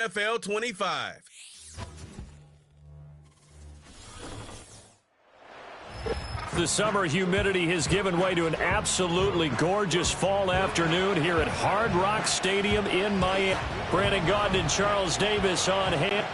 NFL 25. The summer humidity has given way to an absolutely gorgeous fall afternoon here at Hard Rock Stadium in Miami. Brandon Gaudin and Charles Davis on hand.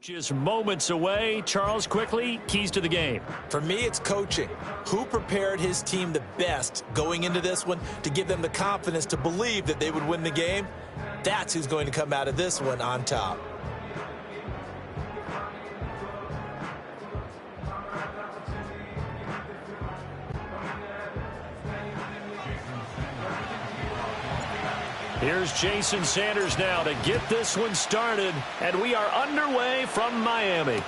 Just moments away. Charles, quickly, keys to the game. For me, it's coaching. Who prepared his team the best going into this one to give them the confidence to believe that they would win the game? That's who's going to come out of this one on top. Here's Jason Sanders now to get this one started, and we are underway from Miami.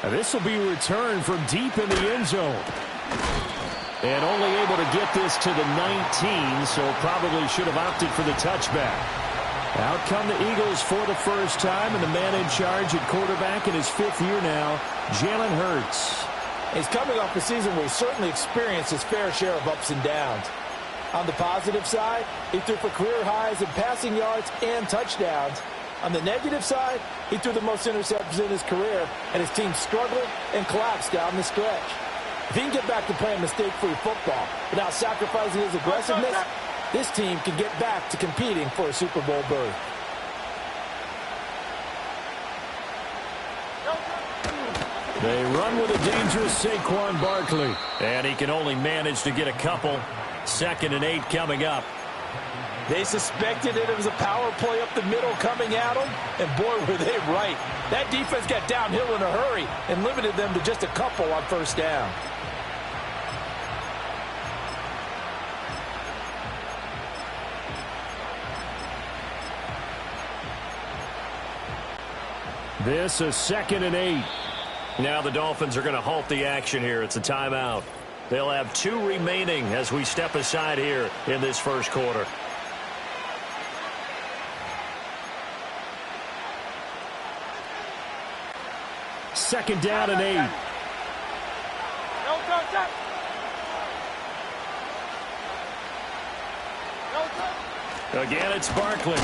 And this will be returned from deep in the end zone. And only able to get this to the 19, so probably should have opted for the touchback. Out come the Eagles for the first time, and the man in charge at quarterback in his 5th year now, Jalen Hurts. He's coming off a season where he certainly experienced his fair share of ups and downs. On the positive side, he threw for career highs in passing yards and touchdowns. On the negative side, he threw the most interceptions in his career, and his team struggled and collapsed down the stretch. If he can get back to playing mistake-free football without sacrificing his aggressiveness, this team can get back to competing for a Super Bowl berth. They run with a dangerous Saquon Barkley, and he can only manage to get a couple. 2nd and 8 coming up. They suspected it was a power play up the middle coming at them, and boy, were they right. That defense got downhill in a hurry and limited them to just a couple on first down. This is 2nd and 8. Now the Dolphins are going to halt the action here. It's a timeout. They'll have 2 remaining as we step aside here in this first quarter. Second down and 8. Again, it's Barkley.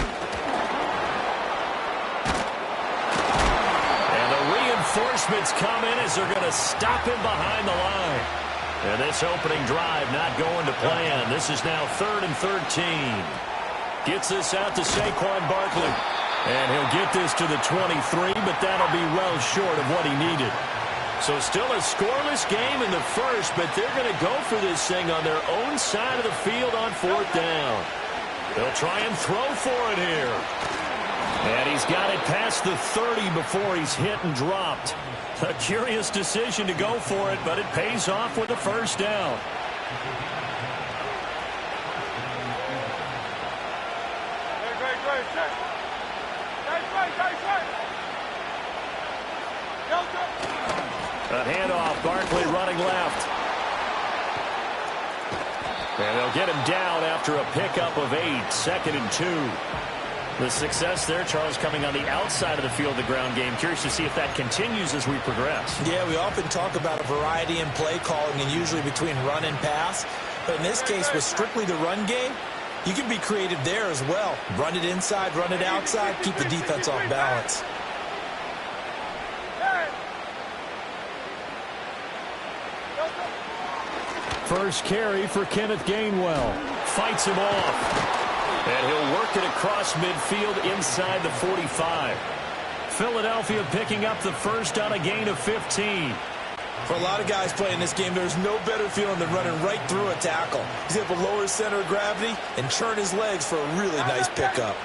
And the reinforcements come in as they're going to stop him behind the line. And this opening drive not going to plan. This is now 3rd and 13. Gets this out to Saquon Barkley. And he'll get this to the 23, but that'll be well short of what he needed. So still a scoreless game in the first, but they're going to go for this thing on their own side of the field on 4th down. They'll try and throw for it here. And he's got it past the 30 before he's hit and dropped. A curious decision to go for it, but it pays off with a first down. A handoff, Barkley running left. And they'll get him down after a pickup of 8, 2nd and 2. The success there, Charles, coming on the outside of the field, the ground game. Curious to see if that continues as we progress. Yeah, we often talk about a variety in play calling and usually between run and pass. But in this case, with strictly the run game, you can be creative there as well. Run it inside, run it outside, keep the defense off balance. First carry for Kenneth Gainwell. Fights him off. And he'll work it across midfield inside the 45. Philadelphia picking up the first on a gain of 15. For a lot of guys playing this game, there's no better feeling than running right through a tackle. He's able to lower his center of gravity and churn his legs for a really nice pickup.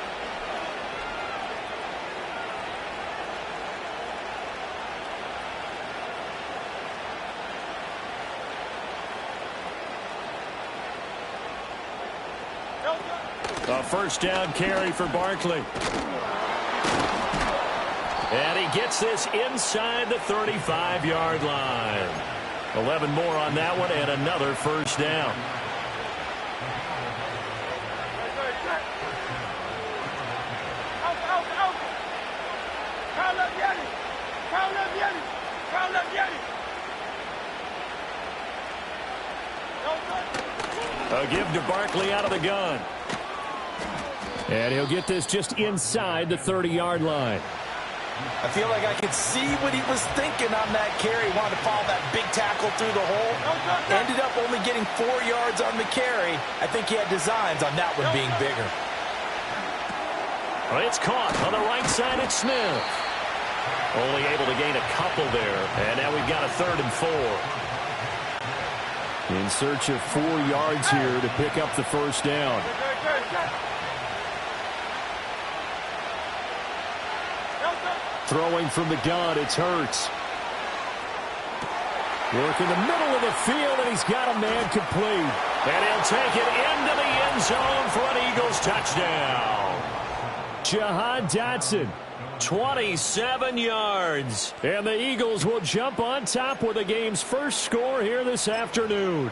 A first down carry for Barkley. And he gets this inside the 35-yard line. 11 more on that one and another first down. A give to Barkley out of the gun. And he'll get this just inside the 30-yard line. I feel like I could see what he was thinking on that carry. Wanted to follow that big tackle through the hole. Ended up only getting 4 yards on the carry. I think he had designs on that one being bigger. Well, it's caught on the right side. It's Smith. Only able to gain a couple there. And now we've got a 3rd and 4. In search of 4 yards here to pick up the first down. Throwing from the gun, it's Hurts. Work in the middle of the field, and he's got a man complete. And he'll take it into the end zone for an Eagles touchdown. Jahan Dotson, 27 yards. And the Eagles will jump on top with the game's first score here this afternoon.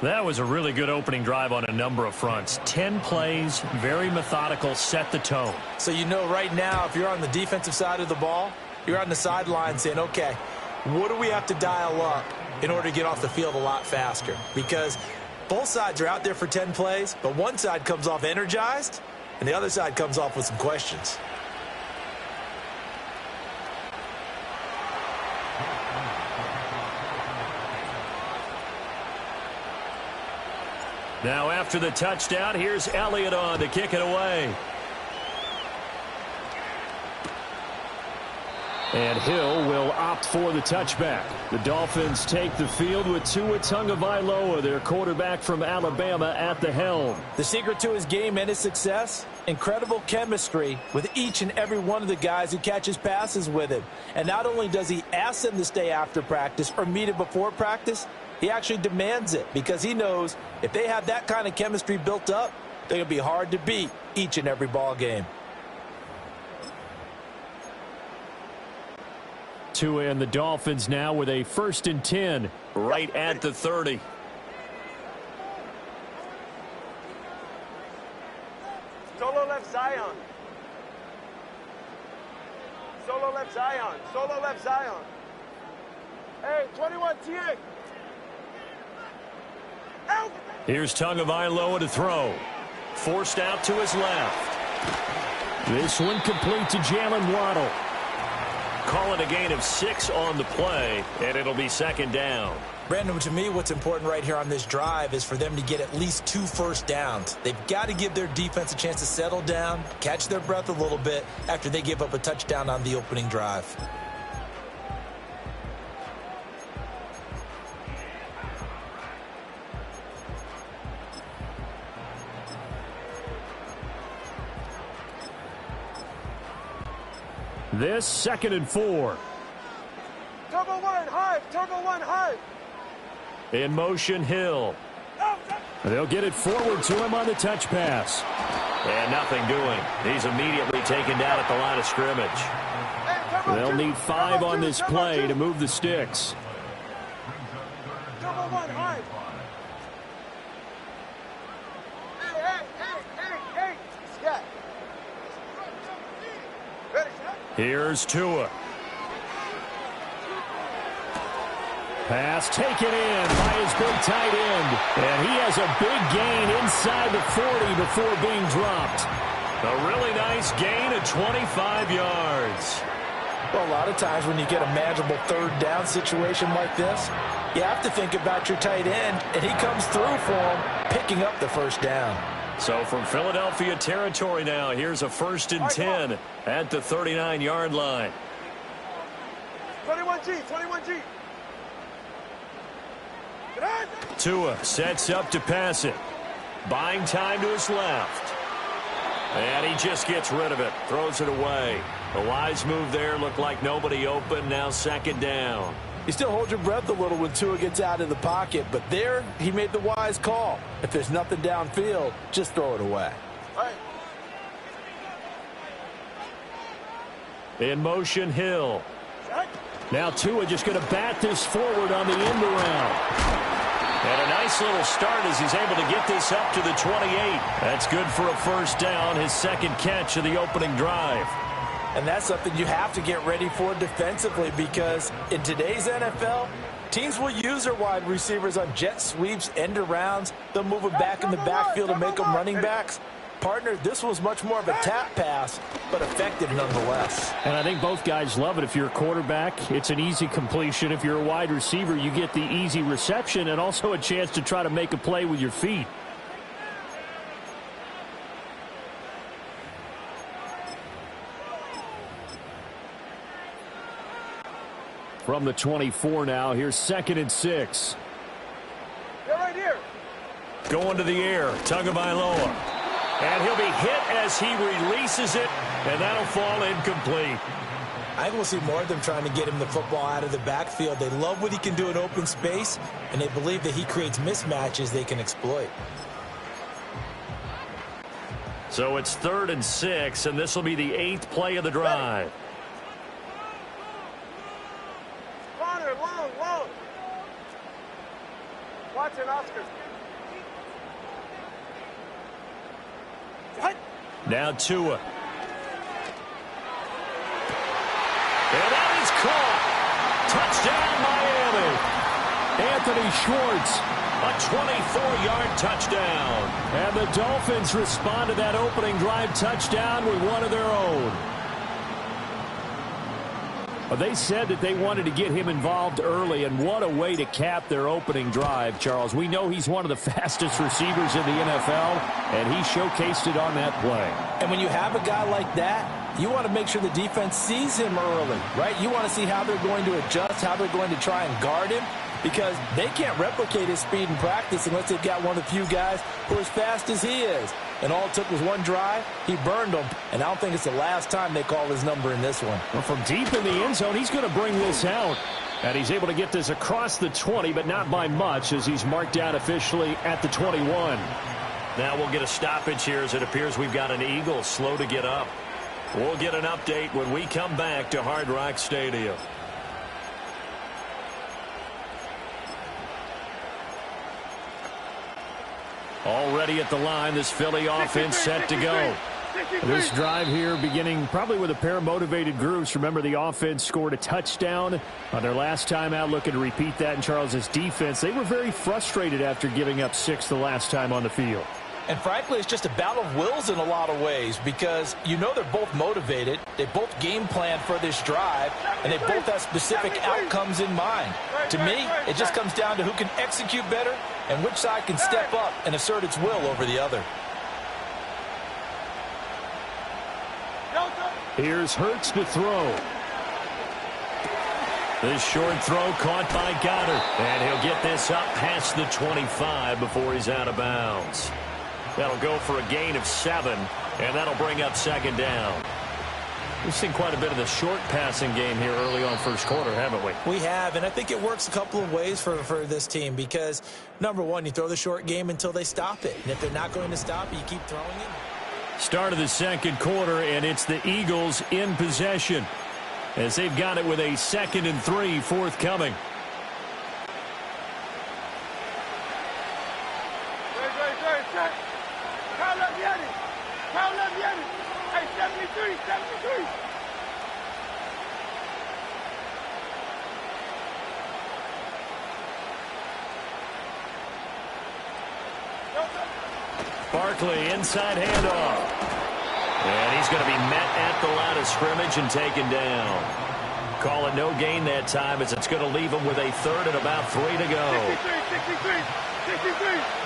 That was a really good opening drive on a number of fronts. 10 plays, very methodical, set the tone. So you know right now, if you're on the defensive side of the ball, you're on the sideline saying, okay, what do we have to dial up in order to get off the field a lot faster? Because both sides are out there for 10 plays, but one side comes off energized, and the other side comes off with some questions. Now after the touchdown, here's Elliott on to kick it away. And Hill will opt for the touchback. The Dolphins take the field with Tua Tagovailoa, their quarterback from Alabama, at the helm. The secret to his game and his success, incredible chemistry with each and every one of the guys who catches passes with him. And not only does he ask them to stay after practice or meet it before practice, he actually demands it because he knows if they have that kind of chemistry built up, they're going to be hard to beat each and every ball game. Tua and the Dolphins now with a 1st and 10 right at the 30. Solo left Zion. Solo left Zion. Solo left Zion. Hey, 21 TA. Here's Tagovailoa to throw. Forced out to his left. This one complete to Jalen Waddle. Call it a gain of 6 on the play, and it'll be 2nd down. Brandon, to me, what's important right here on this drive is for them to get at least 2 first downs. They've got to give their defense a chance to settle down, catch their breath a little bit after they give up a touchdown on the opening drive. This 2nd and 4. Turbo 1, high. Turbo 1, high. In motion, Hill. They'll get it forward to him on the touch pass. And nothing doing. He's immediately taken down at the line of scrimmage. They'll need 5 on this play to move the sticks. Turbo 1, high. Hey. Scott. Here's Tua. Pass taken in by his big tight end. And he has a big gain inside the 40 before being dropped. A really nice gain of 25 yards. Well, a lot of times when you get a manageable 3rd down situation like this, you have to think about your tight end, and he comes through for him, picking up the 1st down. So from Philadelphia territory now, here's a 1st and 10 at the 39-yard line. 21G. Tua sets up to pass it. Buying time to his left. And he just gets rid of it. Throws it away. A wise move there. Looked like nobody open. Now 2nd down. You still hold your breath a little when Tua gets out of the pocket, but there he made the wise call. If there's nothing downfield, just throw it away. In motion, Hill. Now Tua just going to bat this forward on the end around. And a nice little start as he's able to get this up to the 28. That's good for a 1st down, his 2nd catch of the opening drive. And that's something you have to get ready for defensively because in today's NFL, teams will use their wide receivers on jet sweeps, end arounds. They'll move them back in the backfield and make them running backs. Partner, this was much more of a tap pass, but effective nonetheless. And I think both guys love it. If you're a quarterback, it's an easy completion. If you're a wide receiver, you get the easy reception and also a chance to try to make a play with your feet. from the 24 now. Here's 2nd and 6. You're right here. Going to the air. Tagovailoa. And he'll be hit as he releases it, and that'll fall incomplete. I think we'll see more of them trying to get him the football out of the backfield. They love what he can do in open space, and they believe that he creates mismatches they can exploit. So it's 3rd and 6, and this will be the 8th play of the drive. Corner, long. Watch it, Oscar. Now Tua. And that is caught. Touchdown, Miami. Anthony Schwartz, a 24-yard touchdown. And the Dolphins respond to that opening drive touchdown with one of their own. Well, they said that they wanted to get him involved early, and what a way to cap their opening drive, Charles. We know he's one of the fastest receivers in the NFL, and he showcased it on that play. And when you have a guy like that, you want to make sure the defense sees him early, right? You want to see how they're going to adjust, how they're going to try and guard him, because they can't replicate his speed in practice unless they've got one of the few guys who are as fast as he is. And all it took was one drive. He burned them, and I don't think it's the last time they call his number in this one. Well, from deep in the end zone, he's going to bring this out. And he's able to get this across the 20, but not by much, as he's marked down officially at the 21. Now we'll get a stoppage here, as it appears we've got an Eagle slow to get up. We'll get an update when we come back to Hard Rock Stadium. Already at the line, this Philly offense set to go. This drive here beginning probably with a pair of motivated groups. Remember, the offense scored a touchdown on their last time out. Looking to repeat that in Charles's defense. They were very frustrated after giving up 6 the last time on the field. And frankly, it's just a battle of wills in a lot of ways, because you know they're both motivated. They both game plan for this drive, and they both have specific outcomes in mind. To me, it just comes down to who can execute better and which side can step up and assert its will over the other. Here's Hurts to throw. This short throw caught by Goddard, and he'll get this up past the 25 before he's out of bounds. That'll go for a gain of 7, and that'll bring up 2nd down. We've seen quite a bit of the short passing game here early on first quarter, haven't we? We have, and I think it works a couple of ways for this team, because, number one, you throw the short game until they stop it. And if they're not going to stop it, you keep throwing it. Start of the second quarter, and it's the Eagles in possession, as they've got it with a 2nd and 3 forthcoming. Hey, 73. Barkley, inside handoff. And he's going to be met at the line of scrimmage and taken down. Call it no gain that time, as it's going to leave him with a 3rd and about 3 to go. 63.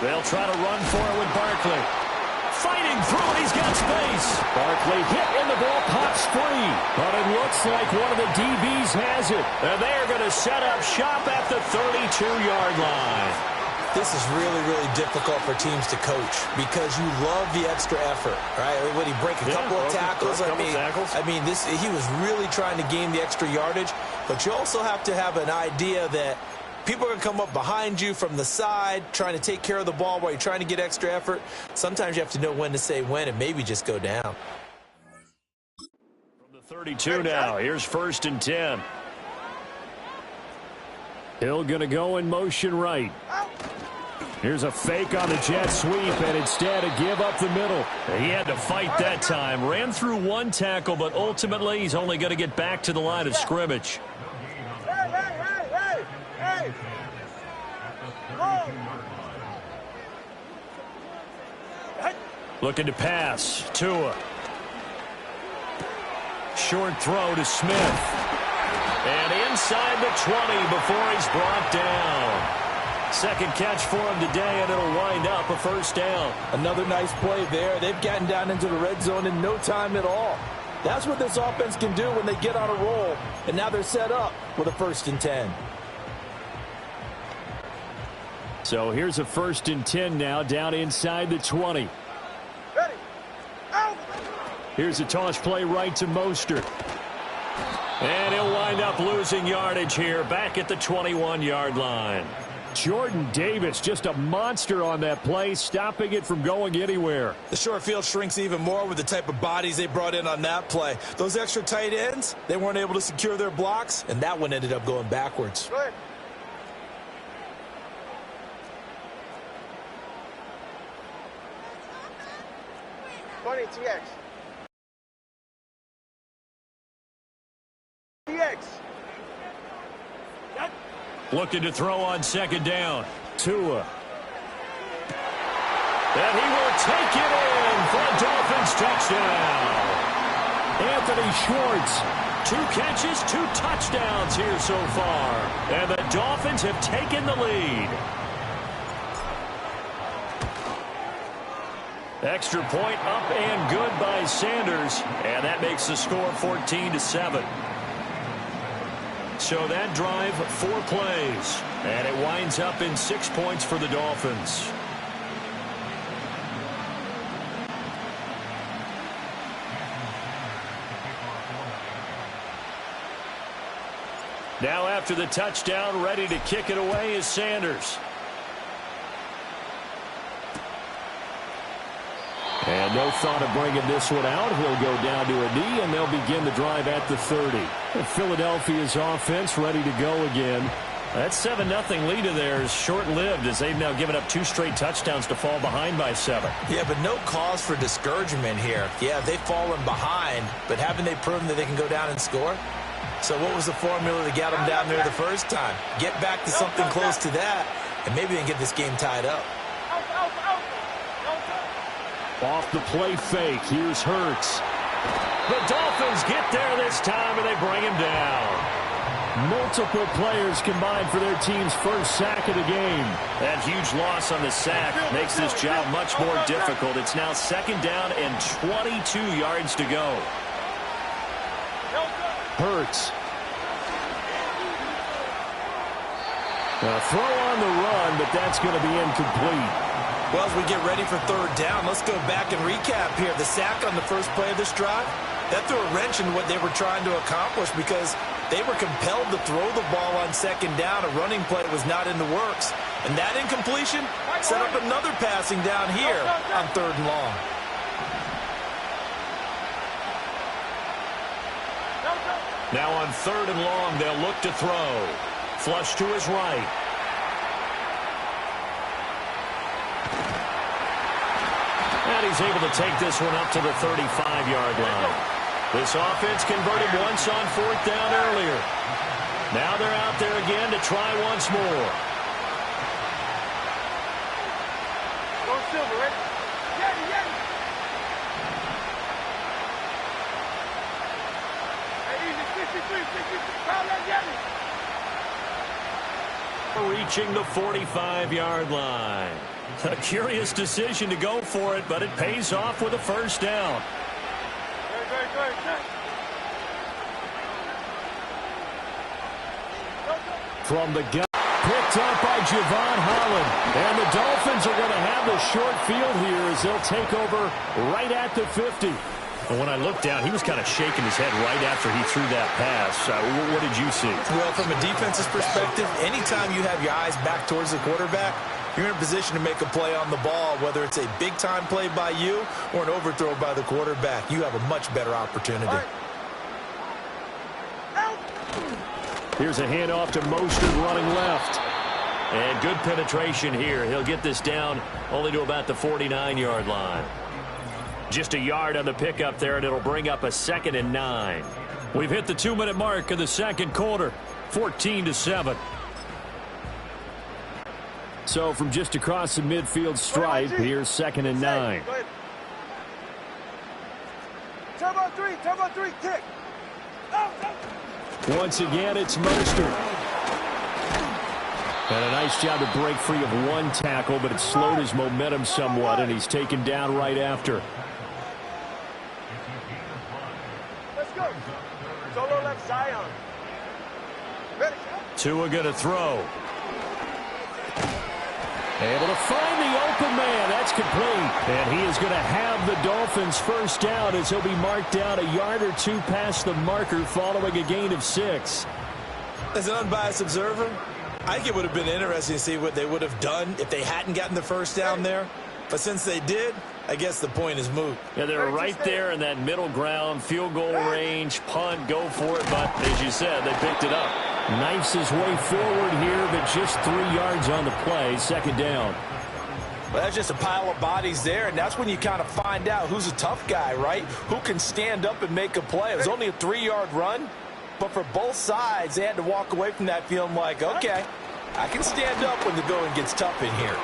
They'll try to run for it with Barkley. Fighting through it, he's got space. Barkley hit and the ball pops free. But it looks like one of the DBs has it. And they're going to set up shop at the 32-yard line. This is really, really difficult for teams to coach, because you love the extra effort, right? When he break a couple of tackles, he was really trying to gain the extra yardage. But you also have to have an idea that people are going to come up behind you from the side, trying to take care of the ball while you're trying to get extra effort. Sometimes you have to know when to say when and maybe just go down. From the 32 now, here's 1st and 10. Hill going to go in motion right. Here's a fake on the jet sweep, and instead a give up the middle. He had to fight that time. Ran through one tackle, but ultimately he's only going to get back to the line of scrimmage. Hey! Looking to pass. Tua. Short throw to Smith. And inside the 20 before he's brought down. Second catch for him today, and it'll wind up a first down. Another nice play there. They've gotten down into the red zone in no time at all. That's what this offense can do when they get on a roll, and now they're set up with a 1st and 10. So here's a 1st and 10 now, down inside the 20. Ready. Out. Here's a toss play right to Mostert. And he'll wind up losing yardage here, back at the 21-yard line. Jordan Davis, just a monster on that play, stopping it from going anywhere. The short field shrinks even more with the type of bodies they brought in on that play. Those extra tight ends, they weren't able to secure their blocks, and that one ended up going backwards. Go ahead. TX. TX. Looking to throw on 2nd down. Tua. And he will take it in for a Dolphins touchdown. Anthony Schwartz. 2 catches, 2 touchdowns here so far. And the Dolphins have taken the lead. Extra point up and good by Sanders. And that makes the score 14-7. So that drive, 4 plays. And it winds up in 6 points for the Dolphins. Now after the touchdown, ready to kick it away is Sanders. And no thought of bringing this one out. He'll go down to a knee, and they'll begin the drive at the 30. Philadelphia's offense ready to go again. That 7-0 lead of theirs short-lived as they've now given up 2 straight touchdowns to fall behind by 7. Yeah, but no cause for discouragement here. Yeah, they've fallen behind, but haven't they proven that they can go down and score? So what was the formula to get them down there the first time? Get back to something close to that, and maybe they can get this game tied up. Off the play fake, here's Hurts. The Dolphins get there this time, and they bring him down. Multiple players combined for their team's first sack of the game. That huge loss on the sack makes this job much more difficult. It's now 2nd down and 22 yards to go. Hurts. A throw on the run, but that's going to be incomplete. Well, as we get ready for 3rd down, let's go back and recap here. The sack on the first play of this drive, that threw a wrench in what they were trying to accomplish because they were compelled to throw the ball on 2nd down. A running play was not in the works. And that incompletion set up another passing down here on 3rd and long. Now on 3rd and long, they'll look to throw. Flush to his right. And he's able to take this one up to the 35-yard line. This offense converted once on 4th down earlier. Now they're out there again to try once more. Go Silver, ready? Yeti, Yeti. Hey, easy, 63. Call that Yeti. Reaching the 45-yard line. A curious decision to go for it, but it pays off with a 1st down. From the gut, picked up by Javon Holland. And the Dolphins are going to have the short field here as they'll take over right at the 50. And when I looked down, he was kind of shaking his head right after he threw that pass. What did you see? Well, from a defense's perspective, anytime you have your eyes back towards the quarterback, you're in a position to make a play on the ball, whether it's a big-time play by you or an overthrow by the quarterback. You have a much better opportunity. Here's a handoff to Mostert running left. And good penetration here. He'll get this down only to about the 49-yard line. Just a yard on the pickup there, and it'll bring up a 2nd and 9. We've hit the 2-minute mark of the 2nd quarter, 14-7. So from just across the midfield stripe, here's 2nd and 9. Turbo 3, kick. Once again, it's Mostert. And a nice job to break free of one tackle, but it slowed his momentum somewhat, and he's taken down right after. Let's go. Solo left Zion. Tua going to throw. Able to find the open man. That's complete. And he is going to have the Dolphins first down as he'll be marked down a yard or two past the marker following a gain of 6. As an unbiased observer, I think it would have been interesting to see what they would have done if they hadn't gotten the first down there. But since they did, I guess the point is moot. Yeah, they're right there in that middle ground, field goal range, punt, go for it. But as you said, they picked it up. Knifes his way forward here, but just 3 yards on the play. Second down. Well, that's just a pile of bodies there, and that's when you kind of find out who's a tough guy, right? Who can stand up and make a play. It was only a 3-yard run, but for both sides, they had to walk away from that feeling like, okay, I can stand up when the going gets tough in here.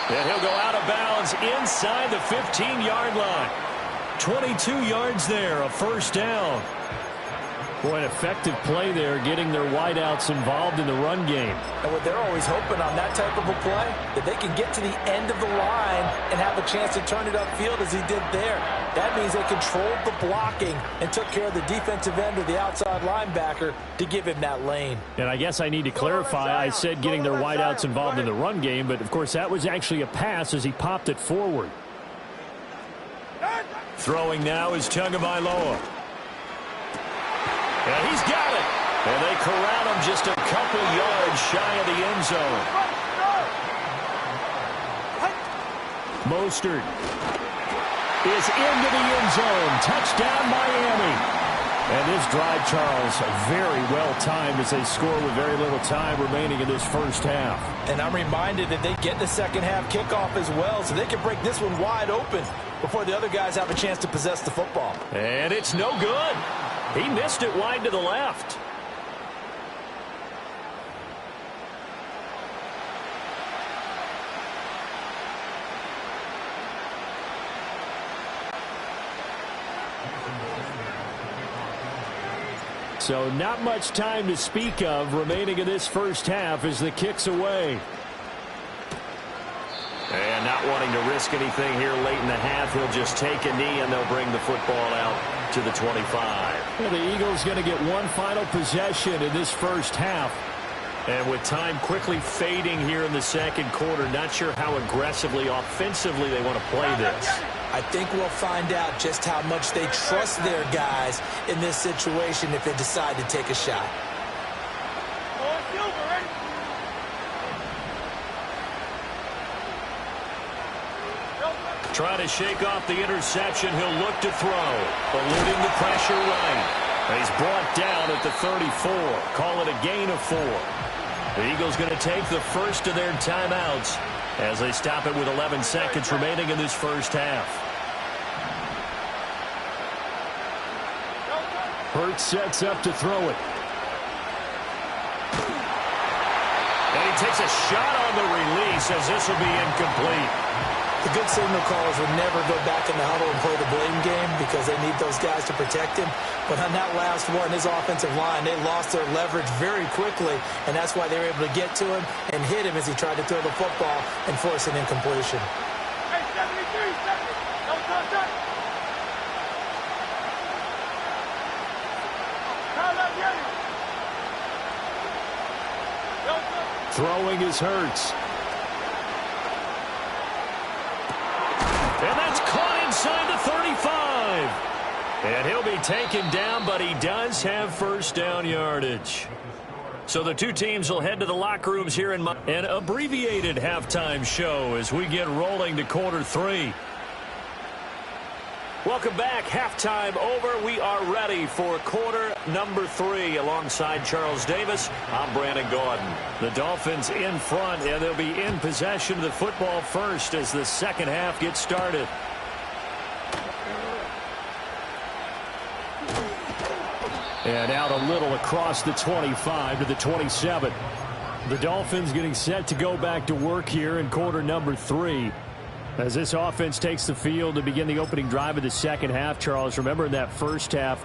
And he'll go out of bounds inside the 15-yard line. 22 yards there, a first down. Boy, an effective play there, getting their wideouts involved in the run game. And what they're always hoping on that type of a play, that they can get to the end of the line and have a chance to turn it upfield as he did there. That means they controlled the blocking and took care of the defensive end or the outside linebacker to give him that lane. And I guess I need to clarify, I said getting their wideouts involved in the run game, but of course that was actually a pass as he popped it forward. Throwing now is Tagovailoa. And he's got it. And they corral him just a couple yards shy of the end zone. Mostert is into the end zone. Touchdown, Miami. And this drive, Charles, very well timed as they score with very little time remaining in this first half. And I'm reminded that they get the second half kickoff as well, so they can break this one wide open before the other guys have a chance to possess the football. And it's no good. He missed it wide to the left. So not much time to speak of remaining in this first half as the kick's away. And not wanting to risk anything here late in the half, he'll just take a knee and they'll bring the football out to the 25. Well, the Eagles going to get one final possession in this first half. And with time quickly fading here in the second quarter, not sure how aggressively, offensively they want to play this. I think we'll find out just how much they trust their guys in this situation if they decide to take a shot. Trying to shake off the interception. He'll look to throw. Eluding the pressure right. And he's brought down at the 34. Call it a gain of 4. The Eagles going to take the first of their timeouts as they stop it with 11 seconds remaining in this first half. Hurts sets up to throw it. And he takes a shot on the release as this will be incomplete. The good signal callers would never go back in the huddle and play the blame game because they need those guys to protect him. But on that last one, his offensive line, they lost their leverage very quickly, and that's why they were able to get to him and hit him as he tried to throw the football and force an incompletion. Hey, 73 seconds. Don't touch it. Throwing is Hurts. And that's caught inside the 35. And he'll be taken down, but he does have first down yardage. So the two teams will head to the locker rooms here in an abbreviated halftime show as we get rolling to quarter 3. Welcome back. Halftime over. We are ready for quarter number 3 alongside Charles Davis. I'm Brandon Gordon. The Dolphins in front, and they'll be in possession of the football first as the second half gets started. And out a little across the 25 to the 27. The Dolphins getting set to go back to work here in quarter number 3. As this offense takes the field to begin the opening drive of the second half, Charles, remember in that first half,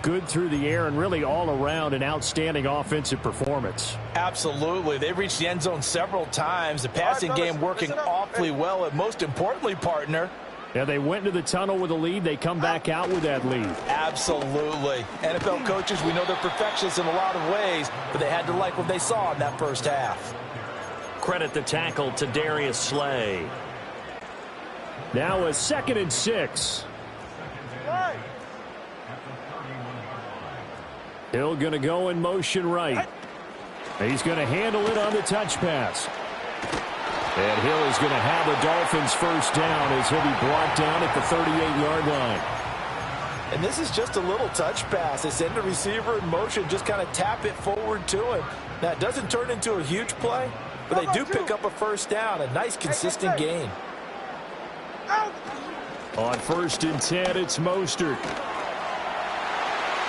good through the air and really all around an outstanding offensive performance. Absolutely. They've reached the end zone several times. The passing game working awfully well. And most importantly, partner, yeah, they went into the tunnel with a lead. They come back out with that lead. Absolutely. NFL coaches, we know they're perfectionists in a lot of ways, but they had to like what they saw in that first half. Credit the tackle to Darius Slay. Now a 2nd and 6. Hill going to go in motion right. He's going to handle it on the touch pass. And Hill is going to have the Dolphins first down as he'll be brought down at the 38-yard line. And this is just a little touch pass. They send the receiver in motion, just kind of tap it forward to him. Now, it doesn't turn into a huge play, but they do pick up a first down. A nice, consistent gain. On 1st and 10, it's Mostert.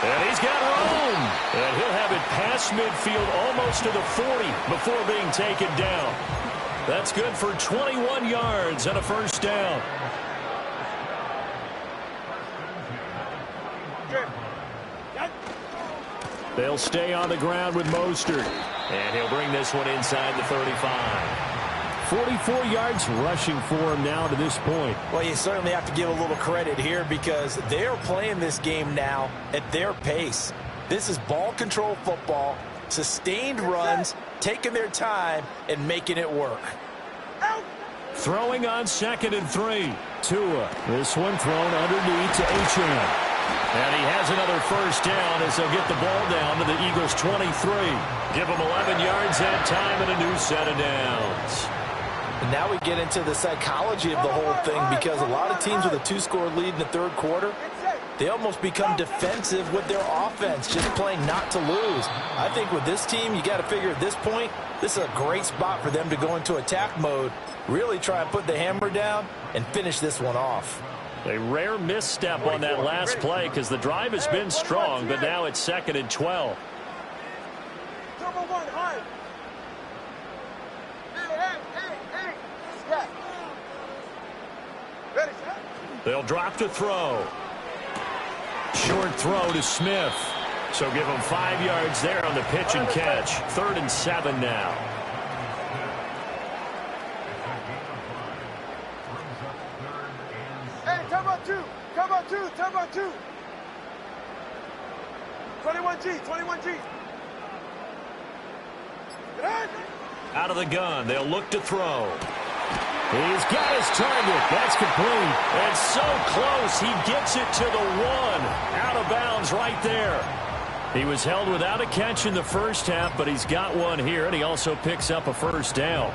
And he's got room. And he'll have it past midfield almost to the 40 before being taken down. That's good for 21 yards and a first down. They'll stay on the ground with Mostert. And he'll bring this one inside the 35. 44 yards rushing for him now to this point. Well, you certainly have to give a little credit here because they are playing this game now at their pace. This is ball control football, sustained runs, taking their time, and making it work. Throwing on 2nd and 3. Tua. This one thrown underneath to Achane. And he has another first down as they'll get the ball down to the Eagles' 23. Give them 11 yards that time and a new set of downs. And now we get into the psychology of the whole thing because a lot of teams with a 2-score lead in the 3rd quarter, they almost become defensive with their offense, just playing not to lose. I think with this team, you got to figure at this point, this is a great spot for them to go into attack mode, really try and put the hammer down and finish this one off. A rare misstep on that last play because the drive has been strong, but now it's 2nd and 12. They'll drop to throw. Short throw to Smith. So give them 5 yards there on the pitch and catch. 3rd and 7 now. Hey, turbo 2. Turbo 2. Turbo 2. 21G. 21G. Out of the gun. They'll look to throw. He's got his target. That's complete. And so close. He gets it to the 1. Out of bounds right there. He was held without a catch in the first half, but he's got one here, and he also picks up a first down.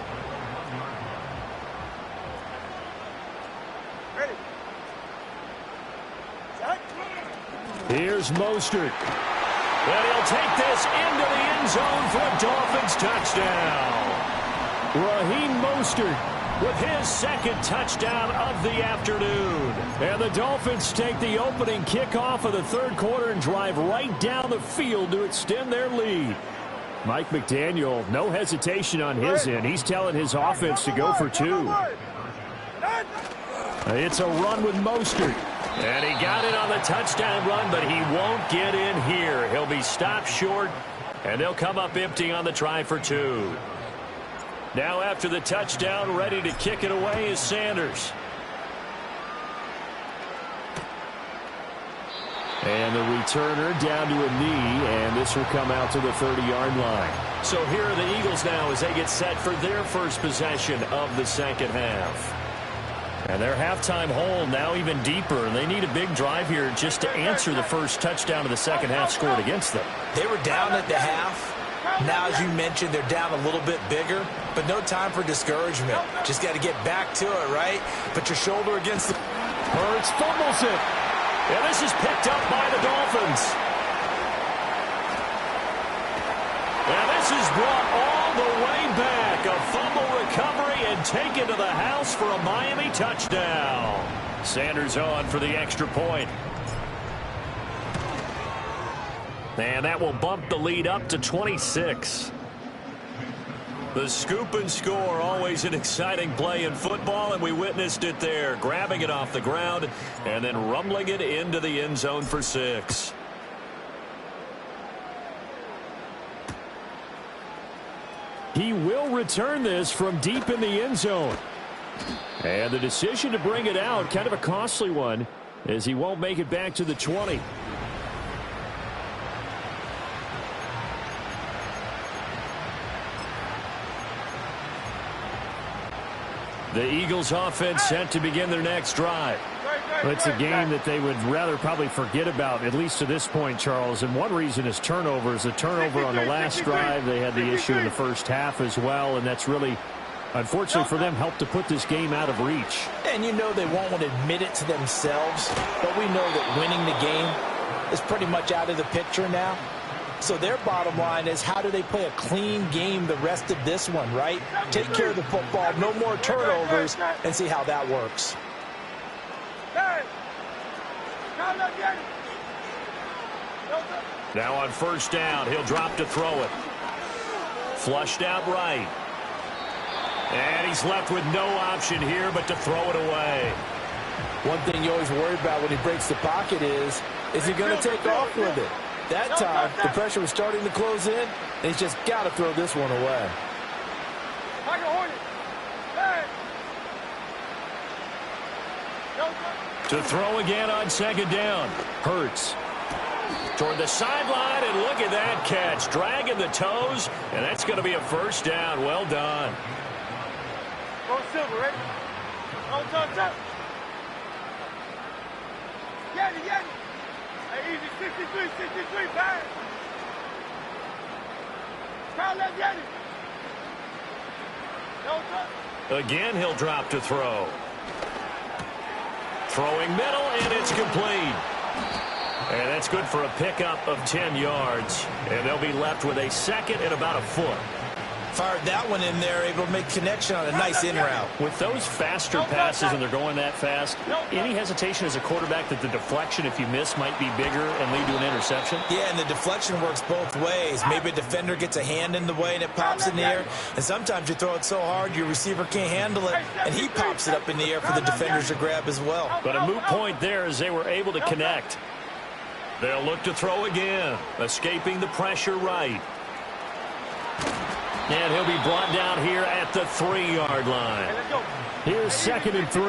Here's Mostert. And he'll take this into the end zone for a Dolphins touchdown. Raheem Mostert with his 2nd touchdown of the afternoon. And the Dolphins take the opening kickoff of the 3rd quarter and drive right down the field to extend their lead. Mike McDaniel, no hesitation on his end. He's telling his offense to go for 2. It's a run with Mostert. And he got it on the touchdown run, but he won't get in here. He'll be stopped short, and they'll come up empty on the try for 2. Now after the touchdown, ready to kick it away is Sanders. And the returner down to a knee, and this will come out to the 30-yard line. So here are the Eagles now as they get set for their first possession of the 2nd half. And their halftime hole now even deeper, and they need a big drive here just to answer the first touchdown of the 2nd half scored against them. They were down at the half. Now, as you mentioned, they're down a little bit bigger, but no time for discouragement. Just got to get back to it, right? Put your shoulder against the... Hurts fumbles it. And this is picked up by the Dolphins. And this is brought all the way back. A fumble recovery and taken to the house for a Miami touchdown. Sanders on for the extra point. And that will bump the lead up to 26. The scoop and score, always an exciting play in football, and we witnessed it there. Grabbing it off the ground and then rumbling it into the end zone for 6. He will return this from deep in the end zone. And the decision to bring it out, kind of a costly one, as he won't make it back to the 20. The Eagles offense set to begin their next drive. It's a game that they would rather probably forget about, at least to this point, Charles. And one reason is turnovers. A turnover on the last drive. They had the issue in the first half as well, and that's really, unfortunately for them, helped to put this game out of reach. And you know they won't want to admit it to themselves, but we know that winning the game is pretty much out of the picture now. So their bottom line is, how do they play a clean game the rest of this one, right? Take care of the football, no more turnovers, and see how that works. Now on first down, he'll drop to throw it. Flushed out right. And he's left with no option here but to throw it away. One thing you always worry about when he breaks the pocket is he going to take off with it? That time, the pressure was starting to close in, and he's just got to throw this one away. To throw again on second down. Hurts. Toward the sideline, and look at that catch. Dragging the toes, and that's going to be a first down. Well done. Go Silver, ready? Go, go. Get it. Hey, easy, 63, pass. Crowd, let's get it. Again, he'll drop to throw. Throwing middle, and it's complete. And that's good for a pickup of 10 yards. And they'll be left with a second and about a foot. Fired that one in there, able to make connection on a nice in route. With those faster passes and they're going that fast, any hesitation as a quarterback that the deflection, if you miss, might be bigger and lead to an interception? Yeah, and the deflection works both ways. Maybe a defender gets a hand in the way and it pops in the air. And sometimes you throw it so hard your receiver can't handle it, and he pops it up in the air for the defenders to grab as well. But a moot point there as they were able to connect. They'll look to throw again, escaping the pressure right. And he'll be brought down here at the 3-yard line. Here's 2nd and 3.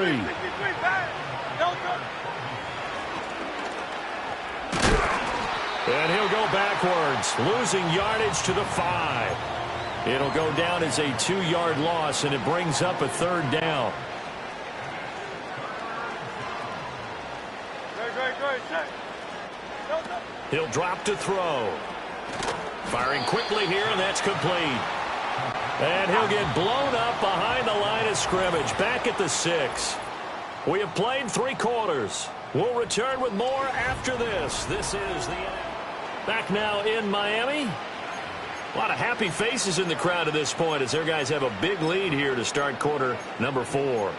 And he'll go backwards, losing yardage to the 5. It'll go down as a 2-yard loss, and it brings up a 3rd down. He'll drop to throw. Firing quickly here, and that's complete. And he'll get blown up behind the line of scrimmage, back at the 6. We have played 3 quarters. We'll return with more after this. This is the back now in Miami. A lot of happy faces in the crowd at this point as their guys have a big lead here to start quarter number 4.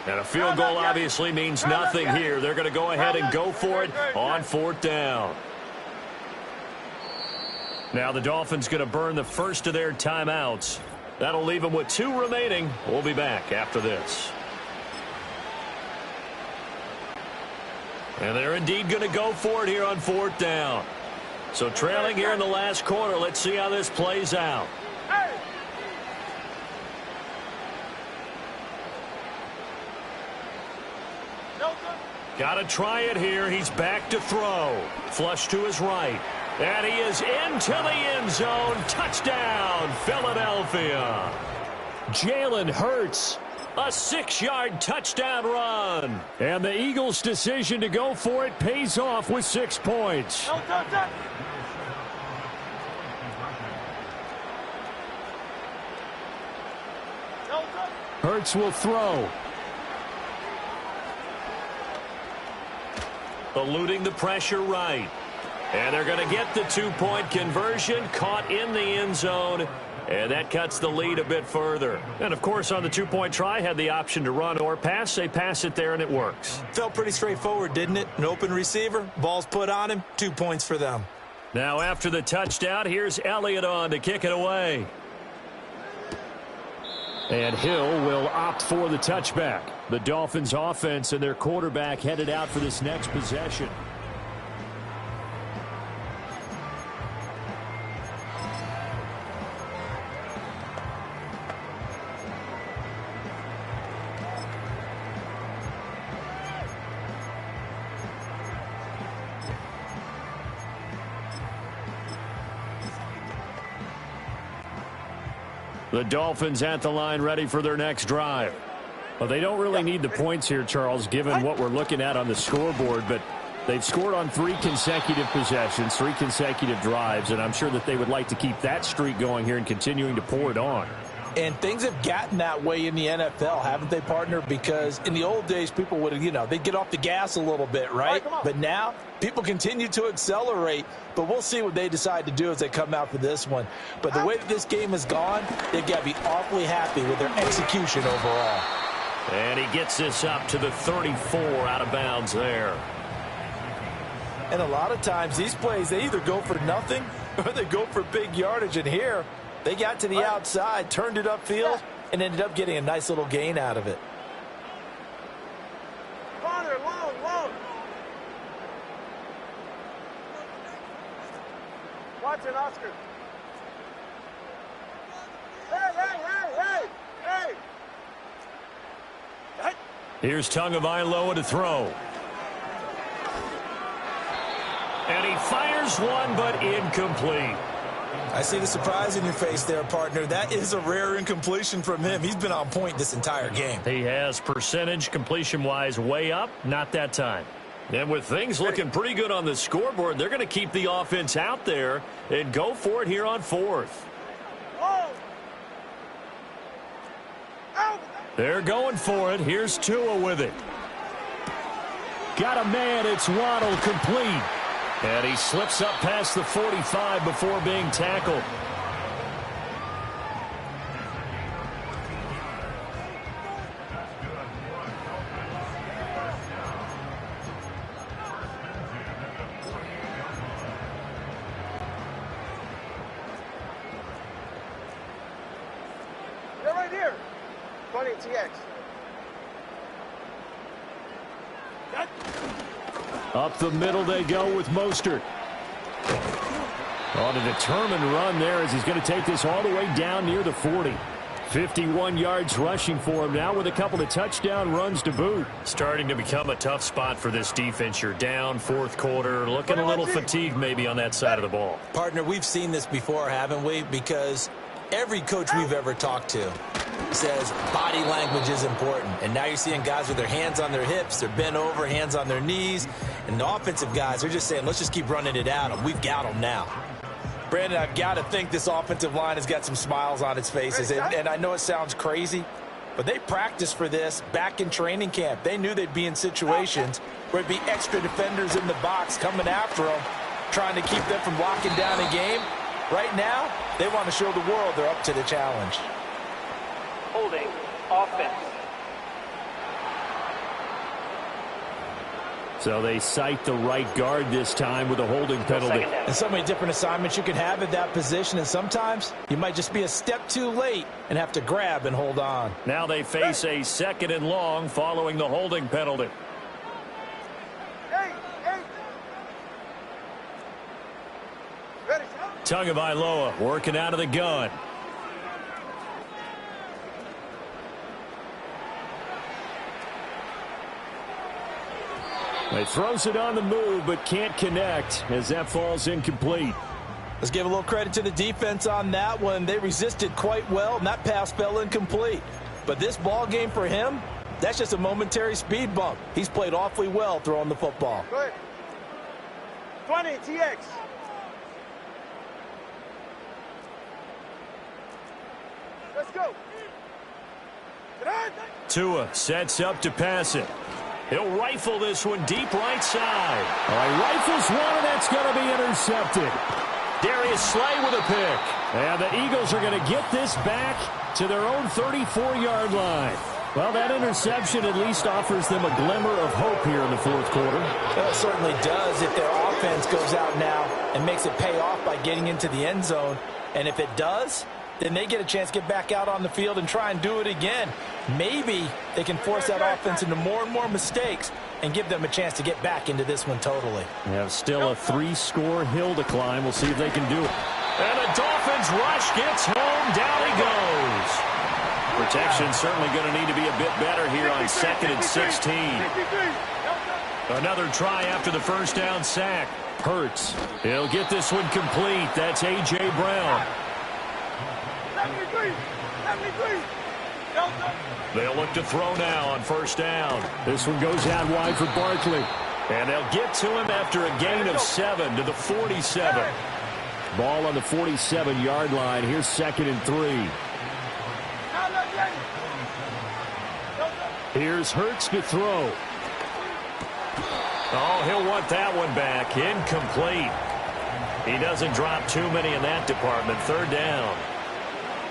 And a field goal obviously means nothing here. They're going to go ahead and go for it on 4th down. Now the Dolphins going to burn the first of their timeouts. That'll leave them with 2 remaining. We'll be back after this. And they're indeed going to go for it here on 4th down. So trailing here in the last quarter. Let's see how this plays out. Got to try it here. He's back to throw. Flush to his right. And he is into the end zone. Touchdown, Philadelphia. Jalen Hurts. A 6-yard touchdown run. And the Eagles' decision to go for it pays off with 6 points. Hurts will throw. Eluding the pressure right. And they're going to get the 2-point conversion. Caught in the end zone. And that cuts the lead a bit further. And, of course, on the 2-point try, had the option to run or pass. They pass it there, and it works. Felt pretty straightforward, didn't it? An open receiver, ball's put on him, 2 points for them. Now, after the touchdown, here's Elliott on to kick it away. And Hill will opt for the touchback. The Dolphins offense and their quarterback headed out for this next possession. The Dolphins at the line ready for their next drive. Well, they don't really need the points here, Charles, given what we're looking at on the scoreboard, but they've scored on 3 consecutive possessions, 3 consecutive drives, and I'm sure that they would like to keep that streak going here and continuing to pour it on. And things have gotten that way in the NFL, haven't they, partner? Because in the old days, people would, they'd get off the gas a little bit, right? But now, people continue to accelerate. But we'll see what they decide to do as they come out for this one. But the way that this game has gone, they've got to be awfully happy with their execution overall. And he gets this up to the 34 out of bounds there. And a lot of times, these plays, they either go for nothing or they go for big yardage. And here, they got to the outside, turned it upfield, and ended up getting a nice little gain out of it. Connor, long. Watson, Oscar. Hey! Here's Tagovailoa to throw. And he fires one, but incomplete. I see the surprise in your face there, partner. That is a rare incompletion from him. He's been on point this entire game. He has percentage completion-wise way up, not that time. And with things looking pretty good on the scoreboard, they're going to keep the offense out there and go for it here on 4th. They're going for it. Here's Tua with it. Got a man. It's Waddle, complete. And he slips up past the 45 before being tackled. They're right here. 20 TX. Up the middle they go with Mostert. On a determined run there as he's going to take this all the way down near the 40. 51 yards rushing for him now with a couple of touchdown runs to boot. Starting to become a tough spot for this defense. You're down 4th quarter, looking a little fatigued maybe on that side of the ball. Partner, we've seen this before, haven't we? Because every coach we've ever talked to says body language is important. And now you're seeing guys with their hands on their hips, they're bent over, hands on their knees. And the offensive guys, they're just saying, let's just keep running it at them. We've got them now. Brandon, I've got to think this offensive line has got some smiles on its faces. And I know it sounds crazy, but they practiced for this back in training camp. They knew they'd be in situations where it'd be extra defenders in the box coming after them, trying to keep them from locking down a game. Right now, they want to show the world they're up to the challenge. Holding offense. So they cite the right guard this time with a holding penalty. And so many different assignments you can have at that position, and sometimes you might just be a step too late and have to grab and hold on. Now they face a 2nd and long following the holding penalty. Hey! Ready? Tagovailoa working out of the gun. He throws it on the move, but can't connect as that falls incomplete. Let's give a little credit to the defense on that one. They resisted quite well, and that pass fell incomplete. But this ball game for him, that's just a momentary speed bump. He's played awfully well throwing the football. Go ahead. 20 TX. Let's go. Tua sets up to pass it. He'll rifle this one deep right side. He rifles one, and that's going to be intercepted. Darius Slay with a pick. And the Eagles are going to get this back to their own 34-yard line. Well, that interception at least offers them a glimmer of hope here in the 4th quarter. Well, it certainly does if their offense goes out now and makes it pay off by getting into the end zone. And if it does, then they get a chance to get back out on the field and try and do it again. Maybe they can force that offense into more and more mistakes and give them a chance to get back into this one totally. We have still a 3-score hill to climb. We'll see if they can do it. And the Dolphins rush gets home. Down he goes. Protection certainly going to need to be a bit better here on 2nd and 16. Another try after the first down sack. Hurts. He'll get this one complete. That's A.J. Brown. They'll look to throw now on first down. This one goes out wide for Barkley. And they'll get to him after a gain of 7 to the 47. Ball on the 47-yard line. Here's 2nd and 3. Here's Hurts to throw. Oh, he'll want that one back. Incomplete. He doesn't drop too many in that department. 3rd down.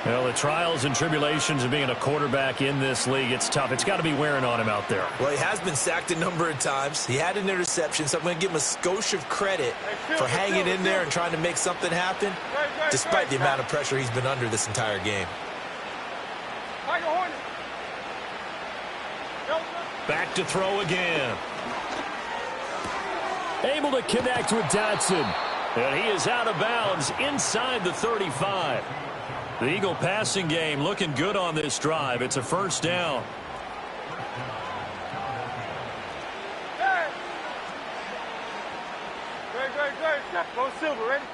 Well, the trials and tribulations of being a quarterback in this league, it's tough. It's got to be wearing on him out there. Well, he has been sacked a number of times. He had an interception, so I'm going to give him a skosh of credit for hanging in there and trying to make something happen, despite the amount of pressure he's been under this entire game. Back to throw again. Able to connect with Dotson. And he is out of bounds inside the 35. The Eagle passing game looking good on this drive. It's a first down. Go Silver, ready?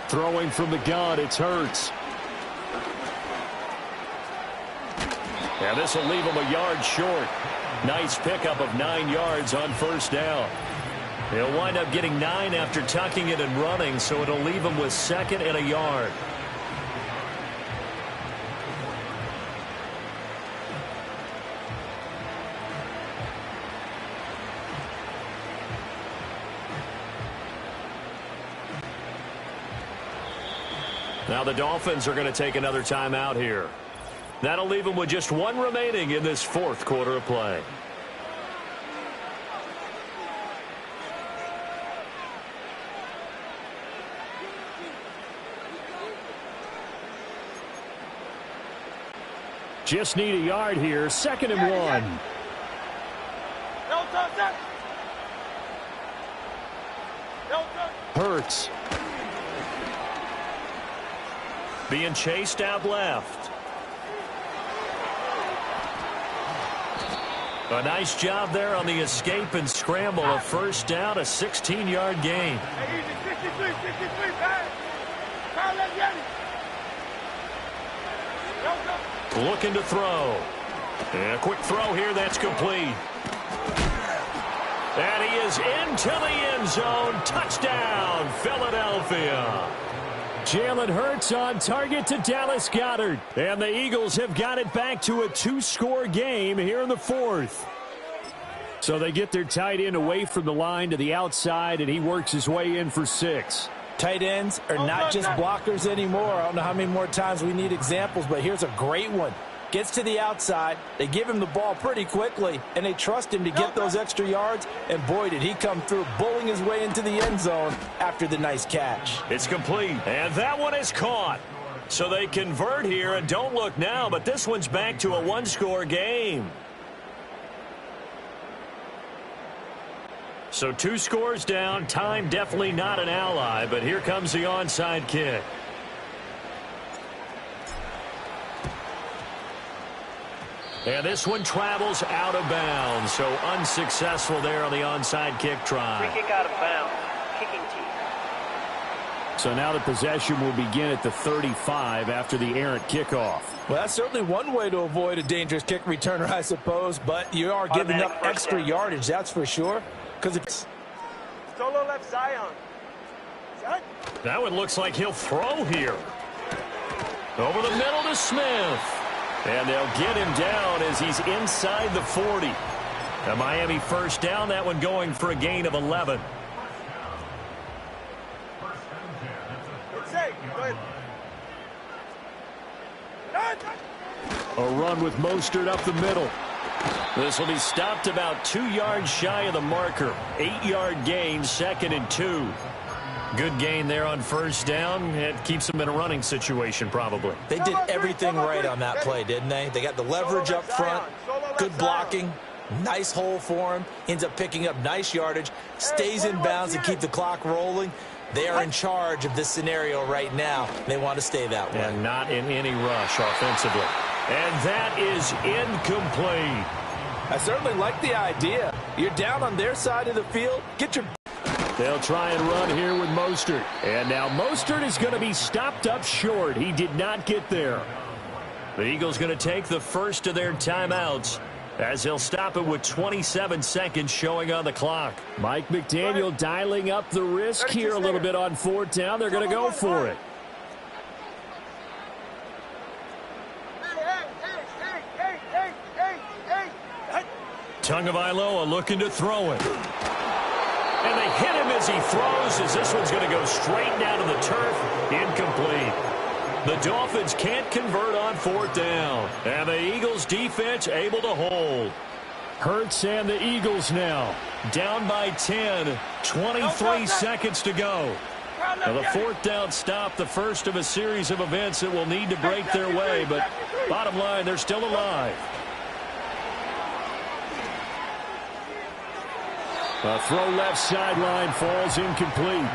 Throwing from the gun, it's Hurts. And this will leave him a yard short. Nice pickup of 9 yards on first down. He'll wind up getting 9 after tucking it and running, so it'll leave him with 2nd and a yard. Now the Dolphins are going to take another timeout here. That'll leave him with just 1 remaining in this 4th quarter of play. Just need a yard here. 2nd and 1. Hurts. Being chased out left. A nice job there on the escape and scramble. A first down, a 16-yard gain. Looking to throw. And a quick throw here, that's complete. And he is into the end zone. Touchdown, Philadelphia. Jalen Hurts on target to Dallas Goedert. And the Eagles have got it back to a 2-score game here in the 4th. So they get their tight end away from the line to the outside, and he works his way in for 6. Tight ends are not just blockers anymore. I don't know how many more times we need examples, but here's a great one. Gets to the outside, they give him the ball pretty quickly, and they trust him to get those extra yards, and boy, did he come through, bowling his way into the end zone after the nice catch. It's complete, and that one is caught. So they convert here, and don't look now, but this one's back to a 1-score game. So 2 scores down, time definitely not an ally, but here comes the onside kick. And this one travels out of bounds, so unsuccessful there on the onside kick try. Free kick out of bounds. Kicking team. So now the possession will begin at the 35 after the errant kickoff. Well, that's certainly one way to avoid a dangerous kick returner, I suppose, but you are giving up extra yardage, that's for sure. Because it's Solo left Zion. That one looks like he'll throw here. Over the middle to Smith. And they'll get him down as he's inside the 40. A Miami first down, that one going for a gain of 11. A run with Mostert up the middle. This will be stopped about 2 yards shy of the marker. 8-yard gain, 2nd and 2. Good gain there on first down. It keeps them in a running situation probably. They did everything right on that play, didn't they? They got the leverage up front, good blocking, nice hole for him, ends up picking up nice yardage, stays in bounds and keep the clock rolling. They are in charge of this scenario right now. They want to stay that way. And not in any rush offensively. And that is incomplete. I certainly like the idea. You're down on their side of the field. Get your... They'll try and run here with Mostert. And now Mostert is going to be stopped up short. He did not get there. The Eagles going to take the first of their timeouts as they'll stop it with 27 seconds showing on the clock. Mike McDaniel dialing up the risk here a little bit on fourth down. They're going to go for it. Tagovailoa looking to throw it. And they hit him as he throws, as this one's going to go straight down to the turf. Incomplete. The Dolphins can't convert on fourth down. And the Eagles defense able to hold. Hurts and the Eagles now down by 10. 23 seconds to go. Now the fourth down stop, the first of a series of events that will need to break their way. But bottom line, they're still alive. A throw left sideline falls incomplete.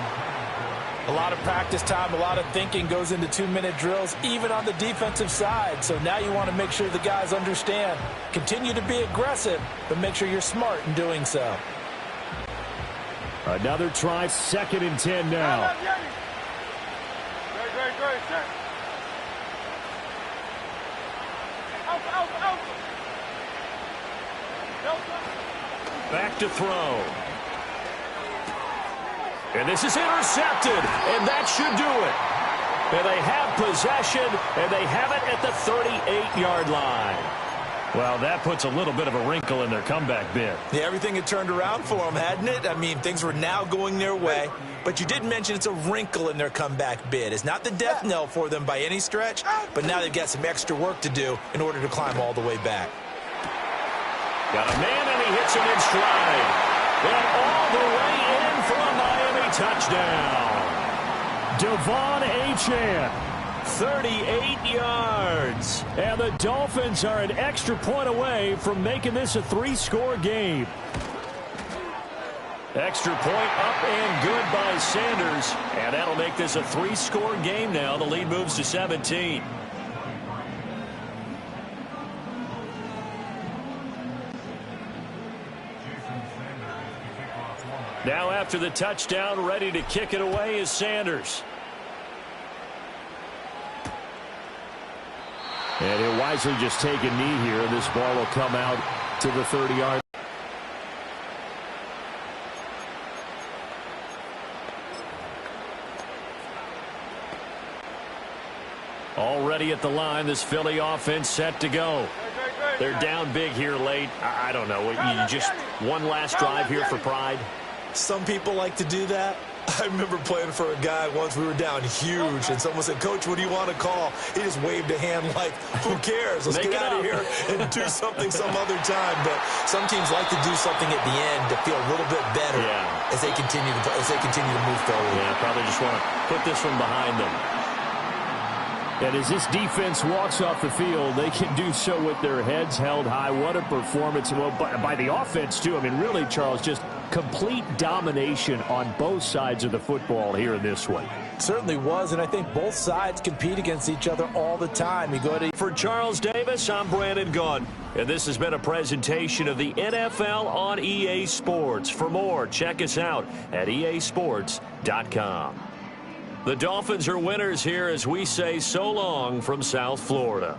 A lot of practice time, a lot of thinking goes into 2-minute drills, even on the defensive side. So now you want to make sure the guys understand. Continue to be aggressive, but make sure you're smart in doing so. Another try, 2nd and 10 now. Back to throw. And this is intercepted, and that should do it. And they have possession, and they have it at the 38-yard line. Well, that puts a little bit of a wrinkle in their comeback bid. Yeah, everything had turned around for them, hadn't it? I mean, things were now going their way. But you did mention it's a wrinkle in their comeback bid. It's not the death knell for them by any stretch, but now they've got some extra work to do in order to climb all the way back. Got a man, and he hits him in stride. And all the way in for a Miami touchdown. Devon Achane, 38 yards. And the Dolphins are an extra point away from making this a 3-score game. Extra point up and good by Sanders. And that'll make this a 3-score game now. The lead moves to 17. Now after the touchdown, ready to kick it away is Sanders. And he'll wisely just take a knee here. This ball will come out to the 30-yard. Already at the line, this Philly offense set to go. They're down big here late. I don't know. You just one last drive here for pride. Some people like to do that. I remember playing for a guy once. We were down huge, and someone said, "Coach, what do you want to call?" He just waved a hand like, "Who cares? Let's get out of here and do something some other time." But some teams like to do something at the end to feel a little bit better as they continue to move forward. Yeah, probably just want to put this one behind them. And as this defense walks off the field, they can do so with their heads held high. What a performance. Well, by the offense, too. I mean, really, Charles, just complete domination on both sides of the football here in this one. Certainly was, and I think both sides compete against each other all the time. You go to... For Charles Davis, I'm Brandon Gaudin, and this has been a presentation of the NFL on EA Sports. For more, check us out at easports.com. The Dolphins are winners here as we say so long from South Florida.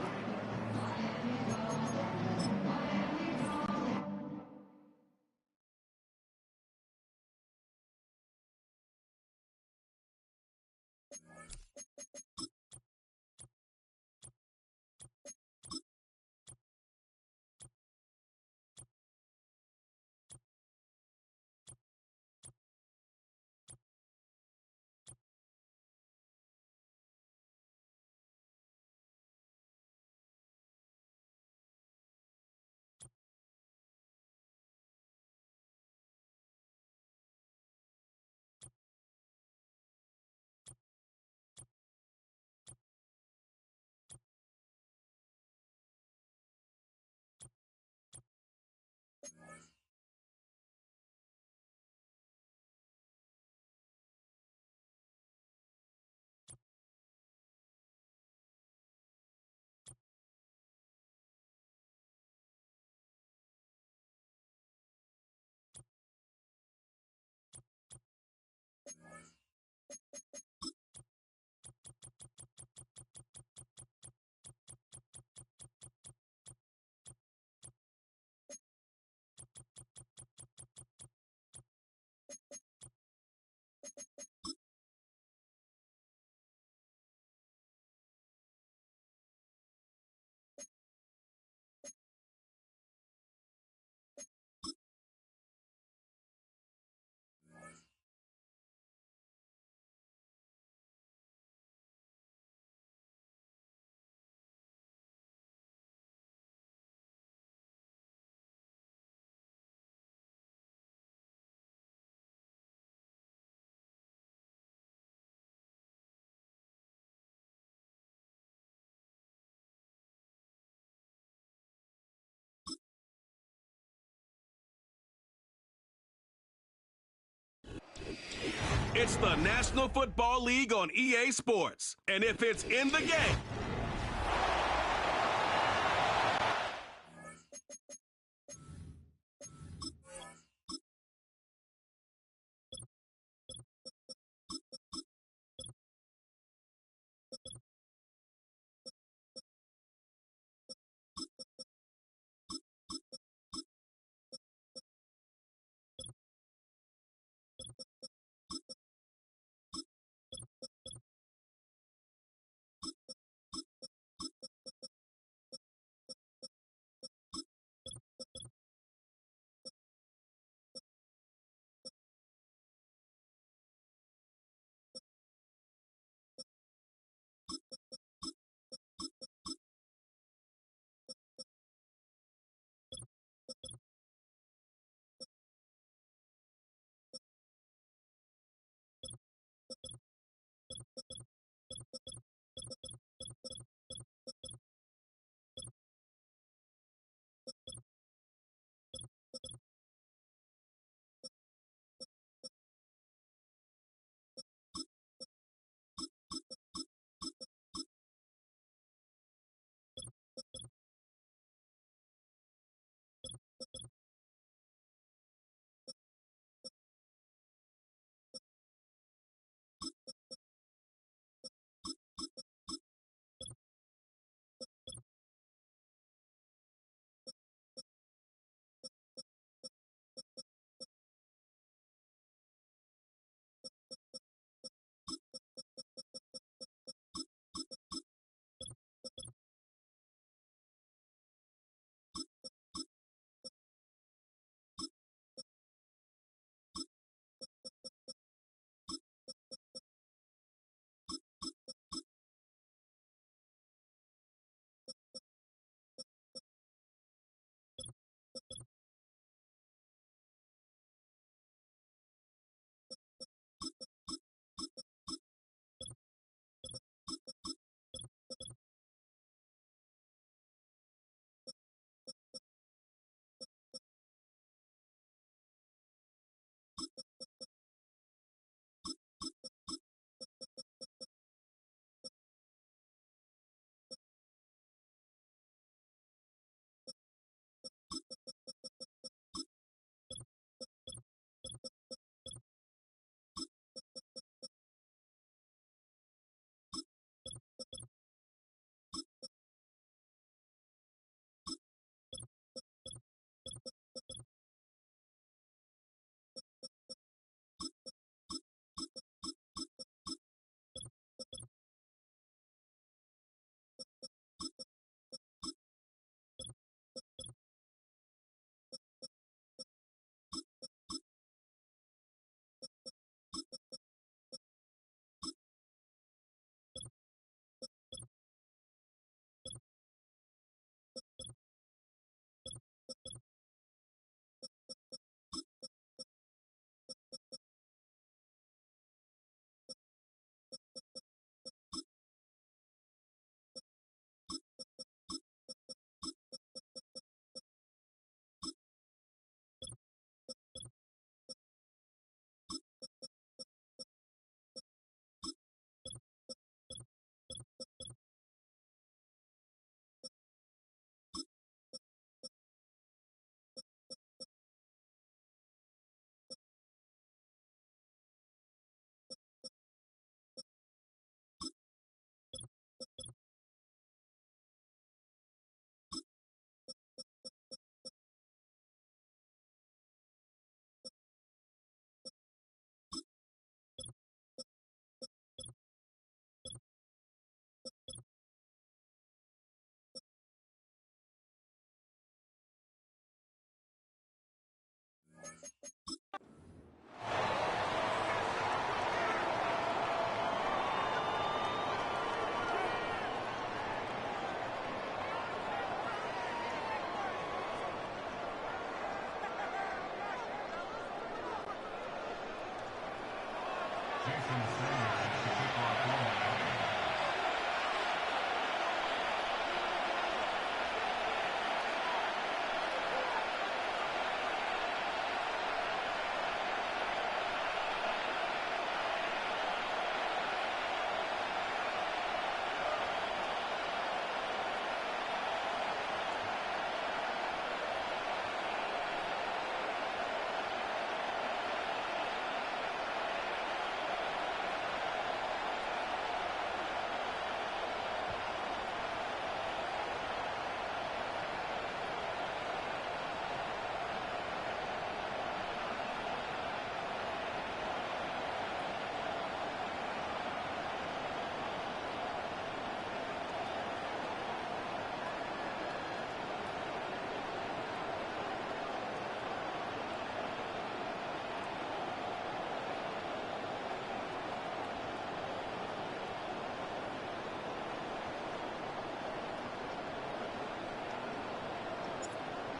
It's the National Football League on EA Sports. And if it's in the game,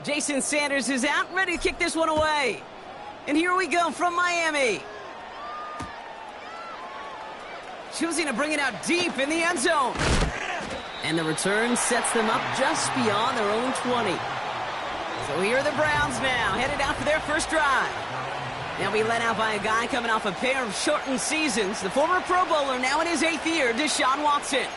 Jason Sanders is out, ready to kick this one away. And here we go from Miami. Choosing to bring it out deep in the end zone. And the return sets them up just beyond their own 20. So here are the Browns now, headed out for their first drive. They'll be led out by a guy coming off a pair of shortened seasons. The former Pro Bowler, now in his 8th year, Deshaun Watson.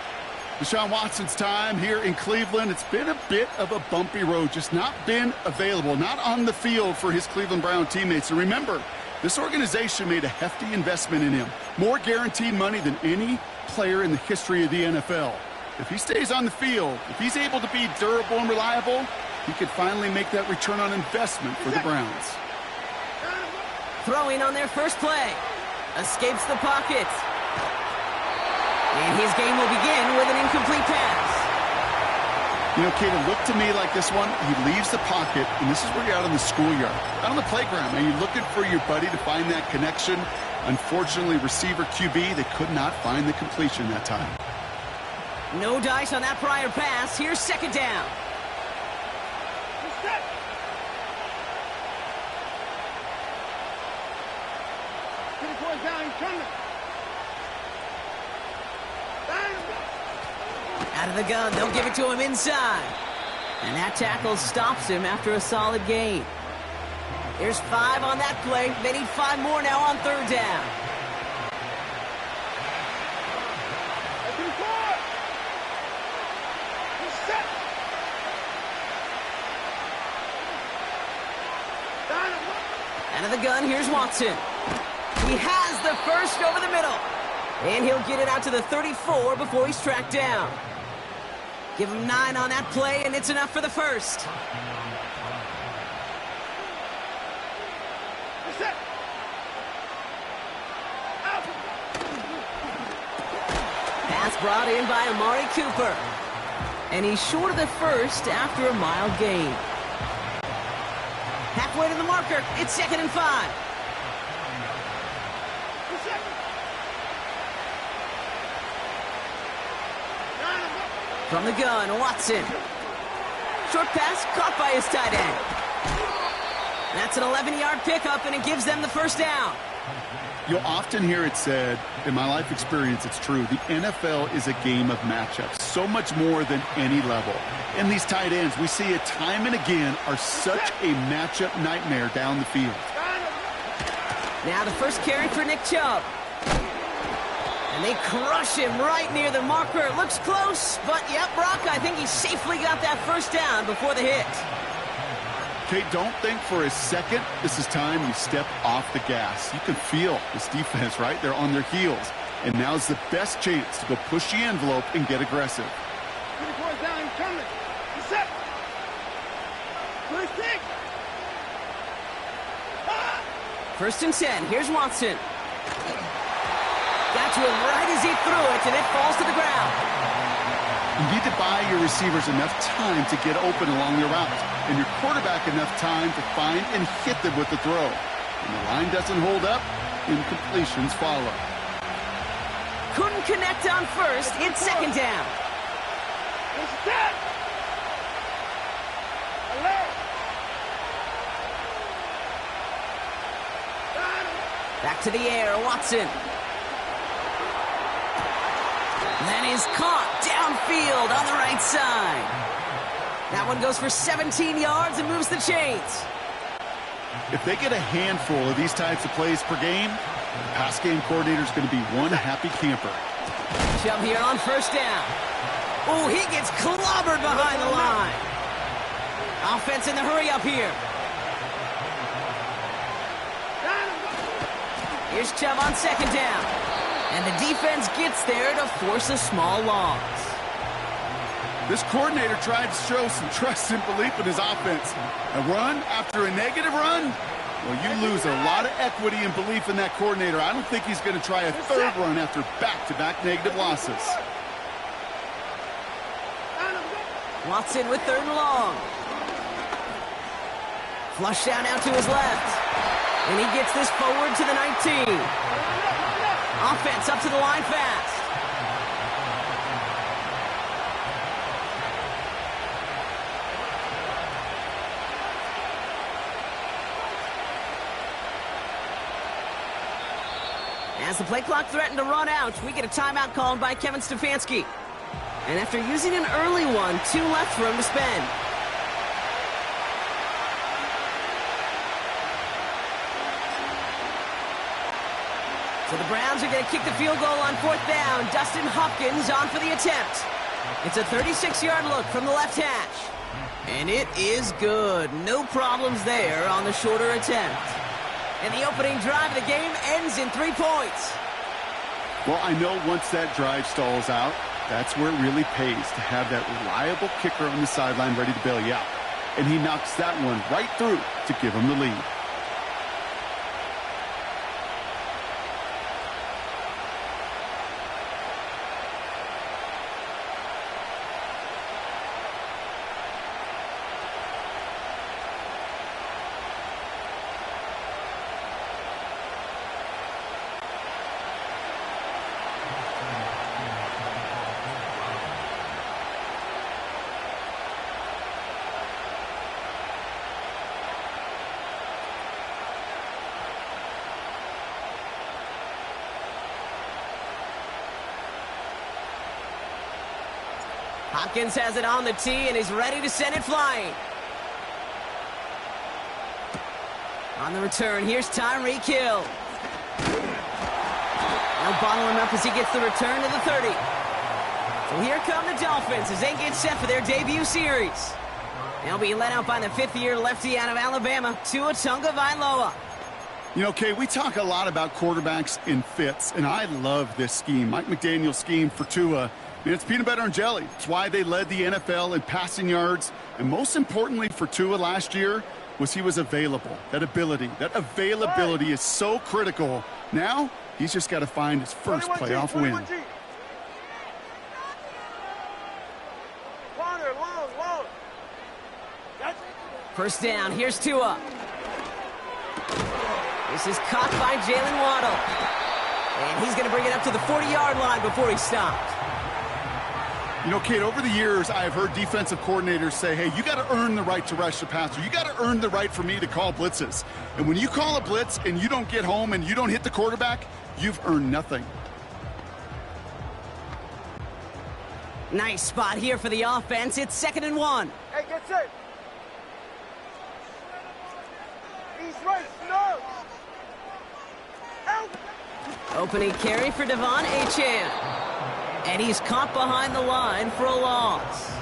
Deshaun Watson's time here in Cleveland, it's been a bit of a bumpy road, just not been available, not on the field for his Cleveland Brown teammates. And remember, this organization made a hefty investment in him, more guaranteed money than any player in the history of the NFL. If he stays on the field, if he's able to be durable and reliable, he could finally make that return on investment for the Browns. Throwing on their first play. Escapes the pocket. And his game will begin with an incomplete pass. You know, Kate, it looked to me like this one, he leaves the pocket, and this is where you're out on the schoolyard, out on the playground, and you're looking for your buddy to find that connection. Unfortunately, receiver QB, they could not find the completion that time. No dice on that prior pass. Here's second down. Out of the gun, they'll give it to him inside. And that tackle stops him after a solid gain. Here's 5 on that play. They need 5 more now on third down. Out of the gun, here's Watson. He has the first over the middle. And he'll get it out to the 34 before he's tracked down. Give him 9 on that play, and it's enough for the first. Pass brought in by Amari Cooper. And he's short of the first after a mild gain. Halfway to the marker. It's 2nd and 5. From the gun, Watson. Short pass caught by his tight end. That's an 11-yard pickup, and it gives them the first down. You'll often hear it said, in my life experience, it's true, the NFL is a game of matchups, so much more than any level. And these tight ends, we see it time and again, are such a matchup nightmare down the field. Now the first carry for Nick Chubb. And they crush him right near the marker. It looks close, but yep, Brock, I think he safely got that first down before the hit. Kate, don't think for a second this is time you step off the gas. You can feel this defense, right? They're on their heels. And now's the best chance to go push the envelope and get aggressive. First and 10. Here's Watson. Got to him right as he threw it, and it falls to the ground. You need to buy your receivers enough time to get open along their route, and your quarterback enough time to find and hit them with the throw. When the line doesn't hold up, incompletions follow. Couldn't connect on first. It's 2nd down. Back to the air, Watson. That is caught downfield on the right side. That one goes for 17 yards and moves the chains. If they get a handful of these types of plays per game, the pass game coordinator is going to be one happy camper. Chubb here on first down. Oh, he gets clobbered behind the line. Offense in the hurry up here. Here's Chubb on 2nd down. And the defense gets there to force a small loss. This coordinator tried to show some trust and belief in his offense. A run after a negative run? Well, you lose a lot of equity and belief in that coordinator. I don't think he's going to try a third run after back-to-back negative losses. Watson with 3rd and long. Flush down out to his left. And he gets this forward to the 19. Offense up to the line fast. As the play clock threatened to run out, we get a timeout called by Kevin Stefanski. And after using an early one, 2 left for him to spend. So the Browns are going to kick the field goal on 4th down. Dustin Hopkins on for the attempt. It's a 36-yard look from the left hash. And it is good. No problems there on the shorter attempt. And the opening drive of the game ends in 3 points. Well, I know once that drive stalls out, that's where it really pays to have that reliable kicker on the sideline ready to bail you out. And he knocks that one right through to give him the lead. Hopkins has it on the tee, and he's ready to send it flying. On the return, here's Tyreek Hill. They'll bottle him up as he gets the return to the 30. So here come the Dolphins as they get set for their debut series. They'll be led out by the 5th-year lefty out of Alabama, Tua Tagovailoa. You know, Kay, we talk a lot about quarterbacks in fits, and I love this scheme. Mike McDaniel's scheme for Tua. I mean, it's peanut butter and jelly. It's why they led the NFL in passing yards. And most importantly for Tua last year was he was available. That availability is so critical. Now, he's just got to find his first playoff win. First down, here's Tua. This is caught by Jalen Waddle. And he's going to bring it up to the 40-yard line before he stops. You know, Kate, over the years, I've heard defensive coordinators say, hey, you got to earn the right to rush the passer. You got to earn the right for me to call blitzes. And when you call a blitz and you don't get home and you don't hit the quarterback, you've earned nothing. Nice spot here for the offense. It's 2nd and 1. Hey, get set. He's right, no. Help. Opening carry for Devon Achane. And he's caught behind the line for a loss.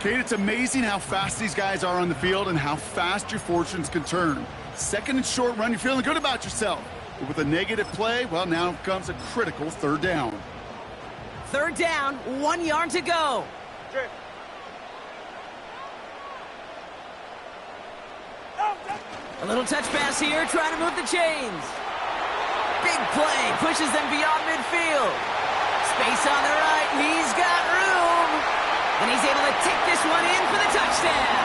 Kate, it's amazing how fast these guys are on the field and how fast your fortunes can turn. 2nd and short run, you're feeling good about yourself. But with a negative play, well, now comes a critical 3rd down. 3rd down, 1 yard to go. Okay. A little touch pass here, trying to move the chains. Big play, pushes them beyond midfield. Space on the right, he's got room. And he's able to take this one in for the touchdown.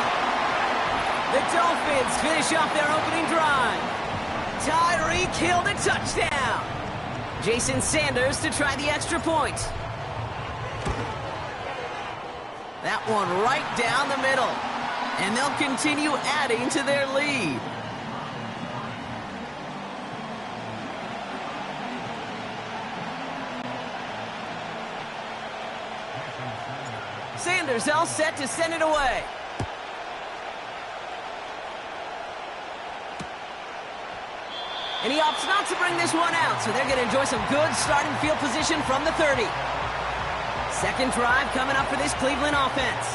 The Dolphins finish off their opening drive. Tyreek Hill to touchdown. Jason Sanders to try the extra point. That one right down the middle. And they'll continue adding to their lead. Sanders all set to send it away. And he opts not to bring this one out, so they're going to enjoy some good starting field position from the 30. 2nd drive coming up for this Cleveland offense.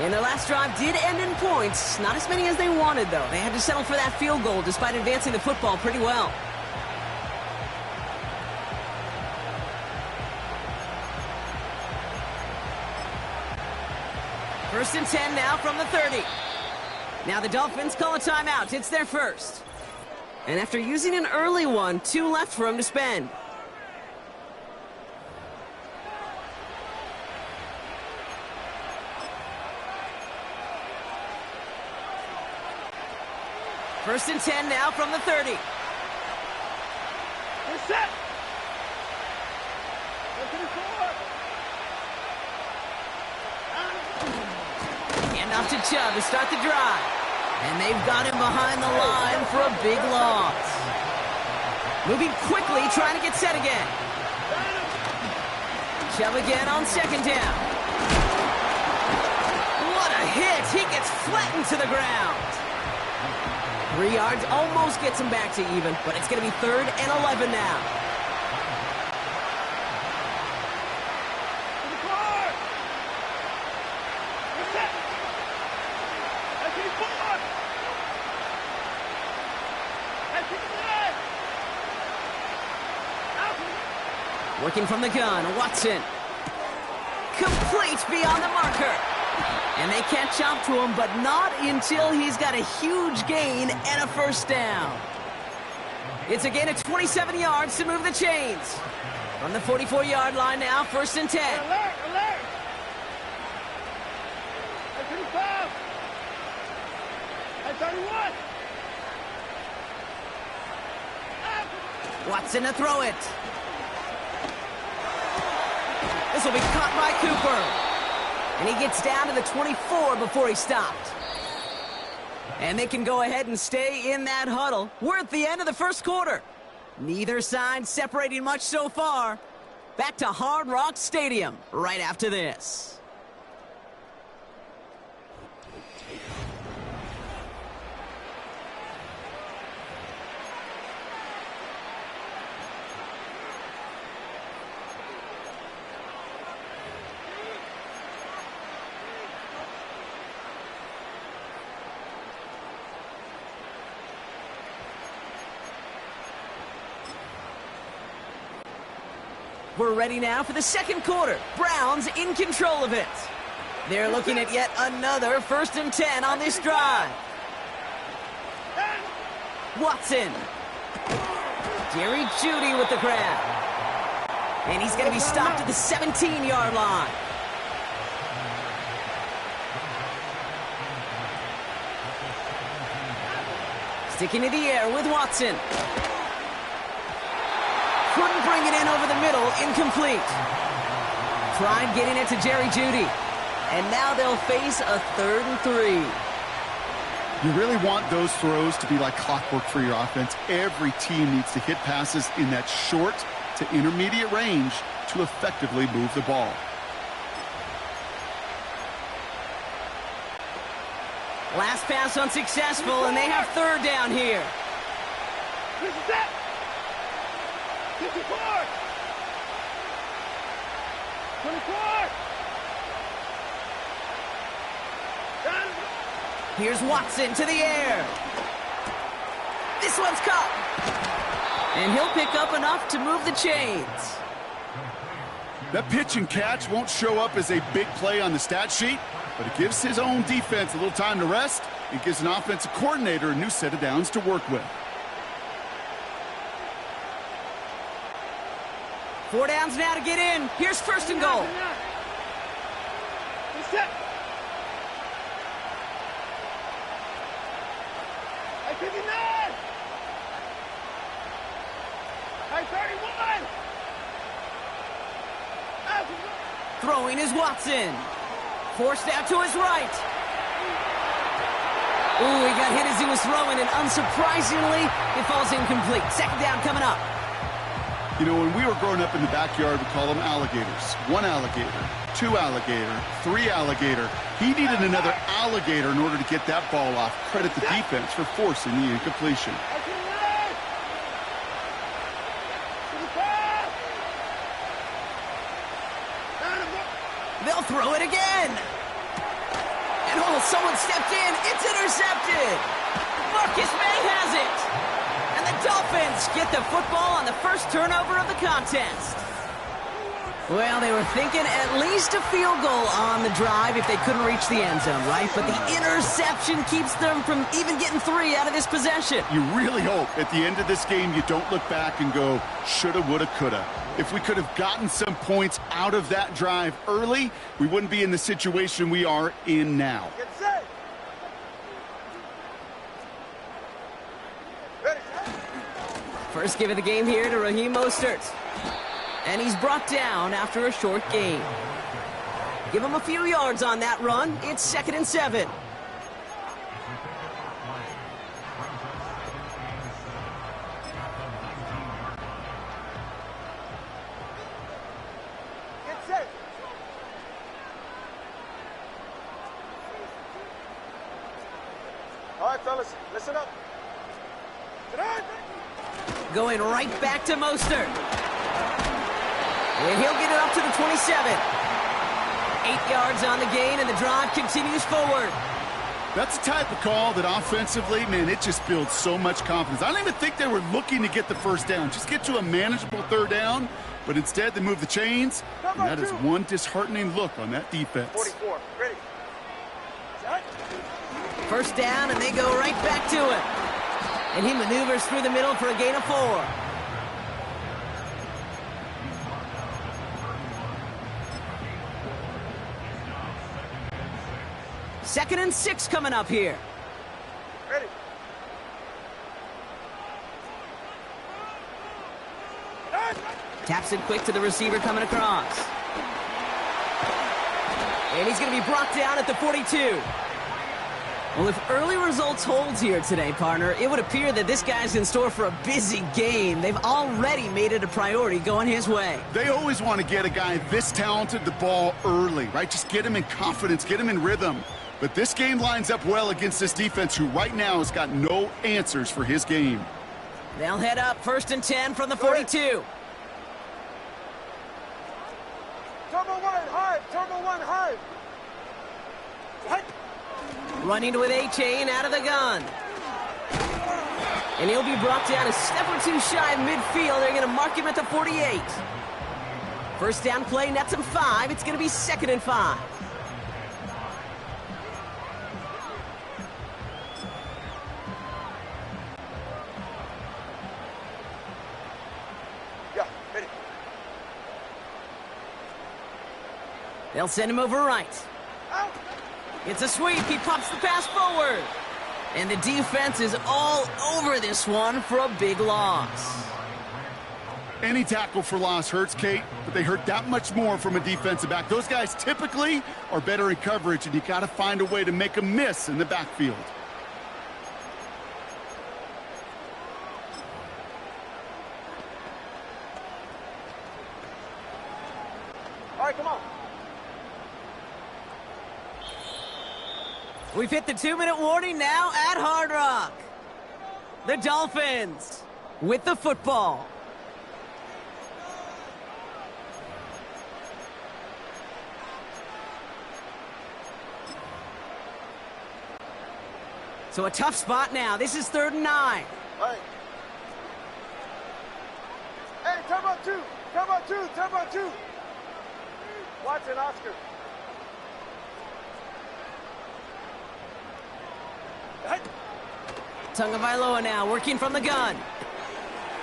And their last drive did end in points. Not as many as they wanted, though. They had to settle for that field goal despite advancing the football pretty well. First and 10 now from the 30. Now the Dolphins call a timeout. It's their first. And after using an early one, 2 left for him to spend. First and 10 now from the 30. You're set. And off to Chubb to start the drive. And they've got him behind the line for a big loss. Moving quickly, trying to get set again. Shove again on second down. What a hit. He gets flattened to the ground. 3 yards almost gets him back to even, but it's going to be 3rd and 11 now. Working from the gun, Watson. Complete beyond the marker. And they catch up to him, but not until he's got a huge gain and a first down. It's a gain of 27 yards to move the chains. From the 44-yard line now, 1st and 10. Alert, alert! At 35! At 31! Watson to throw it. This will be caught by Cooper. And he gets down to the 24 before he stopped. And they can go ahead and stay in that huddle. We're at the end of the first quarter. Neither side separating much so far. Back to Hard Rock Stadium right after this. We're ready now for the second quarter. Browns in control of it. They're looking at yet another 1st and 10 on this drive. Watson. Jerry Jeudy with the grab. And he's going to be stopped at the 17-yard line. Sticking to the air with Watson. Couldn't bring it in over the middle, incomplete. Tried getting it to Jerry Jeudy. And now they'll face a 3rd and 3. You really want those throws to be like clockwork for your offense. Every team needs to hit passes in that short to intermediate range to effectively move the ball. Last pass unsuccessful, and they have 3rd down here. This is it! 54! 24! Here's Watson to the air. This one's caught. And he'll pick up enough to move the chains. That pitch and catch won't show up as a big play on the stat sheet, but it gives his own defense a little time to rest. It gives an offensive coordinator a new set of downs to work with. 4 downs now to get in. Here's 1st and goal. Set. At 59. At 31. Throwing is Watson. Forced out to his right. Ooh, he got hit as he was throwing, and unsurprisingly, it falls incomplete. 2nd down coming up. You know, when we were growing up in the backyard, we call them alligators. 1 alligator, 2 alligator, 3 alligator. He needed another alligator in order to get that ball off. Credit the defense for forcing the incompletion. They'll throw it again. And oh, someone stepped in. It's intercepted. Marcus May has it. And the Dolphins get the football on the first turnover of the contest. Well, they were thinking at least a field goal on the drive if they couldn't reach the end zone, right? But the interception keeps them from even getting 3 out of this possession. You really hope at the end of this game you don't look back and go, shoulda, woulda, coulda. If we could have gotten some points out of that drive early, we wouldn't be in the situation we are in now. Get set. Ready. First give of the game here to Raheem Mostert. And he's brought down after a short gain. Give him a few yards on that run. It's 2nd and 7. All right, fellas, listen up. Going right back to Mostert. And he'll get it up to the 27. 8 yards on the gain, and the drive continues forward. That's the type of call that offensively, man, it just builds so much confidence. I don't even think they were looking to get the first down. Just get to a manageable third down, but instead they move the chains, and that is one disheartening look on that defense. 44, ready. First down, and they go right back to it. And he maneuvers through the middle for a gain of 4. Second and 6 coming up here. Ready. Taps it quick to the receiver coming across. And he's going to be brought down at the 42. Well, if early results holds here today, partner, it would appear that this guy's in store for a busy game. They've already made it a priority going his way. They always want to get a guy this talented the ball early, right? Just get him in confidence, get him in rhythm. But this game lines up well against this defense who right now has got no answers for his game. They'll head up 1st and 10 from the 42. Turbo 1, high. Turbo 1, high. Running with A-Chain out of the gun. And he'll be brought down a step or two shy of midfield. They're going to mark him at the 48. First down play nets him 5. It's going to be 2nd and 5. Yeah, ready. They'll send him over right. Out. It's a sweep. He pops the pass forward. And the defense is all over this one for a big loss. Any tackle for loss hurts, Kate, but they hurt that much more from a defensive back. Those guys typically are better in coverage, and you got to find a way to make them miss in the backfield. All right, come on. We've hit the 2-minute warning now at Hard Rock. The Dolphins with the football. So a tough spot now. This is 3rd and 9. All right. Hey, turbo 2. Turbo 2. Turbo 2. Watson, Oscar. Tagovailoa now working from the gun.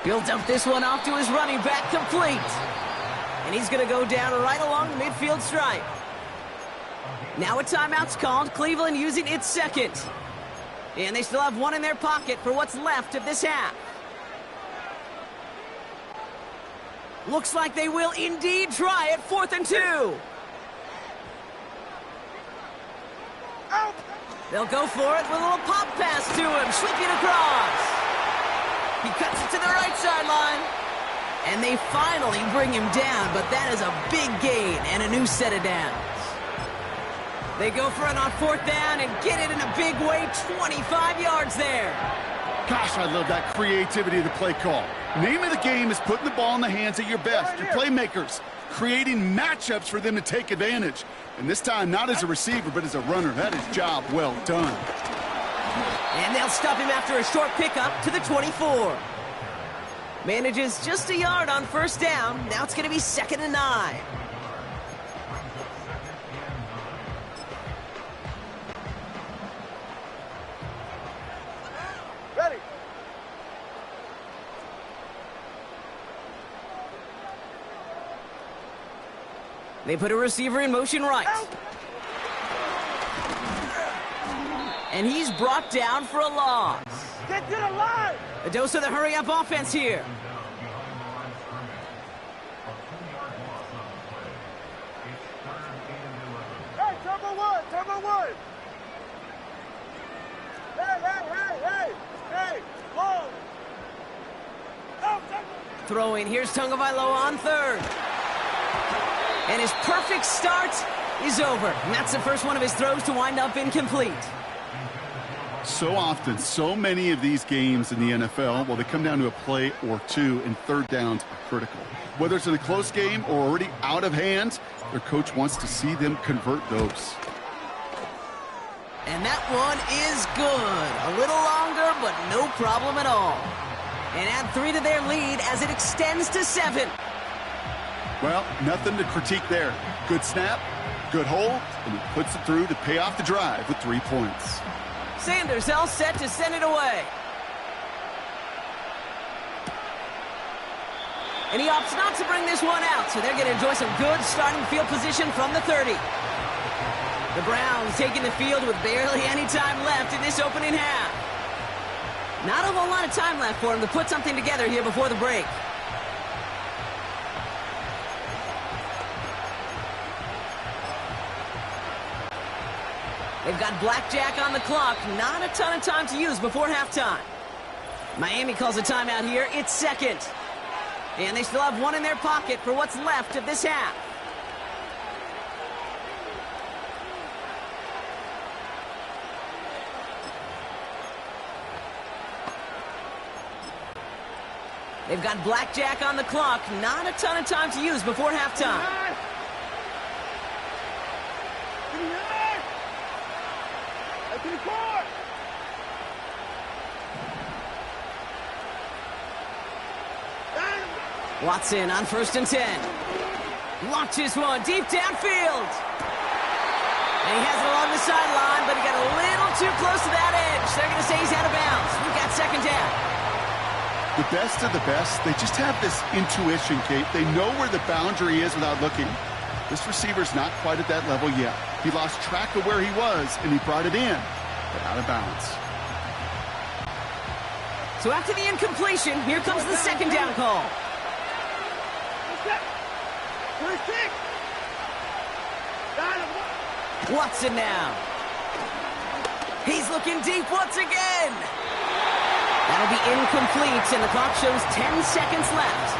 He'll dump this one off to his running back, complete. And he's going to go down right along the midfield stripe. Now a timeout's called. Cleveland using its 2nd. And they still have one in their pocket for what's left of this half. Looks like they will indeed try it. 4th and 2. Out. They'll go for it with a little pop pass to him, sweeping across. He cuts it to the right sideline. And they finally bring him down, but that is a big gain and a new set of downs. They go for it on 4th down and get it in a big way, 25 yards there. Gosh, I love that creativity of the play call. Name of the game is putting the ball in the hands of your best, your playmakers, creating matchups for them to take advantage. And this time, not as a receiver, but as a runner. That is job well done. And they'll stop him after a short pickup to the 24. Manages just a yard on 1st down. Now it's going to be 2nd and 9. Ready. They put a receiver in motion right. And he's brought down for a loss. Get to the line. A dose of the hurry-up offense here. Hey, turbo 1. Turbo 1. Hey, long. Out. Throwing, here's Tagovailoa on 3rd. And his perfect start is over. And that's the first one of his throws to wind up incomplete. So often, so many of these games in the NFL, well, they come down to a play or two, and third downs are critical. Whether it's in a close game or already out of hand, their coach wants to see them convert those. And that one is good. A little longer, but no problem at all. And add 3 to their lead as it extends to 7. Well, nothing to critique there. Good snap, good hold, and he puts it through to pay off the drive with 3 points. Sanders all set to send it away. And he opts not to bring this one out, so they're going to enjoy some good starting field position from the 30. The Browns taking the field with barely any time left in this opening half. Not a whole lot of time left for him to put something together here before the break. They've got blackjack on the clock. Not a ton of time to use before halftime. Miami calls a timeout here. It's second. And they still have one in their pocket for what's left of this half. They've got blackjack on the clock. Not a ton of time to use before halftime. Watson on 1st and 10. Launches one deep downfield. And he has it along the sideline, but he got a little too close to that edge. They're going to say he's out of bounds. We've got 2nd down. The best of the best, they just have this intuition, Kate. They know where the boundary is without looking. This receiver's not quite at that level yet. He lost track of where he was, and he brought it in, but out of bounds. So after the incompletion, here comes the 2nd down call. Watson now. He's looking deep once again. That'll be incomplete, and the clock shows 10 seconds left.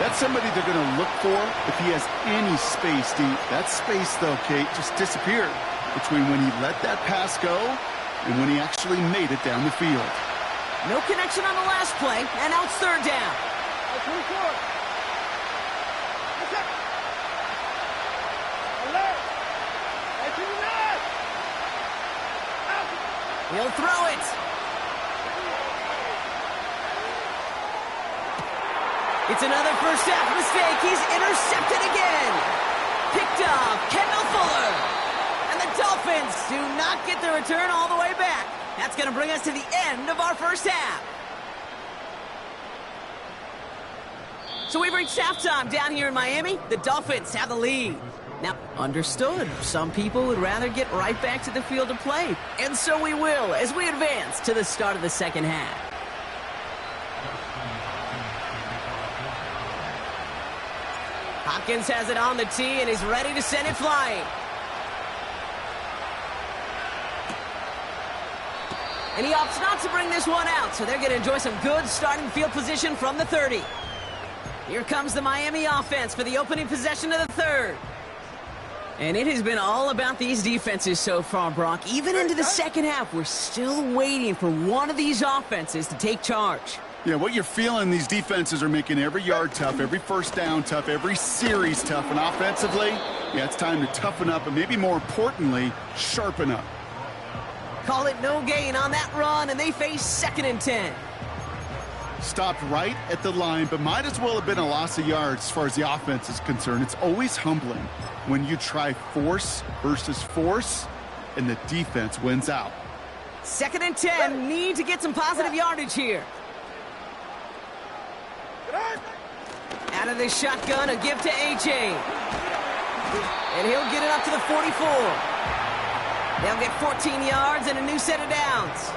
That's somebody they're going to look for if he has any space deep. That space, though, Kate, just disappeared between when he let that pass go and when he actually made it down the field. No connection on the last play, and now it's 3rd down. He'll throw it. It's another first half mistake. He's intercepted again. Picked off Kendall Fuller. And the Dolphins do not get the return all the way back. That's going to bring us to the end of our first half. So we've reached halftime down here in Miami. The Dolphins have the lead. Now, understood, some people would rather get right back to the field of play. And so we will as we advance to the start of the 2nd half. Hopkins has it on the tee and is ready to send it flying. And he opts not to bring this one out, so they're going to enjoy some good starting field position from the 30. Here comes the Miami offense for the opening possession of the 3rd. And it has been all about these defenses so far, Brock. Even into the 2nd half, we're still waiting for one of these offenses to take charge. Yeah, what you're feeling, these defenses are making every yard tough, every first down tough, every series tough. And offensively, yeah, it's time to toughen up and maybe more importantly, sharpen up. Call it no gain on that run, and they face 2nd and 10. Stopped right at the line, but might as well have been a loss of yards as far as the offense is concerned. It's always humbling when you try force versus force, and the defense wins out. 2nd and 10, need to get some positive yardage here. Out of the shotgun, a give to A.J. And he'll get it up to the 44. They'll get 14 yards and a new set of downs.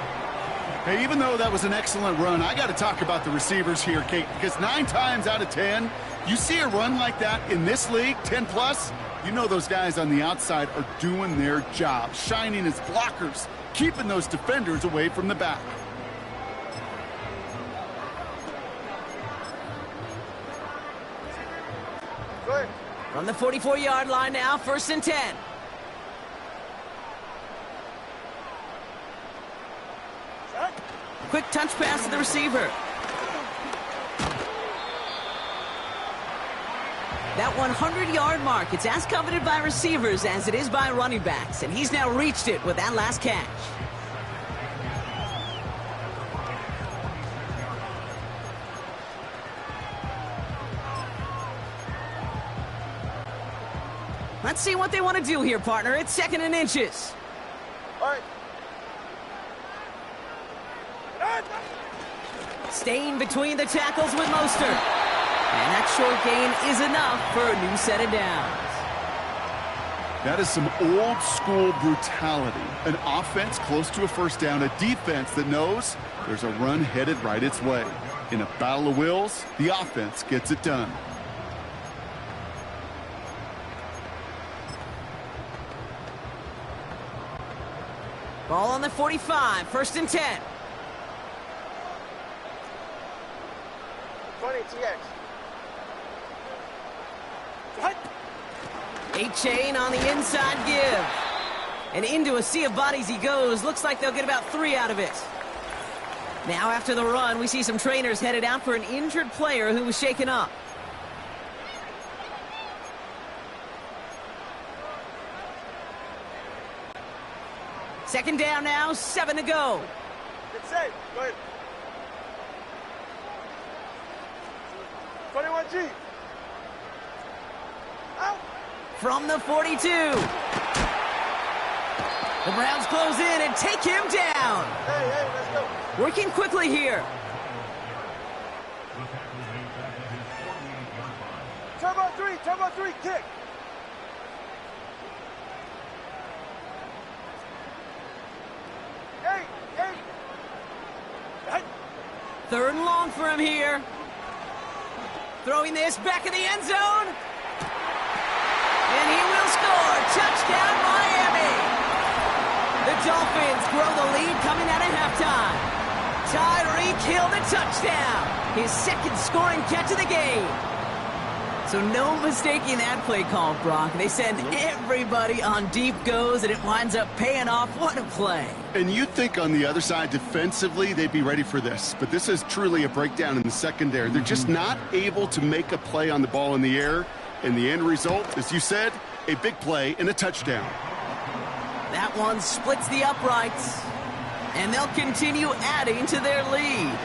Hey, even though that was an excellent run, I got to talk about the receivers here, Kate, because 9 times out of 10, you see a run like that in this league, 10+, you know those guys on the outside are doing their job, shining as blockers, keeping those defenders away from the back. From the 44-yard line now, 1st and 10. Quick touch pass to the receiver. That 100-yard mark, it's as coveted by receivers as it is by running backs, and he's now reached it with that last catch. Let's see what they want to do here, partner. It's 2nd and inches. All right. Staying between the tackles with Mostert. And that short gain is enough for a new set of downs. That is some old-school brutality. An offense close to a first down, a defense that knows there's a run headed right its way. In a battle of wills, the offense gets it done. Ball on the 45, 1st and 10. 20 TX. A-chain on the inside give. And into a sea of bodies he goes. Looks like they'll get about 3 out of it. Now after the run, we see some trainers headed out for an injured player who was shaken up. Second down now, 7 to go. It's safe. Go ahead. 21G. Out. From the 42. The Browns close in and take him down. Hey, let's go. Working quickly here. Turbo 3, kick. Hey. 3rd and long for him here. Throwing this back in the end zone. And he will score. Touchdown, Miami. The Dolphins grow the lead coming out of halftime. Tyreek Hill the touchdown. His 2nd scoring catch of the game. So no mistaking that play call, Brock. They send everybody on deep goes, and it winds up paying off. What a play. And you'd think on the other side, defensively, they'd be ready for this. But this is truly a breakdown in the secondary. They're just not able to make a play on the ball in the air. And the end result, as you said, a big play and a touchdown. That one splits the uprights. And they'll continue adding to their lead.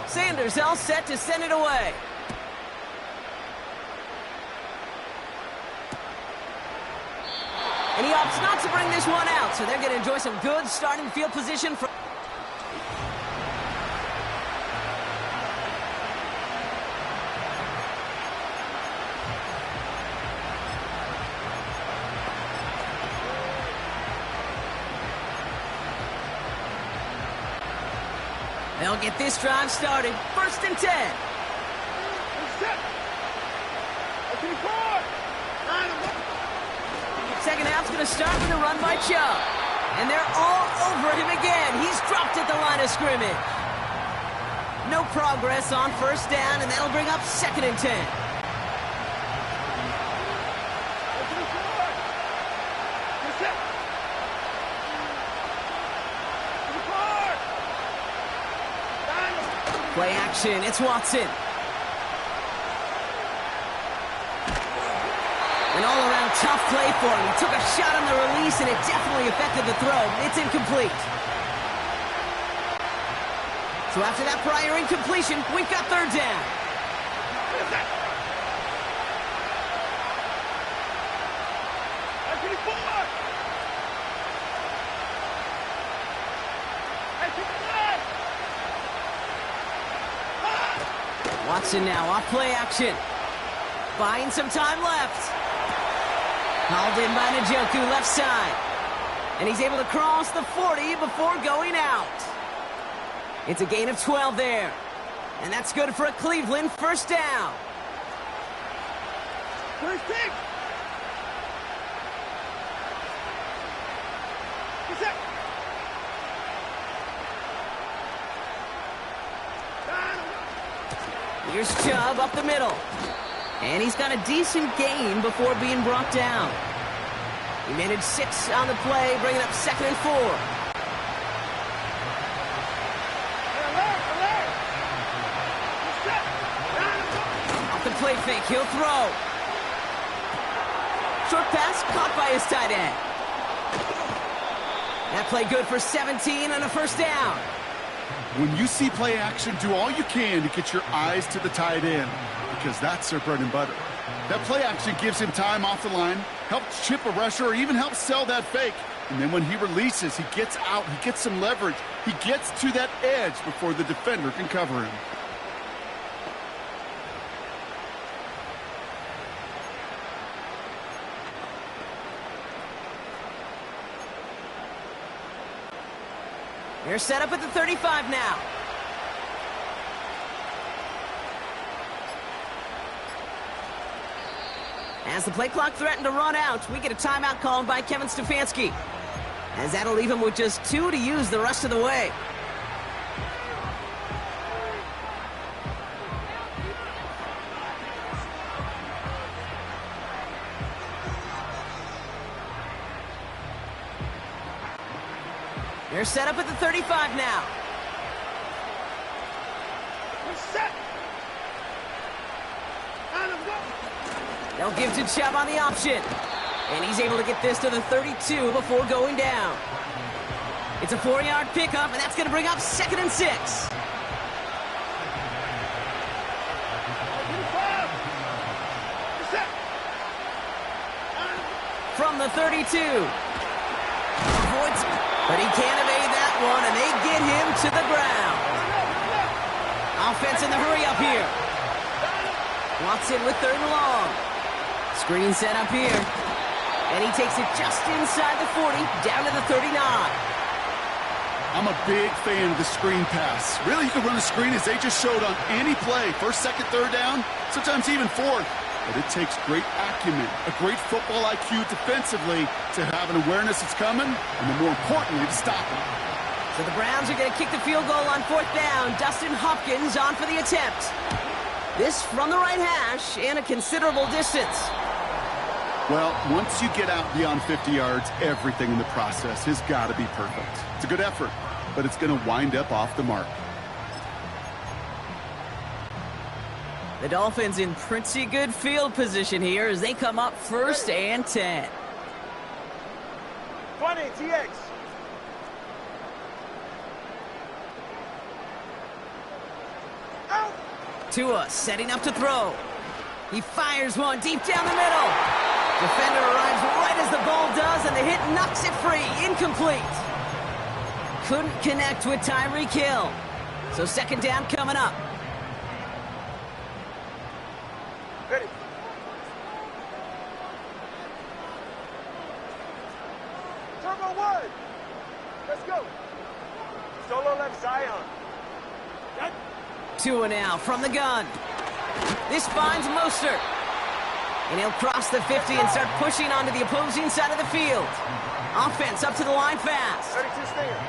Sanders all set to send it away. And he opts not to bring this one out, so they're going to enjoy some good starting field position. They'll get this drive started. 1st and 10. Second half's going to start with a run by Chubb. And they're all over him again. He's dropped at the line of scrimmage. No progress on 1st down, and that'll bring up 2nd and 10. Play action, it's Watson. An all-around tough play for him. He took a shot on the release, and it definitely affected the throw. It's incomplete. So after that prior incompletion, we've got 3rd down. Watson now off play action. Buying some time left. Hauled in by Njoku, left side. And he's able to cross the 40 before going out. It's a gain of 12 there. And that's good for a Cleveland 1st down. First pick. Here's Chubb up the middle. And he's got a decent gain before being brought down. He managed 6 on the play, bringing up 2nd and 4. Off the play fake, he'll throw. Short pass caught by his tight end. That play good for 17 and a first down. When you see play action, do all you can to get your eyes to the tight end, because that's their bread and butter. That play action gives him time off the line, helps chip a rusher, or even helps sell that fake. And then when he releases, he gets out, he gets some leverage. He gets to that edge before the defender can cover him. They're set up at the 35 now. As the play clock threatened to run out, we get a timeout called by Kevin Stefanski, as that'll leave him with just 2 to use the rest of the way. They're set up at the 35 now. We're set. They'll give to Chubb on the option. And he's able to get this to the 32 before going down. It's a 4-yard pickup, and that's going to bring up 2nd and 6. From the 32. Avoids, but he can't evade that one, and they get him to the ground. Offense in the hurry up here. Watson with 3rd and long. Screen set up here. And he takes it just inside the 40, down to the 39. I'm a big fan of the screen pass. Really, you can run a screen as they just showed on any play. 1st, 2nd, 3rd down, sometimes even 4th. But it takes great acumen, a great football IQ defensively to have an awareness it's coming, and then more importantly, to stop it. So the Browns are going to kick the field goal on 4th down. Dustin Hopkins on for the attempt. This from the right hash and a considerable distance. Well, once you get out beyond 50 yards, everything in the process has got to be perfect. It's a good effort, but it's going to wind up off the mark. The Dolphins in pretty good field position here as they come up 1st and 10. 20, TX. Out. Tua setting up to throw. He fires one deep down the middle. Defender arrives right as the ball does, and the hit knocks it free. Incomplete. Couldn't connect with Tyreek Hill. So 2nd down coming up. Ready. Turbo 1. Let's go. Solo left Zion. Tua now from the gun. This finds Mostert. And he'll cross the 50 and start pushing onto the opposing side of the field. Offense up to the line fast. 32 Stinger.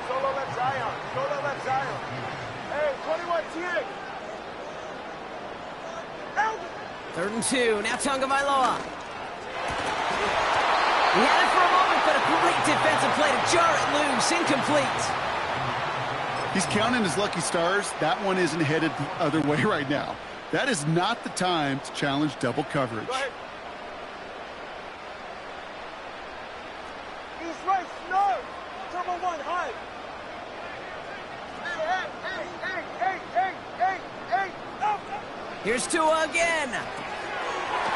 Solo left Zion. Solo left Zion. Hey, 21 TX. Out. 3rd and 2. Now Tagovailoa. He had it for a moment, but a great defensive play to jar it loose. Incomplete. He's counting his lucky stars. That one isn't headed the other way right now. That is not the time to challenge double coverage. Go ahead. East right, no. Turbo 1, high. Hey. Up. Here's Tua again.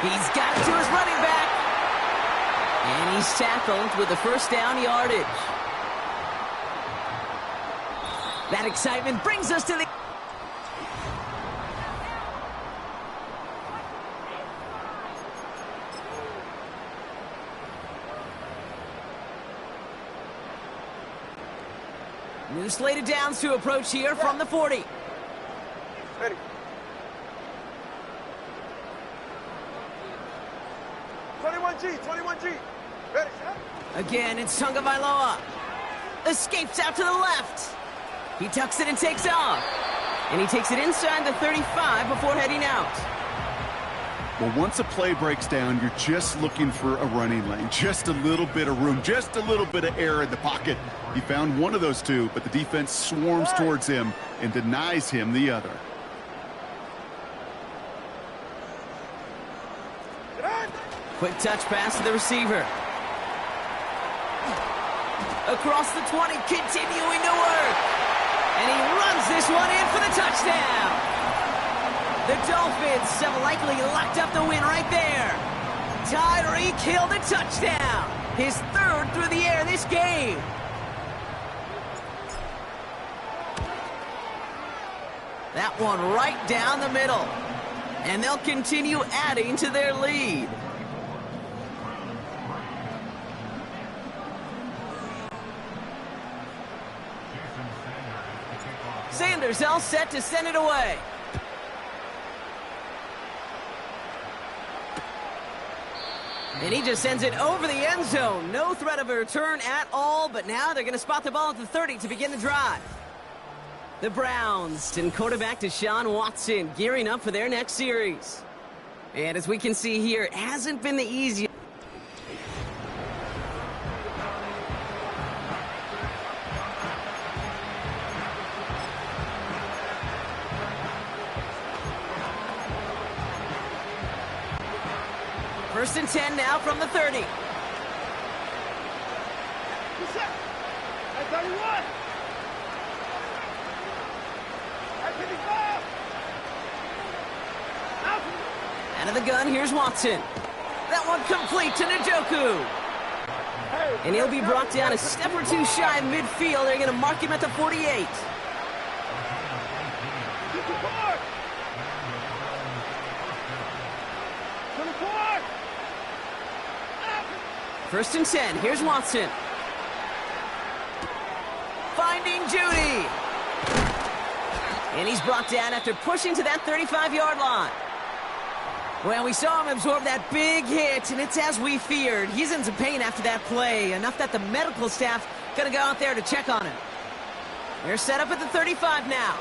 He's got it to his running back. And he's tackled with the 1st down yardage. That excitement brings us to the... New slated downs to approach here from the 40. Ready. G. Ready, set. Again, it's Tagovailoa. Escapes out to the left. He tucks it and takes off. And he takes it inside the 35 before heading out. Well, once a play breaks down, you're just looking for a running lane. Just a little bit of room, just a little bit of air in the pocket. He found one of those two, but the defense swarms towards him and denies him the other. Quick touch pass to the receiver. Across the 20, continuing to work. And he runs this one in for the touchdown. The Dolphins have likely locked up the win right there. Tyreek Hill the touchdown. His third through the air this game. That one right down the middle. And they'll continue adding to their lead. Sanders all set to send it away. And he just sends it over the end zone. No threat of a return at all, but now they're going to spot the ball at the 30 to begin the drive. The Browns and quarterback Deshaun Watson gearing up for their next series. And as we can see here, it hasn't been the easiest. First and 10 now from the 30. At 31. At 55. Out of the gun, here's Watson. That one complete to Njoku. And he'll be brought down a step or two shy of midfield. They're going to mark him at the 48. First and 10, here's Watson. Finding Judy. And he's brought down after pushing to that 35-yard line. Well, we saw him absorb that big hit, and it's as we feared. He's in some pain after that play, enough that the medical staff going to go out there to check on him. They're set up at the 35 now.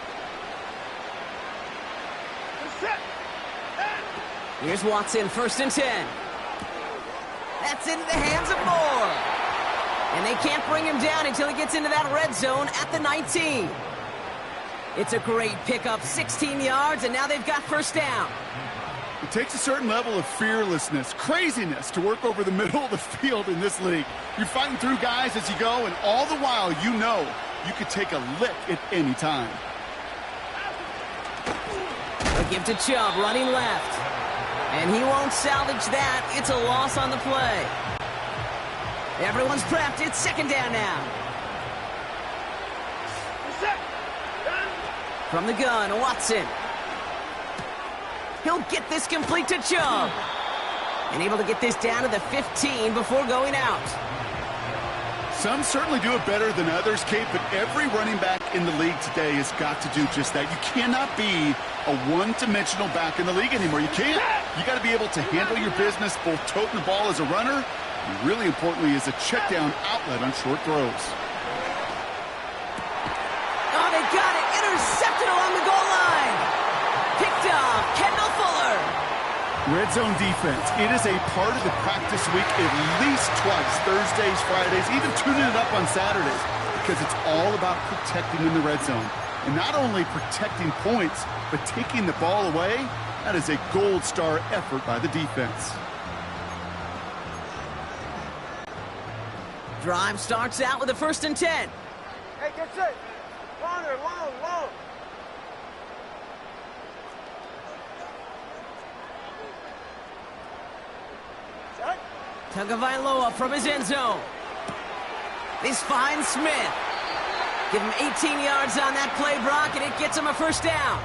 Here's Watson, first and 10. That's into the hands of Moore. And they can't bring him down until he gets into that red zone at the 19. It's a great pickup, 16 yards, and now they've got first down. It takes a certain level of fearlessness, craziness to work over the middle of the field in this league. You're fighting through guys as you go, and all the while you know you could take a lick at any time. A give to Chubb, running left. And he won't salvage that. It's a loss on the play. Everyone's prepped. It's second down now. From the gun, Watson. He'll get this complete to Chubb. And able to get this down to the 15 before going out. Some certainly do it better than others, Kate, but every running back in the league today has got to do just that. You cannot be a one-dimensional back in the league anymore. You can't. You got to be able to handle your business, both toting the ball as a runner, and really importantly as a check-down outlet on short throws. Oh, they got it. Intercepted along the goal line. Picked off. Kendall Fuller. Red zone defense. It is a part of the practice week at least twice, Thursdays, Fridays, even tuning it up on Saturdays, because it's all about protecting in the red zone. And not only protecting points, but taking the ball away. That is a gold star effort by the defense. Drive starts out with a first and 10. Hey, get set. Longer, long. Tagovailoa from his end zone. This finds Smith. Give him 18 yards on that play, Brock, and it gets him a first down.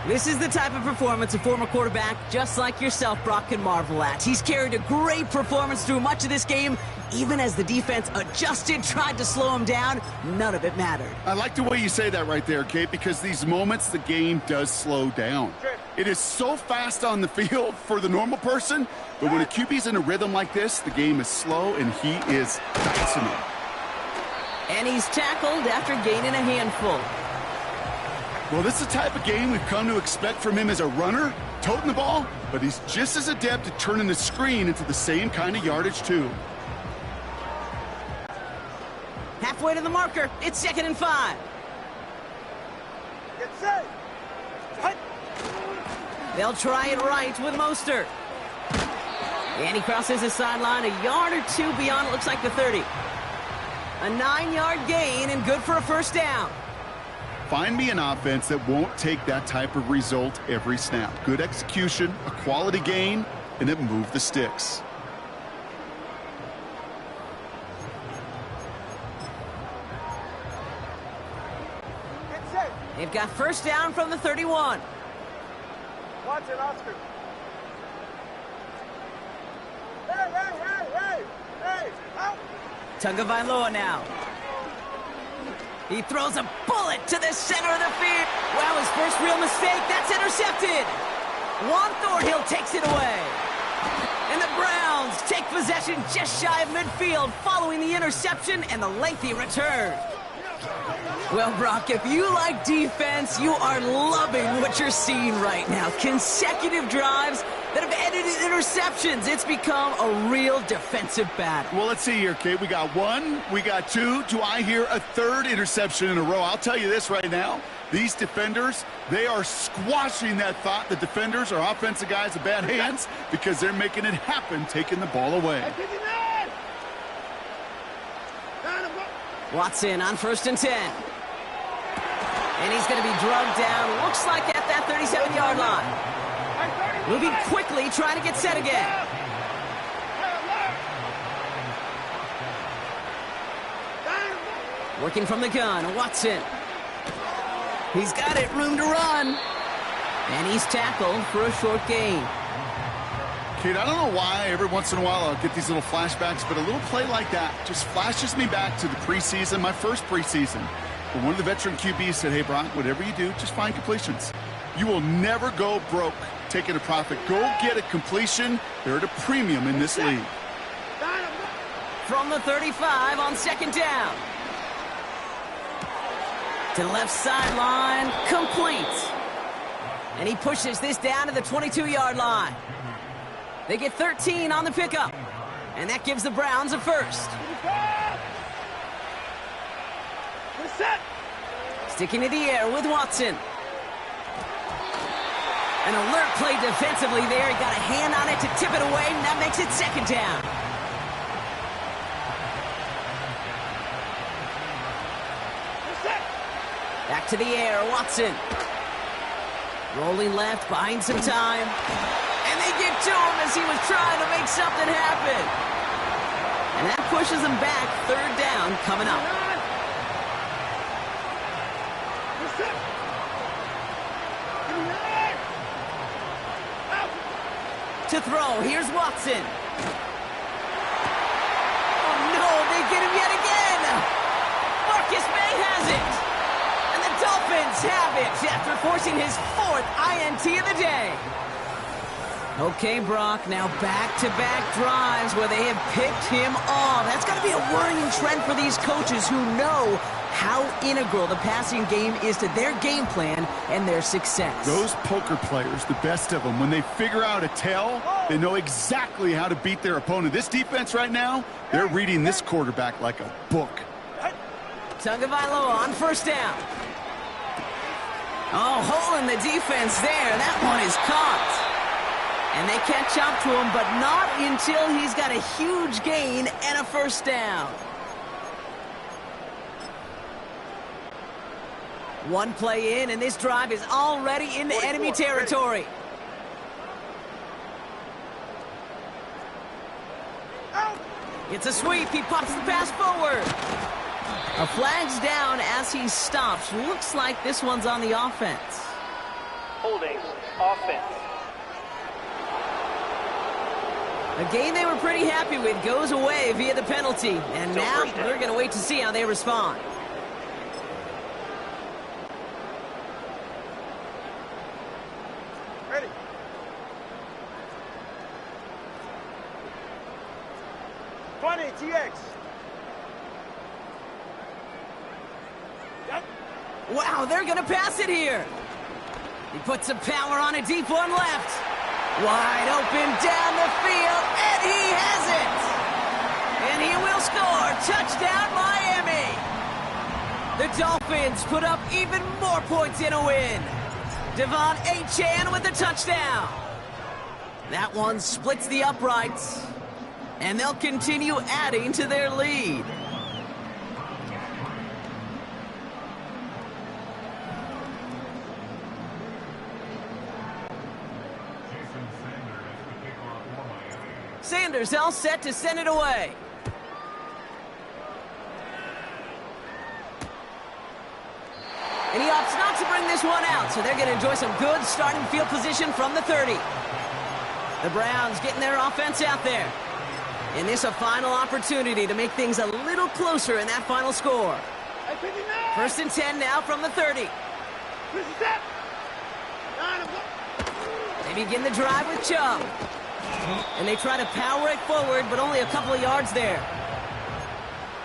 This is the type of performance a former quarterback just like yourself, Brock, can marvel at. He's carried a great performance through much of this game. Even as the defense adjusted, tried to slow him down, none of it mattered. I like the way you say that right there, Kate, because these moments the game does slow down. It is so fast on the field for the normal person, but when a QB's in a rhythm like this, the game is slow and he is dicing it. And he's tackled after gaining a handful. Well, this is the type of game we've come to expect from him as a runner, toting the ball, but he's just as adept at turning the screen into the same kind of yardage, too. Halfway to the marker. It's 2nd and 5. Get set. Hut. They'll try it right with Mostert. And he crosses the sideline a yard or two beyond, it looks like the 30. A 9-yard gain and good for a first down. Find me an offense that won't take that type of result every snap. Good execution, a quality gain, and it moved the sticks. Get set. They've got first down from the 31. Watson, Oscar. Hey, out. Tagovailoa now. He throws a bullet to the center of the field. Wow, his first real mistake. That's intercepted. Juan Thornhill takes it away. And the Browns take possession just shy of midfield following the interception and the lengthy return. Well, Brock, if you like defense, you are loving what you're seeing right now. Consecutive drives that have ended in interceptions. It's become a real defensive battle. Well, let's see here, Kate. We got 1, we got 2. Do I hear a 3rd interception in a row? I'll tell you this right now. These defenders, they are squashing that thought. The defenders are offensive guys with bad hands because they're making it happen, taking the ball away. Watson on 1st and 10. And he's going to be drugged down, looks like at that 37-yard line. Moving quickly, trying to get set again. Working from the gun, Watson. He's got it, room to run. And he's tackled for a short gain. Kate, I don't know why every once in a while I'll get these little flashbacks, but a little play like that just flashes me back to the preseason, my first preseason. But one of the veteran QBs said, hey, Brock, whatever you do, just find completions. You will never go broke taking a profit. Go get a completion. They're at a premium in this league. From the 35 on 2nd down. To the left sideline, complete. And he pushes this down to the 22-yard line. They get 13 on the pickup. And that gives the Browns a first. Sticking to the air with Watson. An alert play defensively there. He got a hand on it to tip it away, and that makes it 2nd down. Back to the air, Watson. Rolling left, buying some time. And they get to him as he was trying to make something happen. And that pushes him back. 3rd down coming up. To throw, here's Watson. Oh no, they get him yet again. Marcus May has it. And the Dolphins have it after forcing his 4th INT of the day. Okay, Brock, now back-to-back drives where they have picked him off. That's got to be a worrying trend for these coaches who know how integral the passing game is to their game plan and their success. Those poker players, the best of them, when they figure out a tell, they know exactly how to beat their opponent. This defense right now, they're reading this quarterback like a book. Tagovailoa on 1st down. Oh, hole in the defense there. That one is caught. And they catch up to him, but not until he's got a huge gain and a first down. One play in, and this drive is already into enemy territory. It's a sweep. He pops the pass forward. A flag's down as he stops. Looks like this one's on the offense. Holding offense. A game they were pretty happy with goes away via the penalty. And now we're going to wait to see how they respond. Ready. TX. Yep. Wow, they're going to pass it here. He puts some power on a deep one left. Wide open down the field, and he has it. And he will score. Touchdown, Miami. The Dolphins put up even more points in a win. Devon Achane with the touchdown. That one splits the uprights, and they'll continue adding to their lead. Sanders all set to send it away. And he opts not to bring this one out, so they're going to enjoy some good starting field position from the 30. The Browns getting their offense out there. And this a final opportunity to make things a little closer in that final score. First and 10 now from the 30. They begin the drive with Chubb. And they try to power it forward, but only a couple of yards there.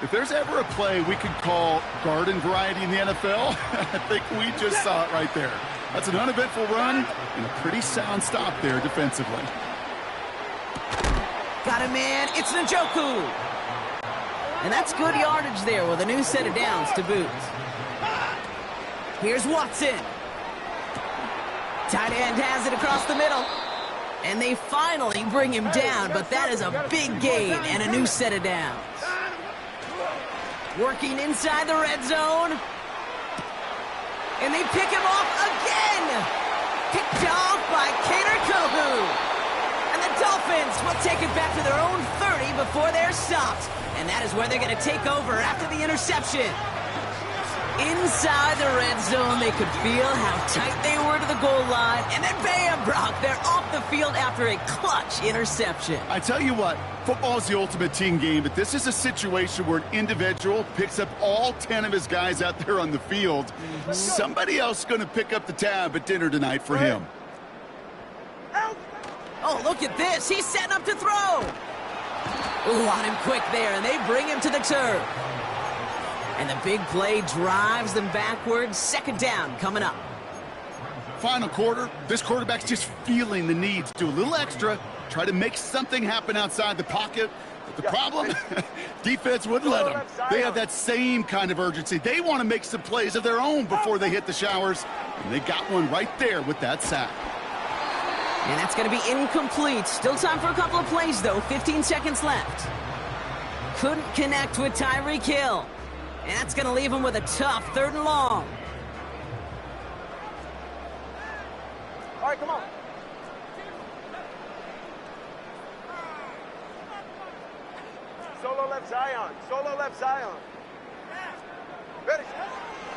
If there's ever a play we could call garden variety in the NFL, I think we just saw it right there. That's an uneventful run and a pretty sound stop there defensively. Got him in. It's Njoku. And that's good yardage there with a new set of downs to boot. Here's Watson. Tight end has it across the middle. And they finally bring him down, but that is a big gain and a new set of downs. Working inside the red zone. And they pick him off again. Picked off by Kader Kohu. And the Dolphins will take it back to their own 30 before they're stopped. And that is where they're going to take over after the interception. Inside the red zone, they could feel how tight they were to the goal line. And then bam, Brock, they're off the field after a clutch interception. I tell you what, football is the ultimate team game, but this is a situation where an individual picks up all 10 of his guys out there on the field. Somebody else is going to pick up the tab at dinner tonight for him. Oh, look at this. He's setting up to throw. Ooh, on him quick there, and they bring him to the turf. And the big play drives them backwards. Second down coming up. Final quarter, this quarterback's just feeling the need to do a little extra, try to make something happen outside the pocket. But the problem, defense wouldn't let them. They have that same kind of urgency. They want to make some plays of their own before they hit the showers. And they got one right there with that sack. And that's going to be incomplete. Still time for a couple of plays, though. 15 seconds left. Couldn't connect with Tyreek Hill. And that's going to leave him with a tough 3rd and long. All right, come on. Solo left Zion. Solo left Zion. Ready.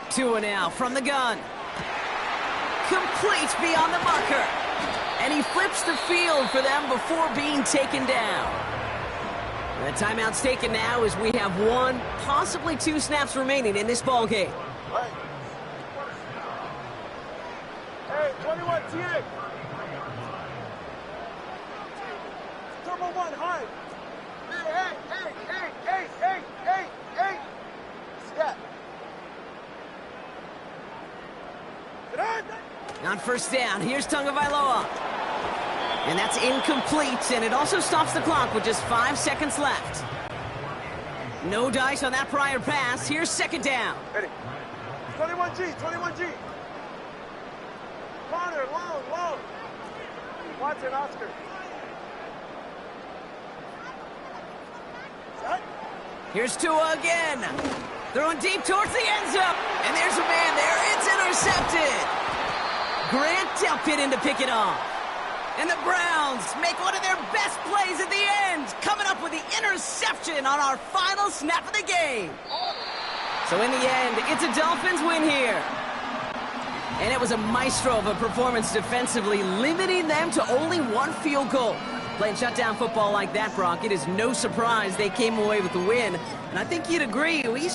2 and out from the gun. Complete beyond the marker. And he flips the field for them before being taken down. The timeout's taken now as we have 1, possibly 2 snaps remaining in this ball game. Right. Hey, 21, TA. Turbo 1, high. Hey. Step. On first down, here's Tagovailoa. And that's incomplete, and it also stops the clock with just 5 seconds left. No dice on that prior pass. Here's second down. Ready. 21G. Connor, long. Watson, Oscar. Set. Here's Tua again. Throwing deep towards the end zone. And there's a man there. It's intercepted. Grant Delpit in to pick it off. And the Browns make one of their best plays at the end, coming up with the interception on our final snap of the game. So in the end, it's a Dolphins win here. And it was a maestro of a performance defensively, limiting them to only 1 field goal. Playing shutdown football like that, Brock, it is no surprise they came away with the win. And I think you'd agree, we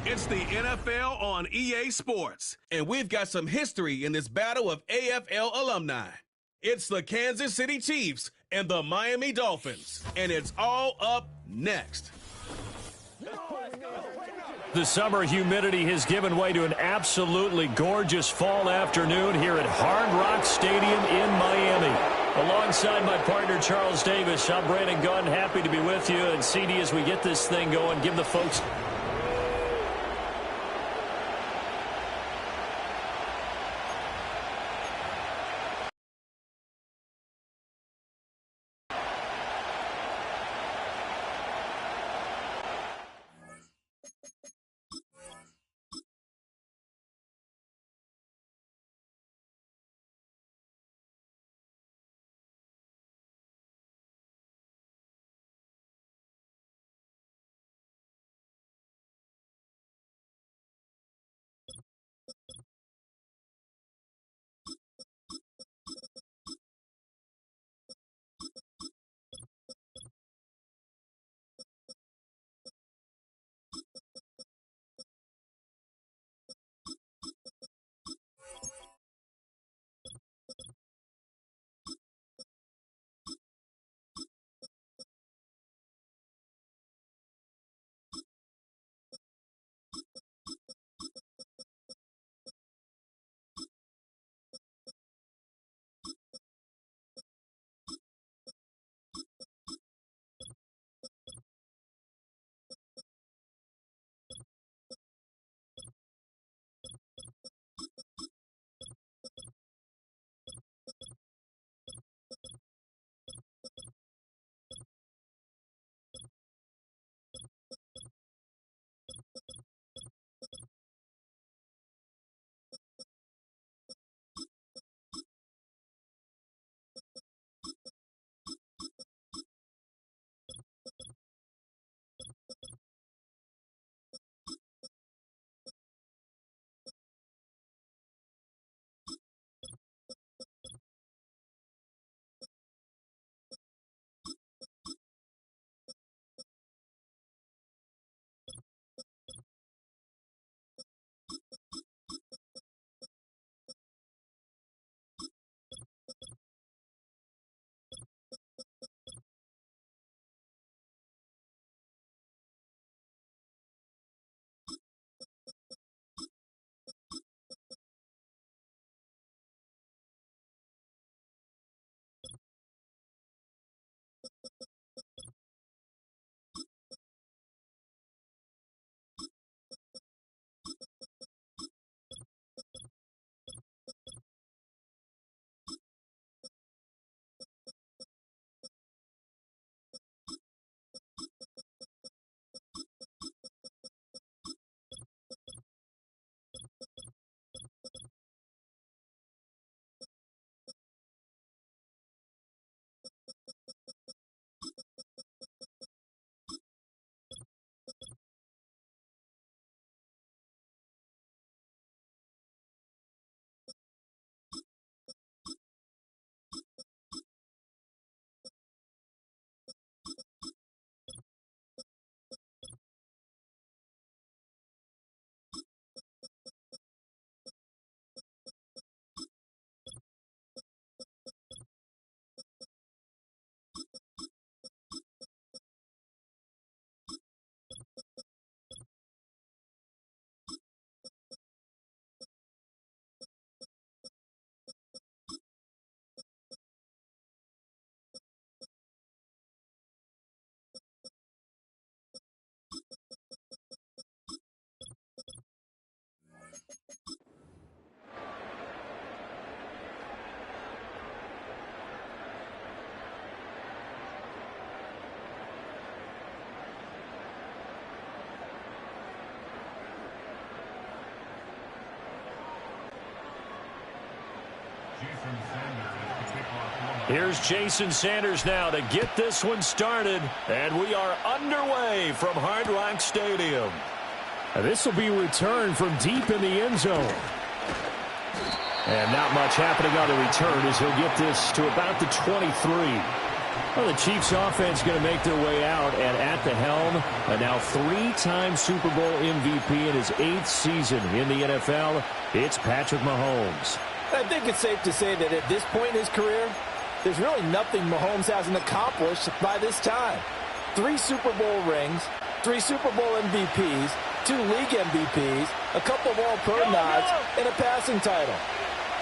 It's the NFL on EA Sports, and we've got some history in this battle of AFL alumni. It's the Kansas City Chiefs and the Miami Dolphins, and it's all up next. The summer humidity has given way to an absolutely gorgeous fall afternoon here at Hard Rock Stadium in Miami. Alongside my partner, Charles Davis, I'm Brandon Gunn. Happy to be with you. And CD, as we get this thing going, give the folks... Here's Jason Sanders now to get this one started. And we are underway from Hard Rock Stadium. This will be returned from deep in the end zone. And not much happening on the return as he'll get this to about the 23. Well, the Chiefs offense going to make their way out, and at the helm, a now 3-time Super Bowl MVP in his 8th season in the NFL, it's Patrick Mahomes. I think it's safe to say that at this point in his career, there's really nothing Mahomes hasn't accomplished by this time. 3 Super Bowl rings, 3 Super Bowl MVPs, 2 league MVPs, a couple of All-Pro nods, and a passing title.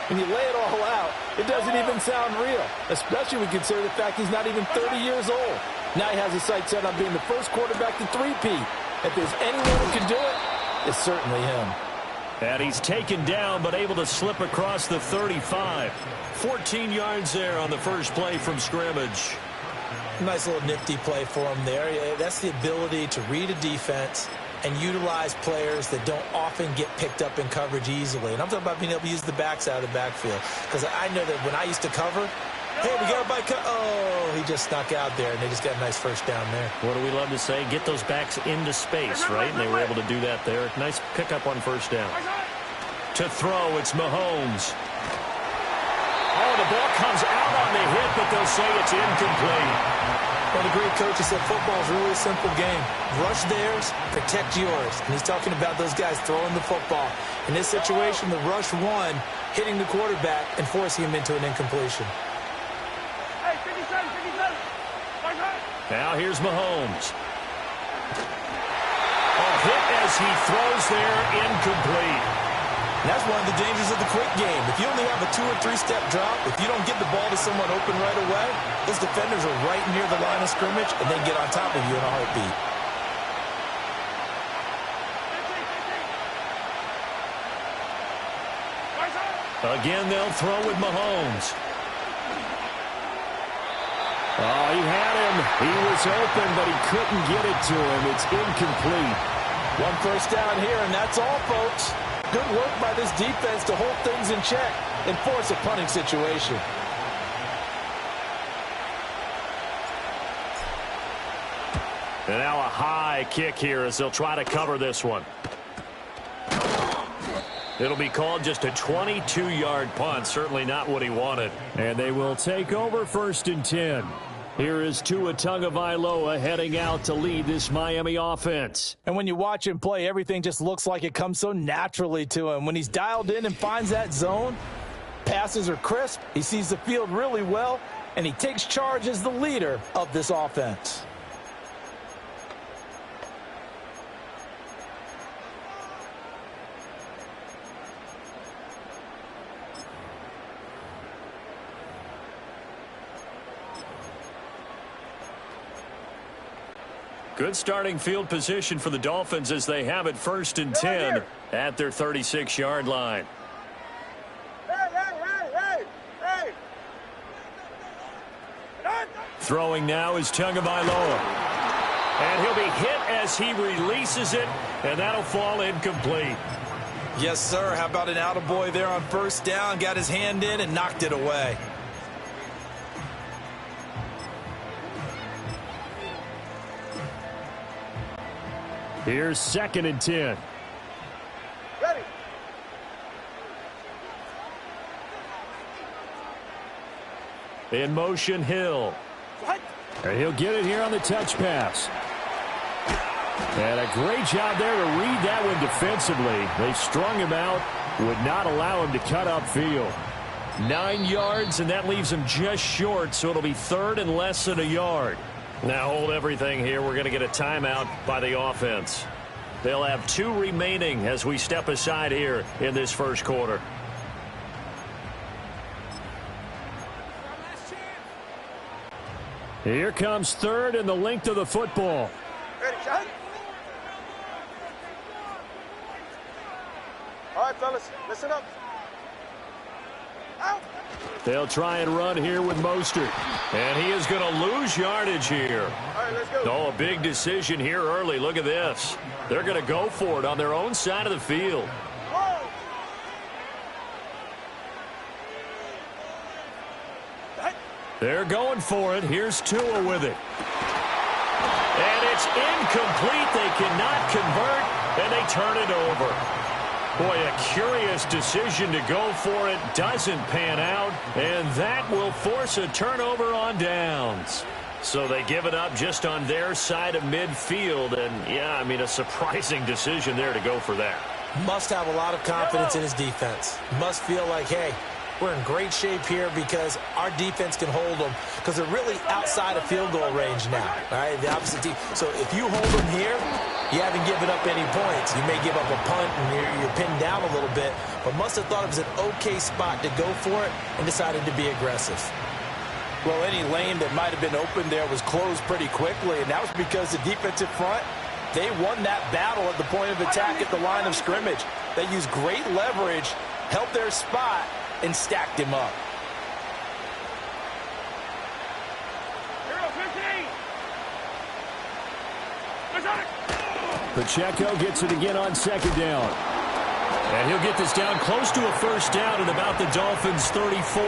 When you lay it all out, it doesn't even sound real, especially when you consider the fact he's not even 30 years old. Now he has his sights set on being the first quarterback to three-peat. If there's anyone who can do it, it's certainly him. And he's taken down, but able to slip across the 35. 14 yards there on the first play from scrimmage. Nice little nifty play for him there. That's the ability to read a defense and utilize players that don't often get picked up in coverage easily. And I'm talking about being able to use the backs out of the backfield. Because I know that when I used to cover, hey, we got a bike. Oh, he just snuck out there, and they just got a nice first down there. What do we love to say? Get those backs into space, right? And they were able to do that there. Nice pickup on first down. To throw, it's Mahomes. Oh, the ball comes out on the hit, but they'll say it's incomplete. One of the great coaches said football is really a simple game. Rush theirs, protect yours. And he's talking about those guys throwing the football. In this situation, the rush one, hitting the quarterback and forcing him into an incompletion. Hey, 57, 57. Now here's Mahomes. A hit as he throws there, incomplete. And that's one of the dangers of the quick game. If you only have a 2- or 3-step drop, if you don't get the ball to someone open right away, those defenders are right near the line of scrimmage, and they get on top of you in a heartbeat. Again, they'll throw with Mahomes. Oh, he had him. He was open, but he couldn't get it to him. It's incomplete. 1 first down here, and that's all, folks. Good work by this defense to hold things in check and force a punting situation. And now a high kick here as they'll try to cover this one. It'll be called just a 22-yard punt. Certainly not what he wanted. And they will take over 1st and 10. Here is Tua Tagovailoa heading out to lead this Miami offense. And when you watch him play, everything just looks like it comes so naturally to him. When he's dialed in and finds that zone, passes are crisp, he sees the field really well, and he takes charge as the leader of this offense. Good starting field position for the Dolphins as they have it 1st and 10 at their 36-yard line. Hey. Throwing now is Tagovailoa. And he'll be hit as he releases it, and that'll fall incomplete. Yes, sir. How about an attaboy there on first down? Got his hand in and knocked it away. Here's 2nd and 10. Ready. In motion, Hill. What? And he'll get it here on the touch pass. And a great job there to read that one defensively. They strung him out, would not allow him to cut upfield. 9 yards, and that leaves him just short, so it'll be 3rd and less than a yard. Now hold everything here. We're going to get a timeout by the offense. They'll have 2 remaining as we step aside here in this first quarter. Here comes 3rd and the length of the football. Ready, shot. All right, fellas, listen up. Out. They'll try and run here with Mostert. And he is going to lose yardage here. All right, let's go. Oh, a big decision here early. Look at this. They're going to go for it on their own side of the field. Whoa. They're going for it. Here's Tua with it. And it's incomplete. They cannot convert, and they turn it over. Boy, a curious decision to go for it. Doesn't pan out, and that will force a turnover on downs. So they give it up just on their side of midfield, and, yeah, I mean, a surprising decision there to go for that. Must have a lot of confidence in his defense. Must feel like, hey, we're in great shape here because our defense can hold them, because they're really outside of field goal range now, right? The opposite team. So if you hold them here, you haven't given up any points. You may give up a punt and you're pinned down a little bit, but must have thought it was an okay spot to go for it and decided to be aggressive. Well, any lane that might have been open there was closed pretty quickly, and that was because the defensive front, they won that battle at the point of attack at the line of scrimmage. They used great leverage, held their spot, and stacked him up. Pacheco gets it again on second down. And he'll get this down close to a first down at about the Dolphins' 34.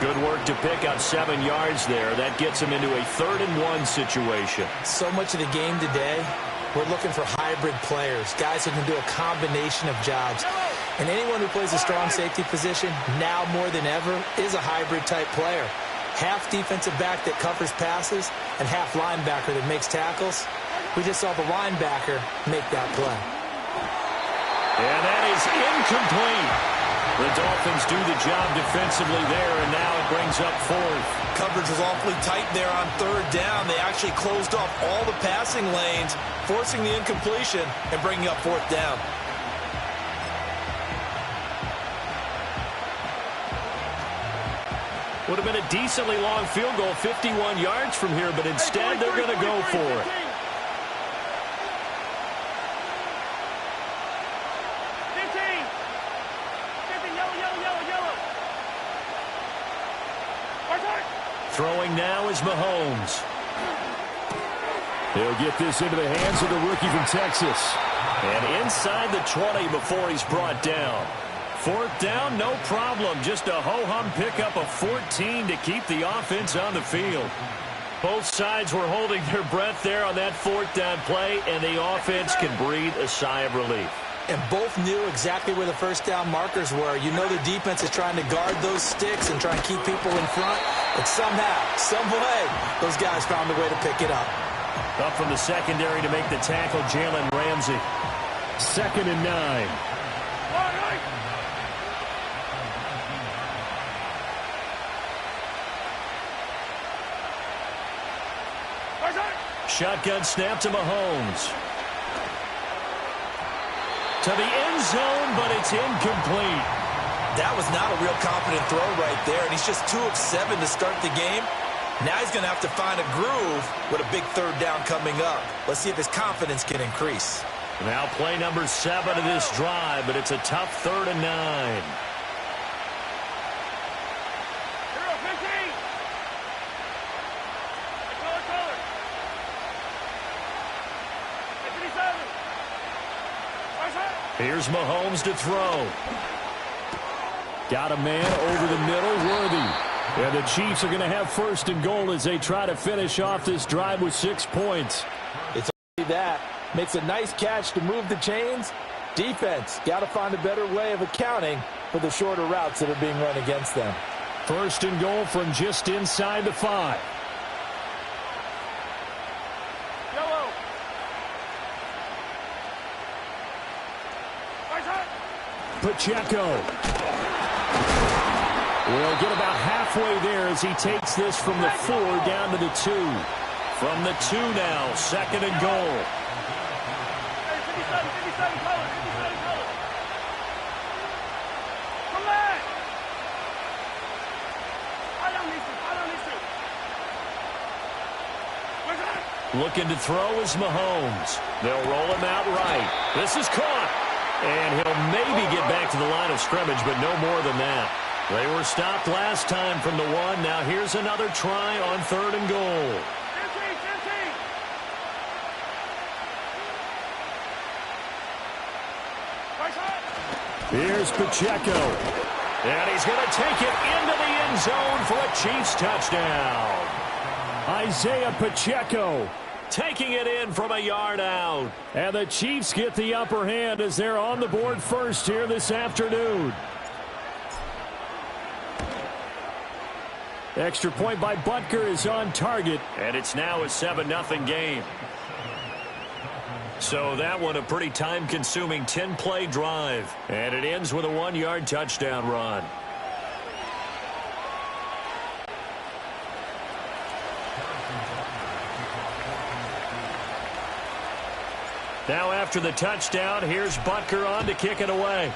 Good work to pick up 7 yards there. That gets him into a 3rd-and-1 situation. So much of the game today, we're looking for hybrid players, guys who can do a combination of jobs. And anyone who plays a strong safety position, now more than ever, is a hybrid-type player. Half defensive back that covers passes and half linebacker that makes tackles. We just saw the linebacker make that play. And that is incomplete. The Dolphins do the job defensively there, and now it brings up 4th. Coverage was awfully tight there on 3rd down. They actually closed off all the passing lanes, forcing the incompletion and bringing up 4th down. Would have been a decently long field goal, 51 yards from here, but instead they're going to go for it. Throwing now is Mahomes. He'll get this into the hands of the rookie from Texas. And inside the 20 before he's brought down. 4th down, no problem. Just a ho-hum pickup of 14 to keep the offense on the field. Both sides were holding their breath there on that 4th down play, and the offense can breathe a sigh of relief. And both knew exactly where the first down markers were. You know the defense is trying to guard those sticks and try and keep people in front. But somehow, some way, those guys found a way to pick it up. Up from the secondary to make the tackle, Jalen Ramsey. 2nd and 9. Shotgun snap to Mahomes. To the end zone, but it's incomplete. That was not a real confident throw right there, and he's just 2 of 7 to start the game. Now he's going to have to find a groove with a big 3rd down coming up. Let's see if his confidence can increase. Now play number 7 of this drive, but it's a tough 3rd and 9. Here's Mahomes to throw. Got a man over the middle, Worthy. And the Chiefs are going to have 1st and goal as they try to finish off this drive with 6 points. It's only that. Makes a nice catch to move the chains. Defense, got to find a better way of accounting for the shorter routes that are being run against them. 1st and goal from just inside the 5. Pacheco will get about halfway there as he takes this from the 4 down to the 2. From the 2 now, 2nd and goal. Looking to throw is Mahomes. They'll roll him out right. This is caught. And he'll maybe get back to the line of scrimmage, but no more than that. They were stopped last time from the 1. Now here's another try on 3rd and goal. Here's Pacheco. And he's going to take it into the end zone for a Chiefs touchdown. Isaiah Pacheco taking it in from a yard out. And the Chiefs get the upper hand as they're on the board first here this afternoon. Extra point by Butker is on target. And it's now a 7-0 game. So that one a pretty time-consuming 10-play drive. And it ends with a 1-yard touchdown run. Now after the touchdown, here's Butker on to kick it away.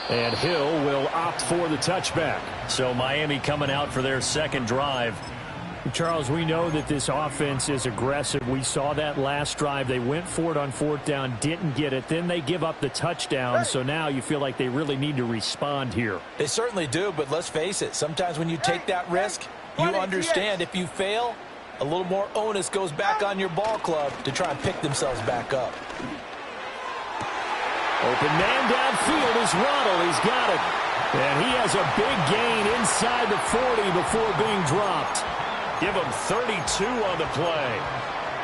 And Hill will opt for the touchback. So Miami coming out for their second drive. Charles, we know that this offense is aggressive. We saw that last drive. They went for it on 4th down, didn't get it. Then they give up the touchdown. So now you feel like they really need to respond here. They certainly do, but let's face it. Sometimes when you take that risk, you understand if you fail, a little more onus goes back on your ball club to try and pick themselves back up. Open man downfield is Waddle. He's got it. And he has a big gain inside the 40 before being dropped. Give him 32 on the play.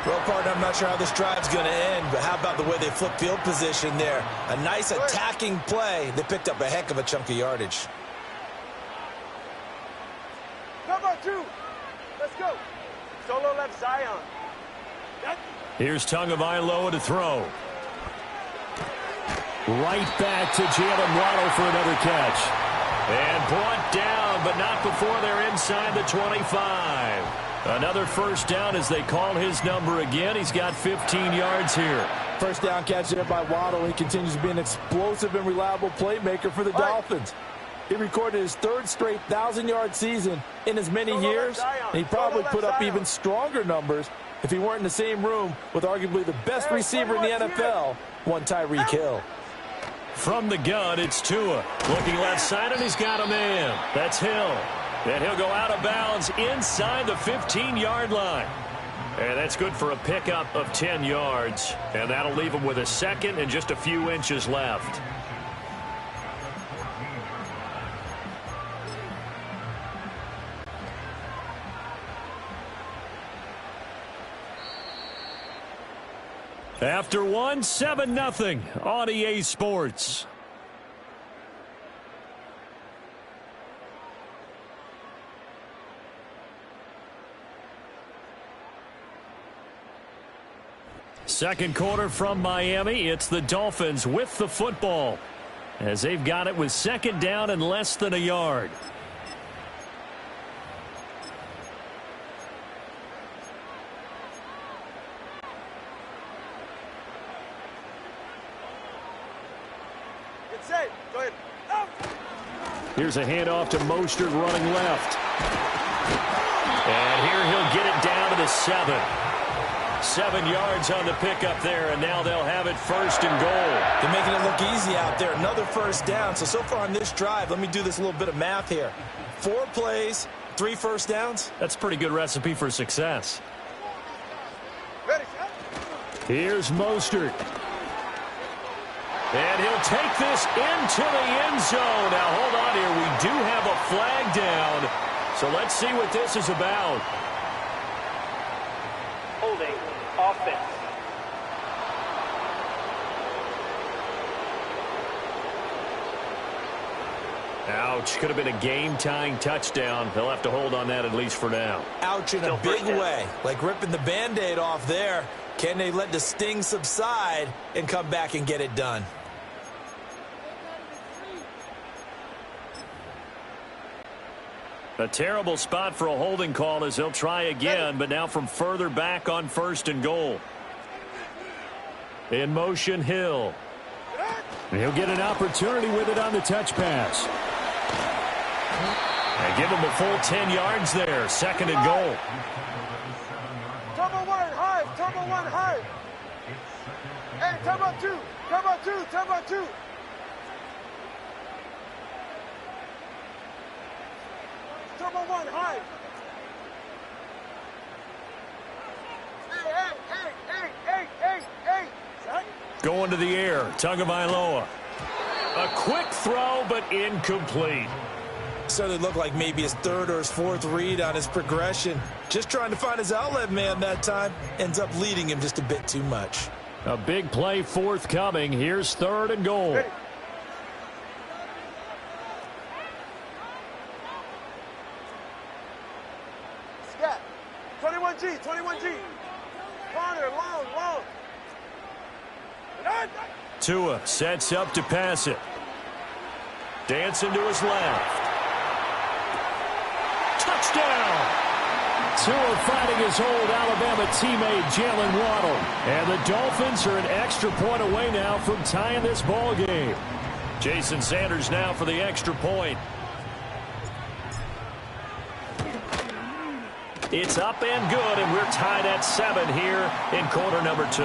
Well, partner, I'm not sure how this drive's going to end, but how about the way they flip field position there? A nice attacking play. They picked up a heck of a chunk of yardage. Number 2. Let's go. Solo left Zion. Here's Tagovailoa to throw. Right back to Jalen Waddle for another catch. And brought down, but not before they're inside the 25. Another first down as they call his number again. He's got 15 yards here. First down catch there by Waddle. He continues to be an explosive and reliable playmaker for the Dolphins. He recorded his 3rd straight 1,000-yard season in as many years, and he probably put up even stronger numbers if he weren't in the same room with arguably the best receiver in the NFL, one Tyreek Hill. From the gun, it's Tua. Looking left side, and he's got a man. That's Hill. And he'll go out of bounds inside the 15-yard line. And that's good for a pickup of 10 yards. And that'll leave him with a second and just a few inches left. After one, 7-0 on EA Sports. Second quarter from Miami. It's the Dolphins with the football as they've got it with 2nd down and less than a yard. Here's a handoff to Mostert running left. And here he'll get it down to the 7. 7 yards on the pickup there, and now they'll have it 1st and goal. They're making it look easy out there. Another first down. So far on this drive, let me do this little bit of math here. 4 plays, 3 first downs. That's a pretty good recipe for success. Here's Mostert. And he'll take this into the end zone. Now, hold on here. We do have a flag down. So let's see what this is about. Holding offense. Ouch. Could have been a game-tying touchdown. They'll have to hold on that at least for now. Ouch in a big way. Like ripping the Band-Aid off there. Can they let the sting subside and come back and get it done? A terrible spot for a holding call as they'll try again, but now from further back on 1st and goal. In motion, Hill. And he'll get an opportunity with it on the touch pass. And give him a full 10 yards there. 2nd and goal. Turbo 1 high. Turbo 1 high. Hey, turbo 2. Turbo 2. Turbo 2. Turbo 1 high. Hey. Going to the air. Tagovailoa. A quick throw, but incomplete. certainly looked like maybe his third or his fourth read on his progression. Just trying to find his outlet man that time. Ends up leading him just a bit too much. A big play forthcoming. Here's 3rd and goal. Hey. Scat. 21G, 21G. Corner, long. Tua sets up to pass it. Dancing to his left. Touchdown! Tua fighting his old Alabama teammate Jalen Waddle. And the Dolphins are an extra point away now from tying this ball game. Jason Sanders now for the extra point. It's up and good, and we're tied at 7 here in quarter number 2.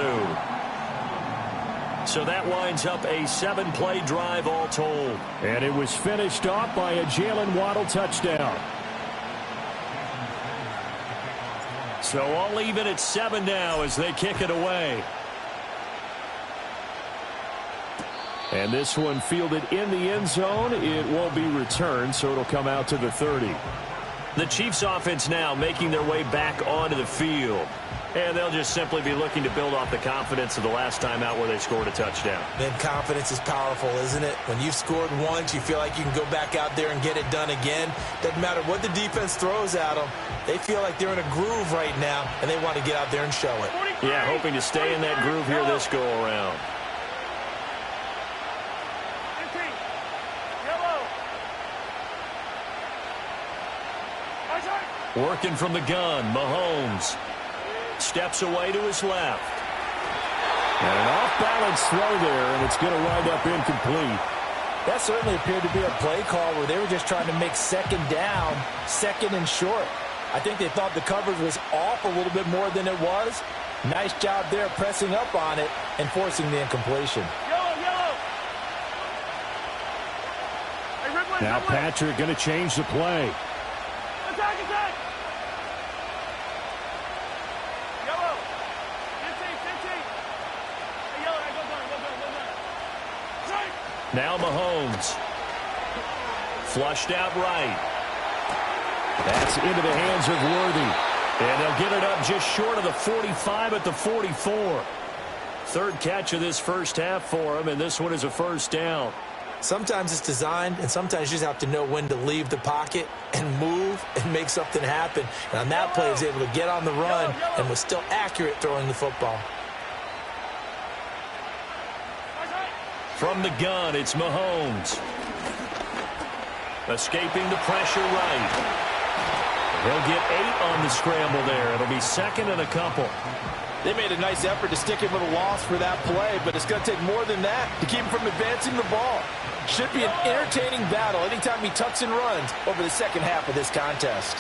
So that winds up a 7-play drive all told. And it was finished off by a Jalen Waddle touchdown. So all even at 7 now as they kick it away. And this one fielded in the end zone. It won't be returned, so it'll come out to the 30. The Chiefs offense now making their way back onto the field. And they'll just simply be looking to build off the confidence of the last time out where they scored a touchdown. Man, confidence is powerful, isn't it? When you've scored once, you feel like you can go back out there and get it done again. Doesn't matter what the defense throws at them. They feel like they're in a groove right now, and they want to get out there and show it. Yeah, hoping to stay in that groove here this go-around. Working from the gun, Mahomes steps away to his left. And an off-balance throw there, and it's going to wind up incomplete. That certainly appeared to be a play call where they were just trying to make second down, second and short. I think they thought the coverage was off a little bit more than it was. Nice job there pressing up on it and forcing the incompletion. Now Patrick going to change the play. Attack! Yellow. 15. Hey, yellow, go down. Now Mahomes. Flushed out right. That's into the hands of Worthy. And they'll get it up just short of the 45 at the 44. Third catch of this first half for him, and this one is a first down. Sometimes it's designed, and sometimes you just have to know when to leave the pocket and move and make something happen. And on that play, he was able to get on the run and was still accurate throwing the football. From the gun, it's Mahomes. Escaping the pressure right. He'll get 8 on the scramble there. It'll be second and a couple. They made a nice effort to stick him with a loss for that play, but it's going to take more than that to keep him from advancing the ball. Should be an entertaining battle anytime he tucks and runs over the second half of this contest.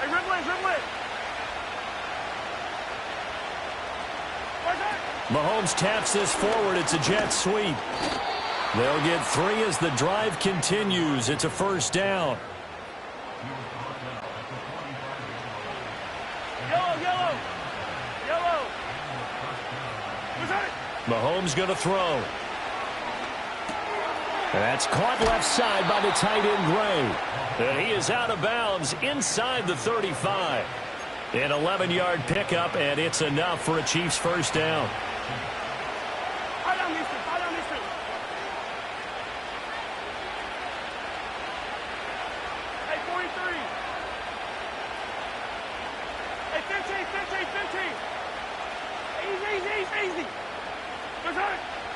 Hey, Ridley. Mahomes taps this forward. It's a jet sweep. They'll get 3 as the drive continues. It's a first down. Yellow. Mahomes going to throw. And that's caught left side by the tight end Gray. And he is out of bounds inside the 35. An 11-yard pickup, and it's enough for a Chiefs first down. Hey, 43. Hey, 15. Easy.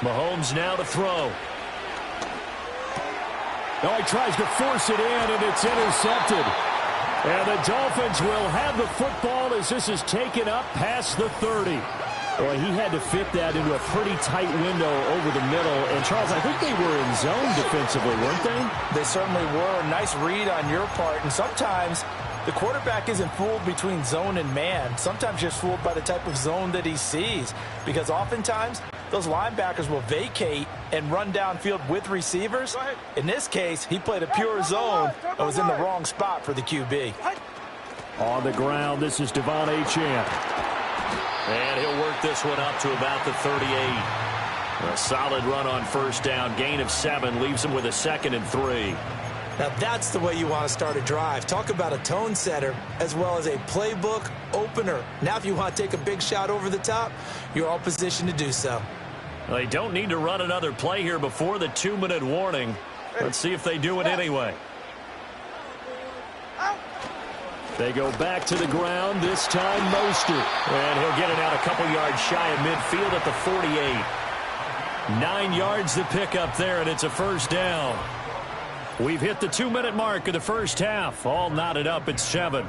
Mahomes now to throw. Oh, he tries to force it in, and it's intercepted. And the Dolphins will have the football as this is taken up past the 30. Boy, he had to fit that into a pretty tight window over the middle. And, Charles, I think they were in zone defensively, weren't they? They certainly were. Nice read on your part. And sometimes the quarterback isn't fooled between zone and man. Sometimes just fooled by the type of zone that he sees. Because oftentimes those linebackers will vacate and run downfield with receivers. In this case, he played a pure zone and was in the wrong spot for the QB. On the ground, this is Devon Achane. And he'll work this one up to about the 38. A solid run on first down. Gain of 7 leaves him with a 2nd and 3. Now that's the way you want to start a drive. Talk about a tone setter as well as a playbook opener. Now if you want to take a big shot over the top, you're all positioned to do so. They don't need to run another play here before the 2-minute warning. Let's see if they do it anyway. They go back to the ground, this time Mostert. And he'll get it out a couple yards shy of midfield at the 48. 9 yards to pick up there, and it's a first down. We've hit the 2-minute mark of the first half. All knotted up at 7.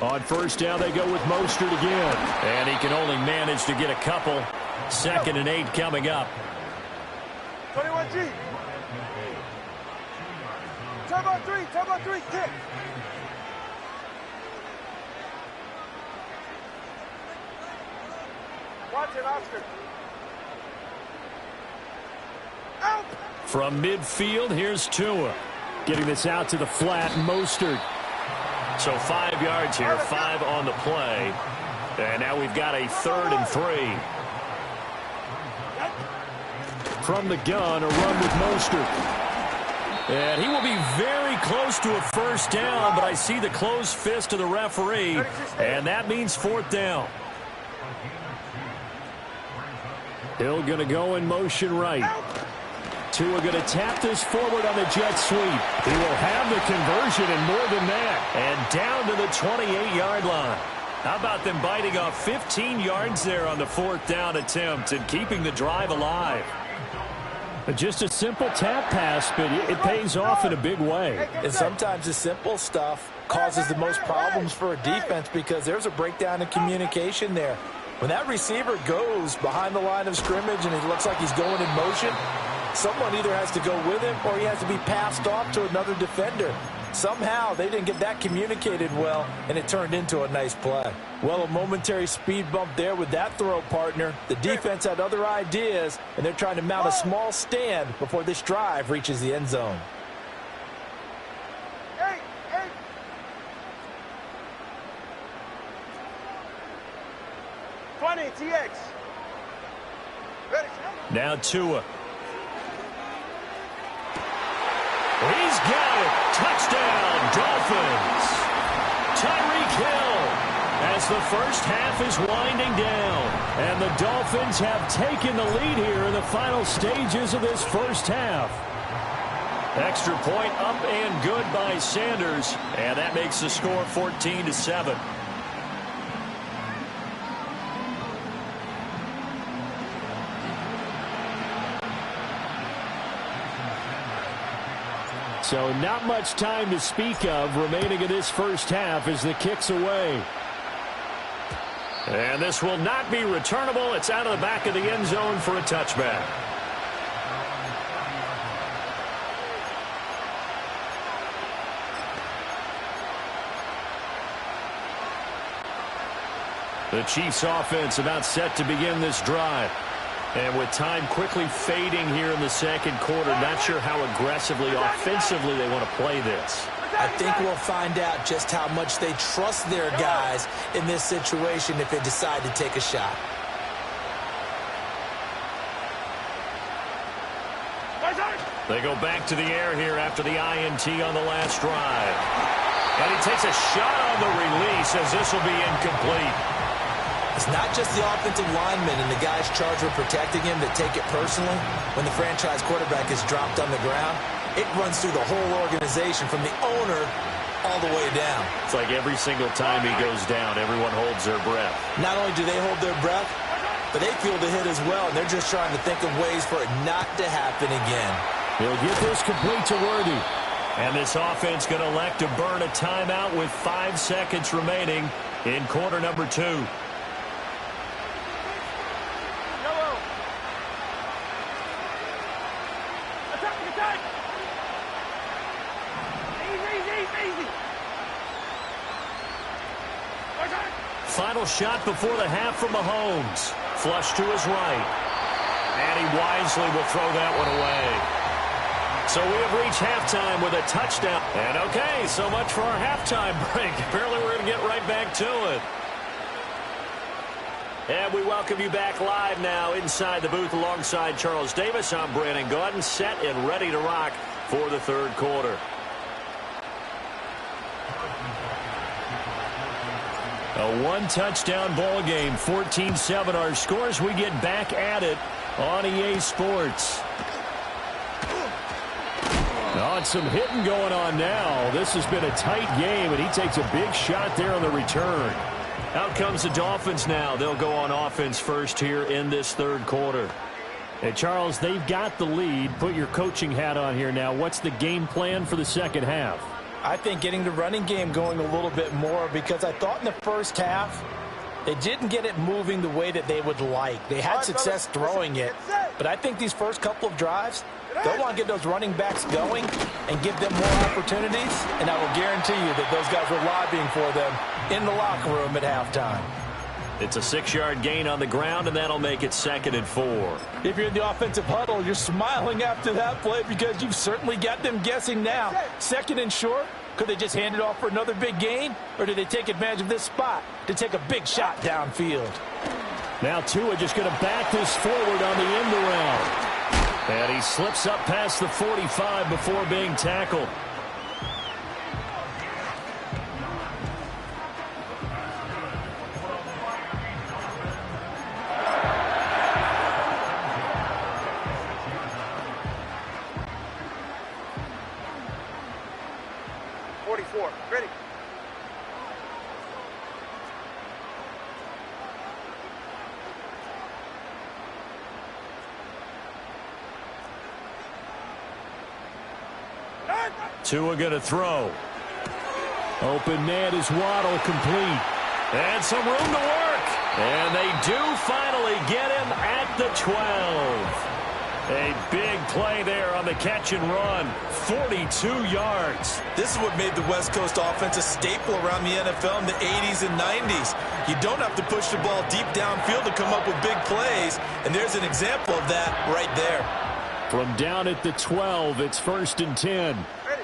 On first down, they go with Mostert again. And he can only manage to get a couple. 2nd and 8 coming up. 21G. Turbo 3, kick. Watch it, Oscar. Out. From midfield, here's Tua. Getting this out to the flat, Mostert. So 5 yards here, 5 on the play. And now we've got a 3rd and 3. From the gun, a run with Mostert. And he will be very close to a first down, but I see the closed fist of the referee, and that means 4th down. Hill going to go in motion right. Tua going to tap this forward on the jet sweep. He will have the conversion and more than that. And down to the 28-yard line. How about them biting off 15 yards there on the 4th down attempt and keeping the drive alive? Just a simple tap pass, but it pays off in a big way. And sometimes the simple stuff causes the most problems for a defense because there's a breakdown in communication there. When that receiver goes behind the line of scrimmage and it looks like he's going in motion, someone either has to go with him or he has to be passed off to another defender. Somehow they didn't get that communicated well, and it turned into a nice play. Well, a momentary speed bump there with that throw, partner. The defense had other ideas, and they're trying to mount a small stand before this drive reaches the end zone. 20, TX. Ready. Now Tua. He's got it. Touchdown, Dolphins. Tyreek Hill as the first half is winding down. And the Dolphins have taken the lead here in the final stages of this first half. Extra point up and good by Sanders. And that makes the score 14-7. So not much time to speak of remaining in this first half as the kick's away. And this will not be returnable. It's out of the back of the end zone for a touchback. The Chiefs offense about set to begin this drive. And with time quickly fading here in the second quarter, not sure how aggressively, offensively they want to play this. I think we'll find out just how much they trust their guys in this situation if they decide to take a shot. They go back to the air here after the INT on the last drive. And he takes a shot on the release as this will be incomplete. It's not just the offensive linemen and the guys charged with protecting him that take it personally. When the franchise quarterback is dropped on the ground, it runs through the whole organization from the owner all the way down. It's like every single time he goes down, everyone holds their breath. Not only do they hold their breath, but they feel the hit as well, and they're just trying to think of ways for it not to happen again. He'll get this complete to Worthy. And this offense going to elect to burn a timeout with 5 seconds remaining in quarter number 2. Final shot before the half from Mahomes. Flush to his right. And he wisely will throw that one away. So we have reached halftime with a touchdown. And okay, so much for our halftime break. Apparently we're going to get right back to it. And we welcome you back live now inside the booth alongside Charles Davis. I'm Brandon Gaudin, set and ready to rock for the third quarter. A one-touchdown ball game, 14-7 our scores. We get back at it on EA Sports. Oh, and some hitting going on now. This has been a tight game, and he takes a big shot there on the return. Out comes the Dolphins now. They'll go on offense first here in this third quarter. Hey, Charles, they've got the lead. Put your coaching hat on here now. What's the game plan for the second half? I think getting the running game going a little bit more, because I thought in the first half they didn't get it moving the way that they would like. They had success throwing it, but I think these first couple of drives, they'll want to get those running backs going and give them more opportunities, and I will guarantee you that those guys were lobbying for them in the locker room at halftime. It's a 6-yard gain on the ground, and that'll make it 2nd and 4. If you're in the offensive huddle, you're smiling after that play because you've certainly got them guessing now. 2nd and short, could they just hand it off for another big gain, or did they take advantage of this spot to take a big shot downfield? Now Tua just going to back this forward on the end around. And he slips up past the 45 before being tackled. Ready. Tua going to throw. Open man is Waddle, complete. And some room to work. And they do finally get him at the 12. A big play there on the catch and run. 42 yards. This is what made the West Coast offense a staple around the NFL in the 80s and 90s. You don't have to push the ball deep downfield to come up with big plays, and there's an example of that right there. From down at the 12, it's 1st and 10. Ready.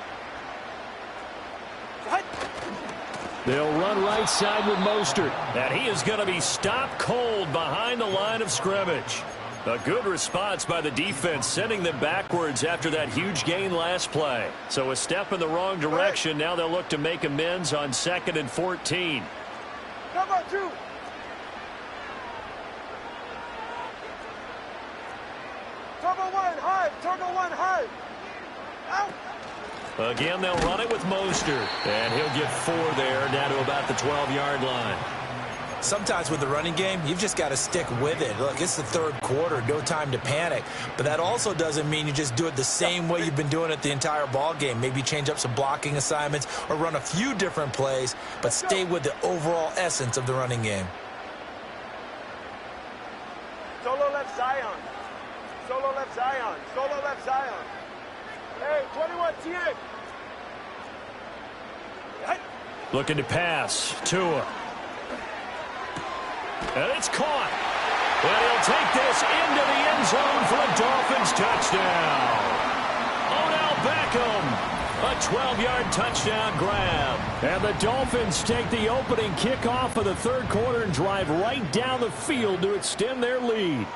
They'll run right side with Mostert. And he is going to be stopped cold behind the line of scrimmage. A good response by the defense, sending them backwards after that huge gain last play. So a step in the wrong direction. Now they'll look to make amends on 2nd and 14. Number 2. Turbo 1 high. Turbo 1 high. Out. Again, they'll run it with Mostert. And he'll get 4 there, down to about the 12-yard line. Sometimes with the running game, you've just got to stick with it. Look, it's the third quarter, no time to panic. But that also doesn't mean you just do it the same way you've been doing it the entire ball game. Maybe change up some blocking assignments or run a few different plays, but stay with the overall essence of the running game. Solo left Zion. Solo left Zion. Solo left Zion. Hey, 21 TN. Looking to pass. Tua. And it's caught. And he'll take this into the end zone for a Dolphins touchdown. Odell Beckham, a 12-yard touchdown grab. And the Dolphins take the opening kickoff of the third quarter and drive right down the field to extend their lead.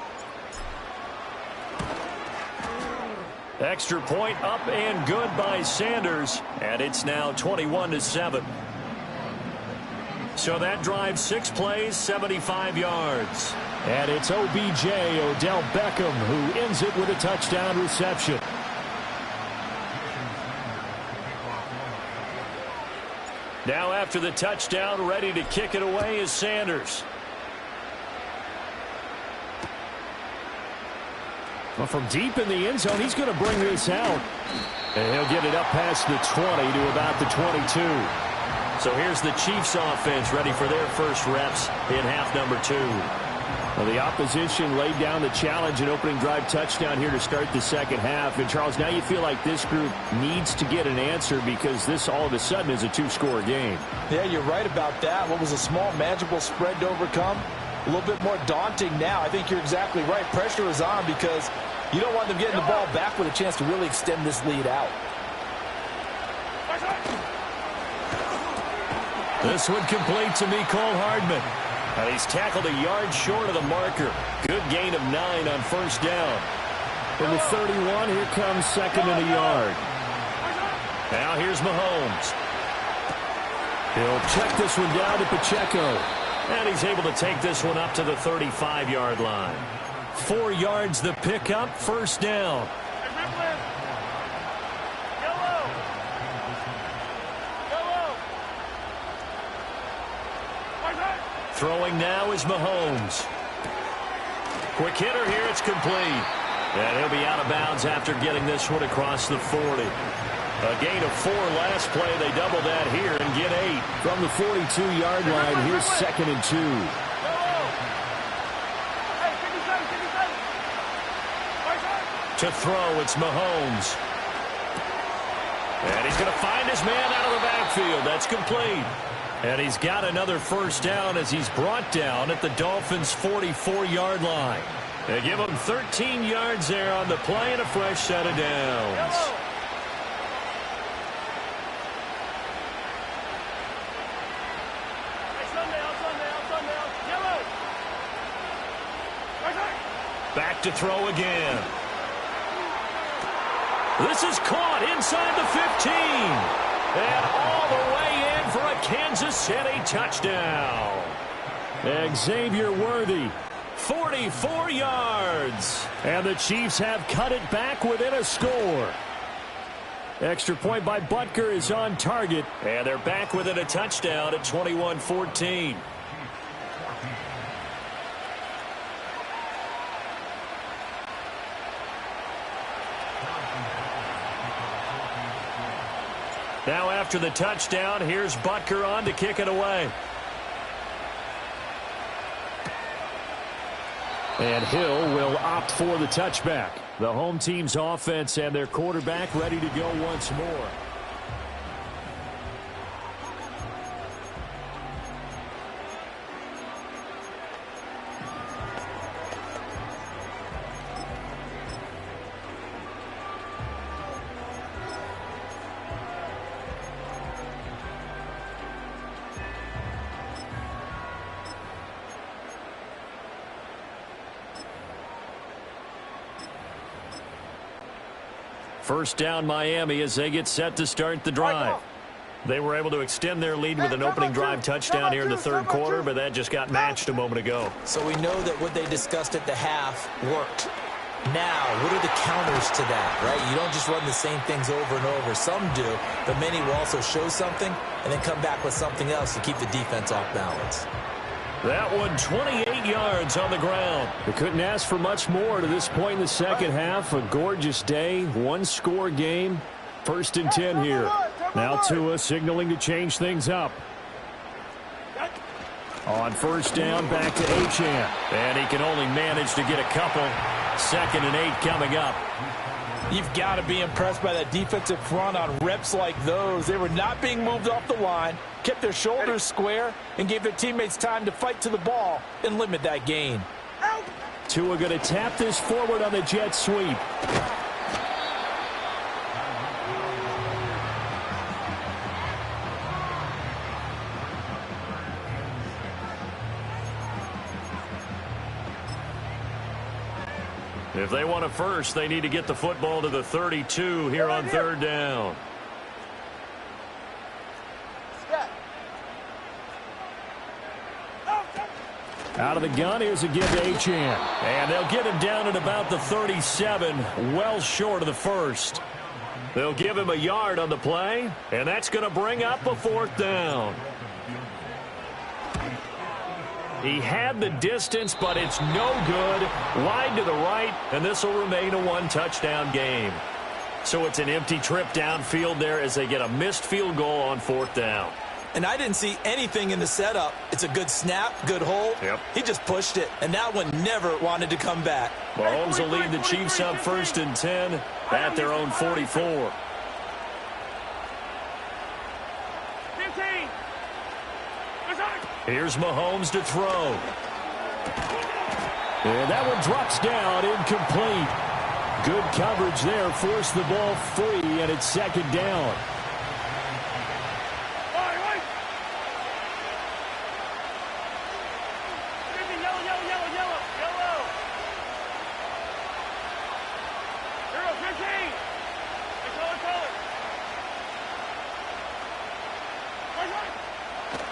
Extra point up and good by Sanders. And it's now 21-7. So that drives 6 plays, 75 yards. And it's OBJ, Odell Beckham, who ends it with a touchdown reception. Now after the touchdown, ready to kick it away is Sanders. Well, from deep in the end zone, he's going to bring this out. And he'll get it up past the 20 to about the 22. So here's the Chiefs offense ready for their first reps in half number 2. Well, the opposition laid down the challenge and opening drive touchdown here to start the second half. And, Charles, now you feel like this group needs to get an answer because this all of a sudden is a two-score game. Yeah, you're right about that. What was a small, manageable spread to overcome? A little bit more daunting now. I think you're exactly right. Pressure is on because you don't want them getting the ball back with a chance to really extend this lead out. This one complete to Mecole Hardman. And he's tackled a yard short of the marker. Good gain of 9 on first down. From the 31, here comes second and a yard. Now here's Mahomes. He'll check this one down to Pacheco. And he's able to take this one up to the 35-yard line. 4 yards the pickup, first down. Throwing now is Mahomes. Quick hitter here, it's complete. And he'll be out of bounds after getting this one across the 40. A gain of 4 last play. They double that here and get 8. From the 42-yard line, here's second and 2. To throw, it's Mahomes. And he's going to find his man out of the backfield. That's complete. And he's got another first down as he's brought down at the Dolphins' 44-yard line. They give him 13 yards there on the play and a fresh set of downs. Back to throw again. This is caught inside the 15. And all the way in for a Kansas City touchdown. Xavier Worthy. 44 yards. And the Chiefs have cut it back within a score. Extra point by Butker is on target. And they're back within a touchdown at 21-14. Now after the touchdown, here's Butker on to kick it away. And Hill will opt for the touchback. The home team's offense and their quarterback ready to go once more. First down Miami as they get set to start the drive. They were able to extend their lead with an opening drive touchdown here in the third quarter, but that just got matched a moment ago. So we know that what they discussed at the half worked. Now, what are the counters to that, right? You don't just run the same things over and over. Some do, but many will also show something and then come back with something else to keep the defense off balance. That one 28 yards on the ground. They couldn't ask for much more to this point in the second half. A gorgeous day, one-score game. First and 10 here. Now Tua signaling to change things up. On first down, back to Achane. And he can only manage to get a couple. Second and 8 coming up. You've got to be impressed by that defensive front on reps like those. They were not being moved off the line, kept their shoulders square, and gave their teammates time to fight to the ball and limit that gain. Tua going to tap this forward on the jet sweep. If they want a first, they need to get the football to the 32 here on third down. Out of the gun, here's a give to Achane. And they'll get him down at about the 37, well short of the first. They'll give him a yard on the play, and that's going to bring up a fourth down. He had the distance, but it's no good. Wide to the right, and this will remain a one-touchdown game. So it's an empty trip downfield there as they get a missed field goal on fourth down. And I didn't see anything in the setup. It's a good snap, good hold. Yep. He just pushed it, and that one never wanted to come back. Mahomes will lead the Chiefs up 1st and 10 at their own 44. 15. Here's Mahomes to throw. And that one drops down, incomplete. Good coverage there, forced the ball free, and it's 2nd down.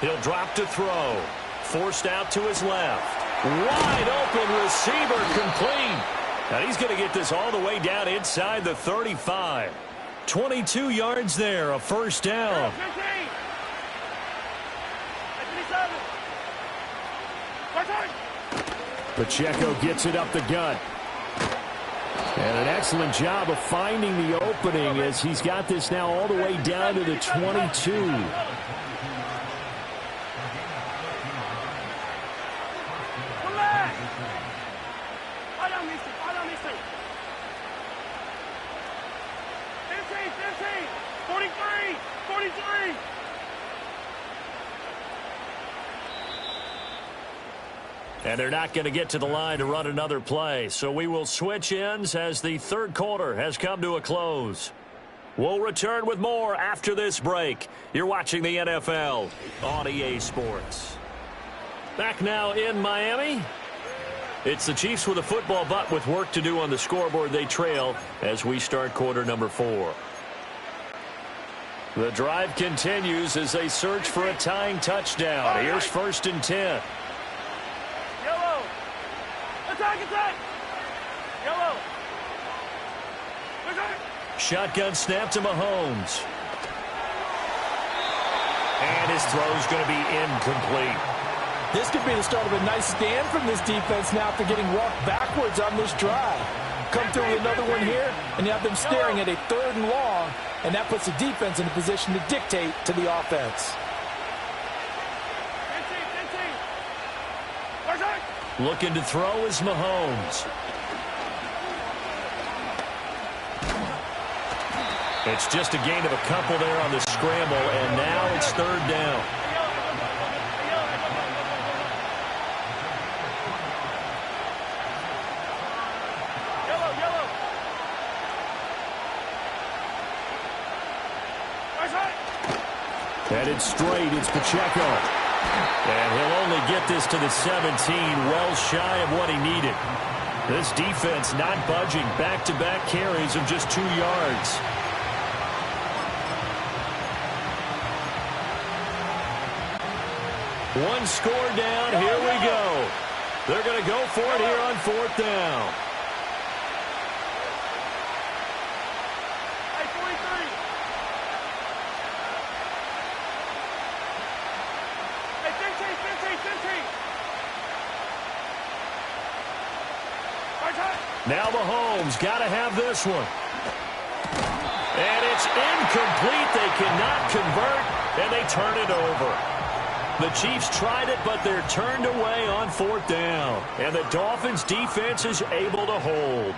He'll drop to throw. Forced out to his left. Wide open receiver, complete. Now he's going to get this all the way down inside the 35. 22 yards there, a 1st down. Pacheco gets it up the gut. And an excellent job of finding the opening as he's got this now all the way down to the 22. And they're not going to get to the line to run another play. So we will switch ends as the 3rd quarter has come to a close. We'll return with more after this break. You're watching the NFL on EA Sports. Back now in Miami. It's the Chiefs with a football, but with work to do on the scoreboard. They trail as we start quarter number 4. The drive continues as they search for a tying touchdown. Here's 1st and 10. Attack! Yellow! Shotgun snap to Mahomes. And his throw's going to be incomplete. This could be the start of a nice stand from this defense now after getting walked backwards on this drive. Come through with another one here, and you have them staring at a 3rd and long, and that puts the defense in a position to dictate to the offense. Looking to throw is Mahomes. It's just a gain of a couple there on the scramble, and now it's 3rd down. Headed straight, it's Pacheco. And he'll only get this to the 17, well shy of what he needed. This defense not budging, back-to-back carries of just 2 yards. One score down, here we go. They're going to go for it here on 4th down. Now Mahomes got to have this one. And it's incomplete. They cannot convert, and they turn it over. The Chiefs tried it, but they're turned away on 4th down. And the Dolphins' defense is able to hold.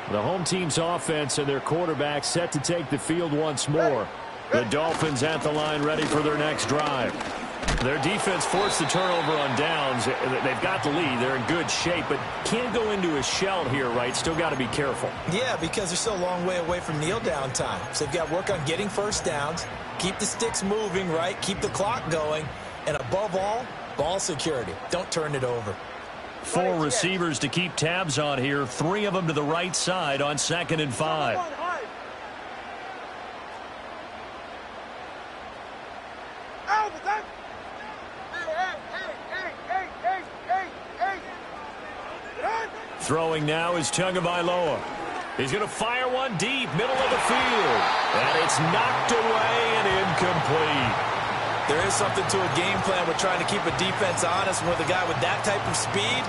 The home team's offense and their quarterback set to take the field once more. The Dolphins at the line ready for their next drive. Their defense forced the turnover on downs. They've got the lead. They're in good shape, but can't go into a shell here, right? Still got to be careful. Yeah, because they're still a long way away from kneel down time. So they've got to work on getting 1st downs, keep the sticks moving, right? Keep the clock going. And above all, ball security. Don't turn it over. 4 receivers to keep tabs on here. 3 of them to the right side on 2nd and 5. Throwing now is Tagovailoa. He's going to fire one deep, middle of the field. And it's knocked away and incomplete. There is something to a game plan with trying to keep a defense honest. With a guy with that type of speed,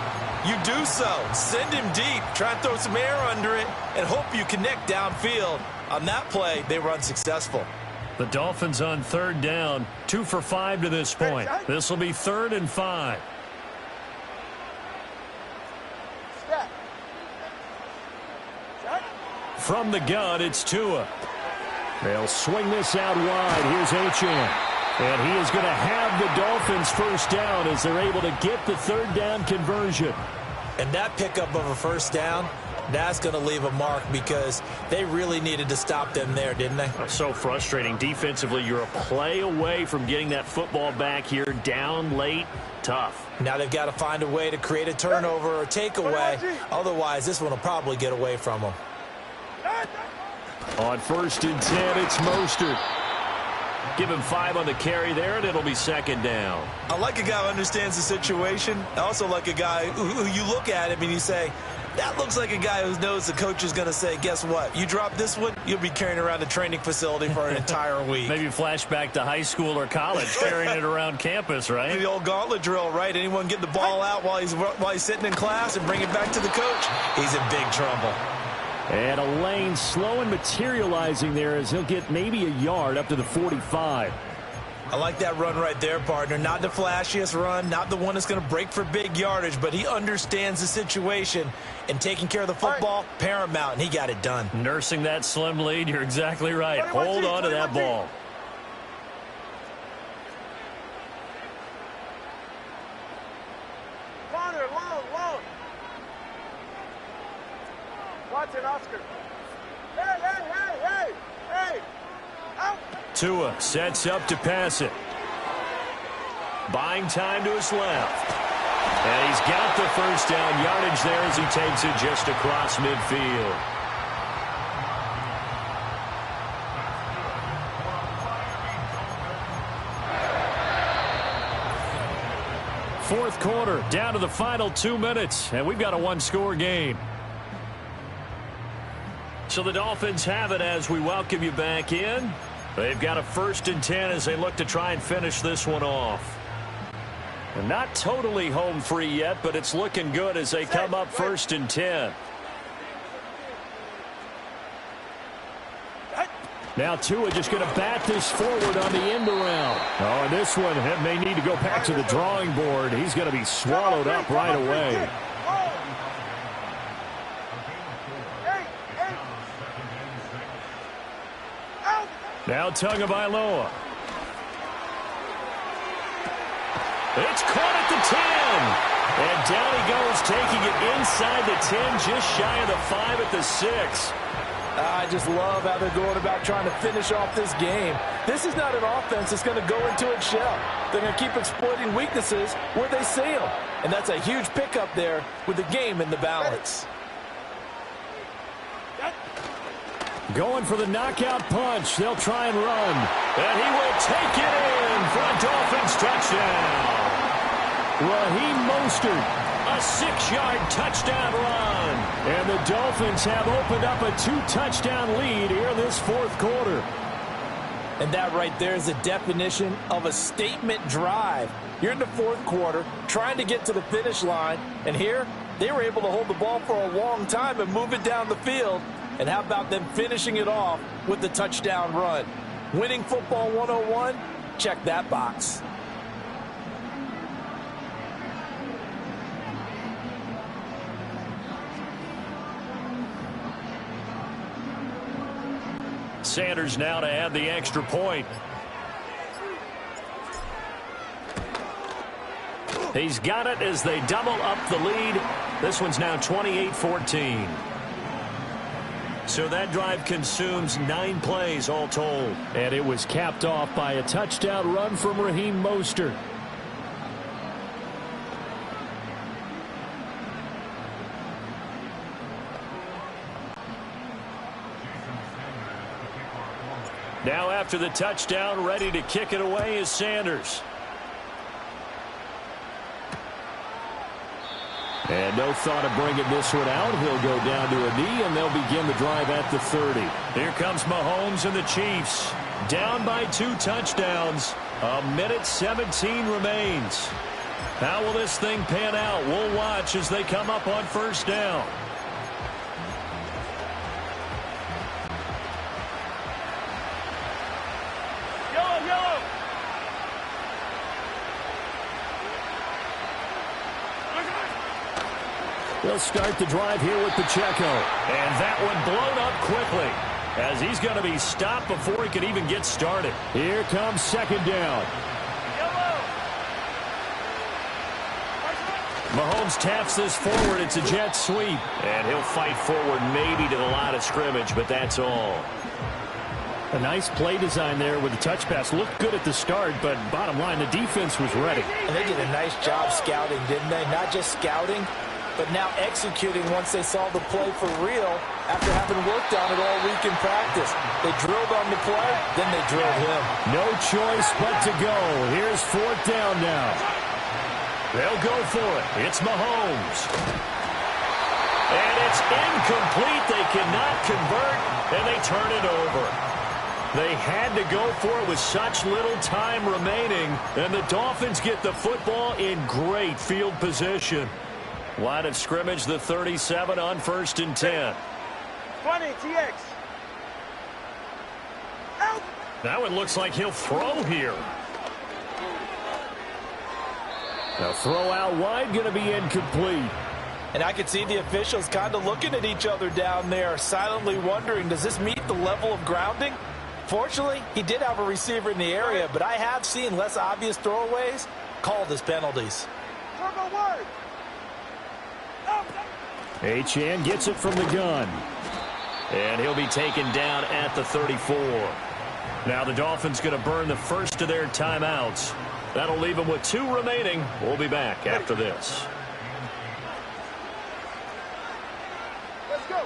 you do so. Send him deep. Try and throw some air under it and hope you connect downfield. On that play, they were unsuccessful. The Dolphins on 3rd down, 2 for 5 to this point. This will be 3rd and 5. From the gun, it's Tua. They'll swing this out wide. Here's Achane. And he is going to have the Dolphins first down as they're able to get the 3rd down conversion. And that pickup of a first down, that's going to leave a mark because they really needed to stop them there, didn't they? So frustrating. Defensively, you're a play away from getting that football back here. Down late, tough. Now they've got to find a way to create a turnover or takeaway. Otherwise, this one will probably get away from them. On 1st and 10, it's Mostert. Give him 5 on the carry there, and it'll be 2nd down. I like a guy who understands the situation. I also like a guy who you look at him and you say, that looks like a guy who knows the coach is going to say, guess what? You drop this one, you'll be carrying around a training facility for an entire week. Maybe flashback to high school or college, carrying it around campus, right? The old gauntlet drill, right? Anyone get the ball out while he's sitting in class and bring it back to the coach? He's in big trouble. And a lane slow and materializing there as he'll get maybe a yard up to the 45. I like that run right there, partner. Not the flashiest run, not the one that's going to break for big yardage, but he understands the situation, and taking care of the football, paramount, and he got it done. Nursing that slim lead, you're exactly right. Hold on to that ball. Watson, Oscar. Hey! Out! Tua sets up to pass it. Buying time to his left. And he's got the first down yardage there as he takes it just across midfield. Fourth quarter, down to the final 2 minutes, and we've got a one-score game. So the Dolphins have it as we welcome you back in. They've got a 1st and 10 as they look to try and finish this one off. And not totally home free yet, but it's looking good as they come up 1st and 10. Now Tua just going to bat this forward on the end around. Oh, and this one may need to go back to the drawing board. He's going to be swallowed up right away. Now Tagovailoa. It's caught at the 10. And down he goes, taking it inside the 10, just shy of the 5 at the 6. I just love how they're going about trying to finish off this game. This is not an offense that's going to go into its shell. They're going to keep exploiting weaknesses where they see them. And that's a huge pickup there with the game in the balance. Going for the knockout punch. They'll try and run. And he will take it in for a Dolphins touchdown. Raheem Mostert, a 6-yard touchdown run. And the Dolphins have opened up a 2-touchdown lead here in this fourth quarter. And that right there is the definition of a statement drive. You're in the fourth quarter, trying to get to the finish line. And here, they were able to hold the ball for a long time and move it down the field. And how about them finishing it off with the touchdown run? Winning football 101? Check that box. Sanders now to add the extra point. He's got it as they double up the lead. This one's now 28-14. So that drive consumes 9 plays all told. And it was capped off by a touchdown run from Raheem Mostert. Now after the touchdown, ready to kick it away is Sanders. And no thought of bringing this one out. He'll go down to a knee, and they'll begin the drive at the 30. Here comes Mahomes and the Chiefs. Down by 2 touchdowns. 1:17 remains. How will this thing pan out? We'll watch as they come up on first down. They'll start the drive here with Pacheco. And that one blown up quickly, as he's going to be stopped before he can even get started. Here comes second down. Mahomes taps this forward. It's a jet sweep. And he'll fight forward maybe to the line of scrimmage, but that's all. A nice play design there with the touch pass. Looked good at the start, but bottom line, the defense was ready. And they did a nice job scouting, didn't they? Not just scouting, but now executing once they saw the play for real after having worked on it all week in practice. They drilled on the play, then they drilled him. No choice but to go. Here's fourth down now. They'll go for it. It's Mahomes. And it's incomplete. They cannot convert, and they turn it over. They had to go for it with such little time remaining, and the Dolphins get the football in great field position. Line of scrimmage, the 37 on 1st and 10. 20, TX. Out. That one looks like he'll throw here. The throw out wide going to be incomplete. And I could see the officials kind of looking at each other down there, silently wondering, does this meet the level of grounding? Fortunately, he did have a receiver in the area, but I have seen less obvious throwaways called as penalties. Achane gets it from the gun. And he'll be taken down at the 34. Now the Dolphins going to burn the first of their timeouts. That'll leave them with 2 remaining. We'll be back after this. Let's go.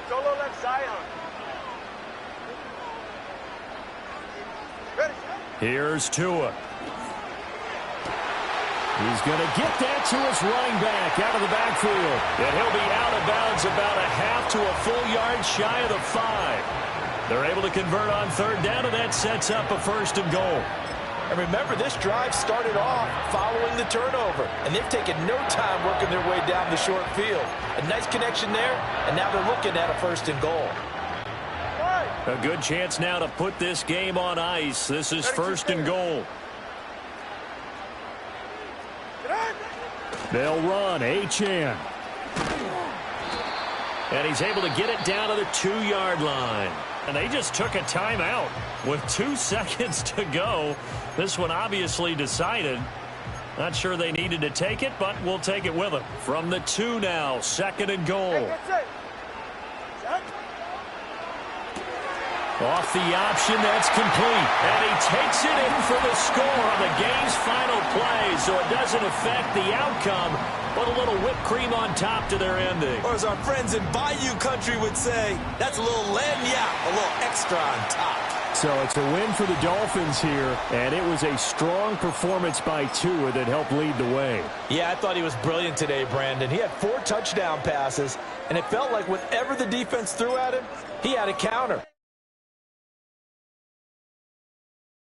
Solo left Zion. Ready. Here's Tua. He's going to get that to his running back out of the backfield. And he'll be out of bounds about a half to a full yard shy of the 5. They're able to convert on 3rd down, and that sets up a 1st and goal. And remember, this drive started off following the turnover, and they've taken no time working their way down the short field. A nice connection there, and now they're looking at a 1st and goal. A good chance now to put this game on ice. This is 1st and goal. They'll run. Achane. And he's able to get it down to the 2-yard line. And they just took a timeout with 2 seconds to go. This one obviously decided. Not sure they needed to take it, but we'll take it with them. From the 2 now, 2nd and goal. Off the option, that's complete. And he takes it in for the score on the game's final play, so it doesn't affect the outcome, but a little whipped cream on top to their ending. Or as our friends in Bayou Country would say, that's a little lagniappe, a little extra on top. So it's a win for the Dolphins here, and it was a strong performance by Tua that helped lead the way. Yeah, I thought he was brilliant today, Brandon. He had 4 touchdown passes, and it felt like whenever the defense threw at him, he had a counter.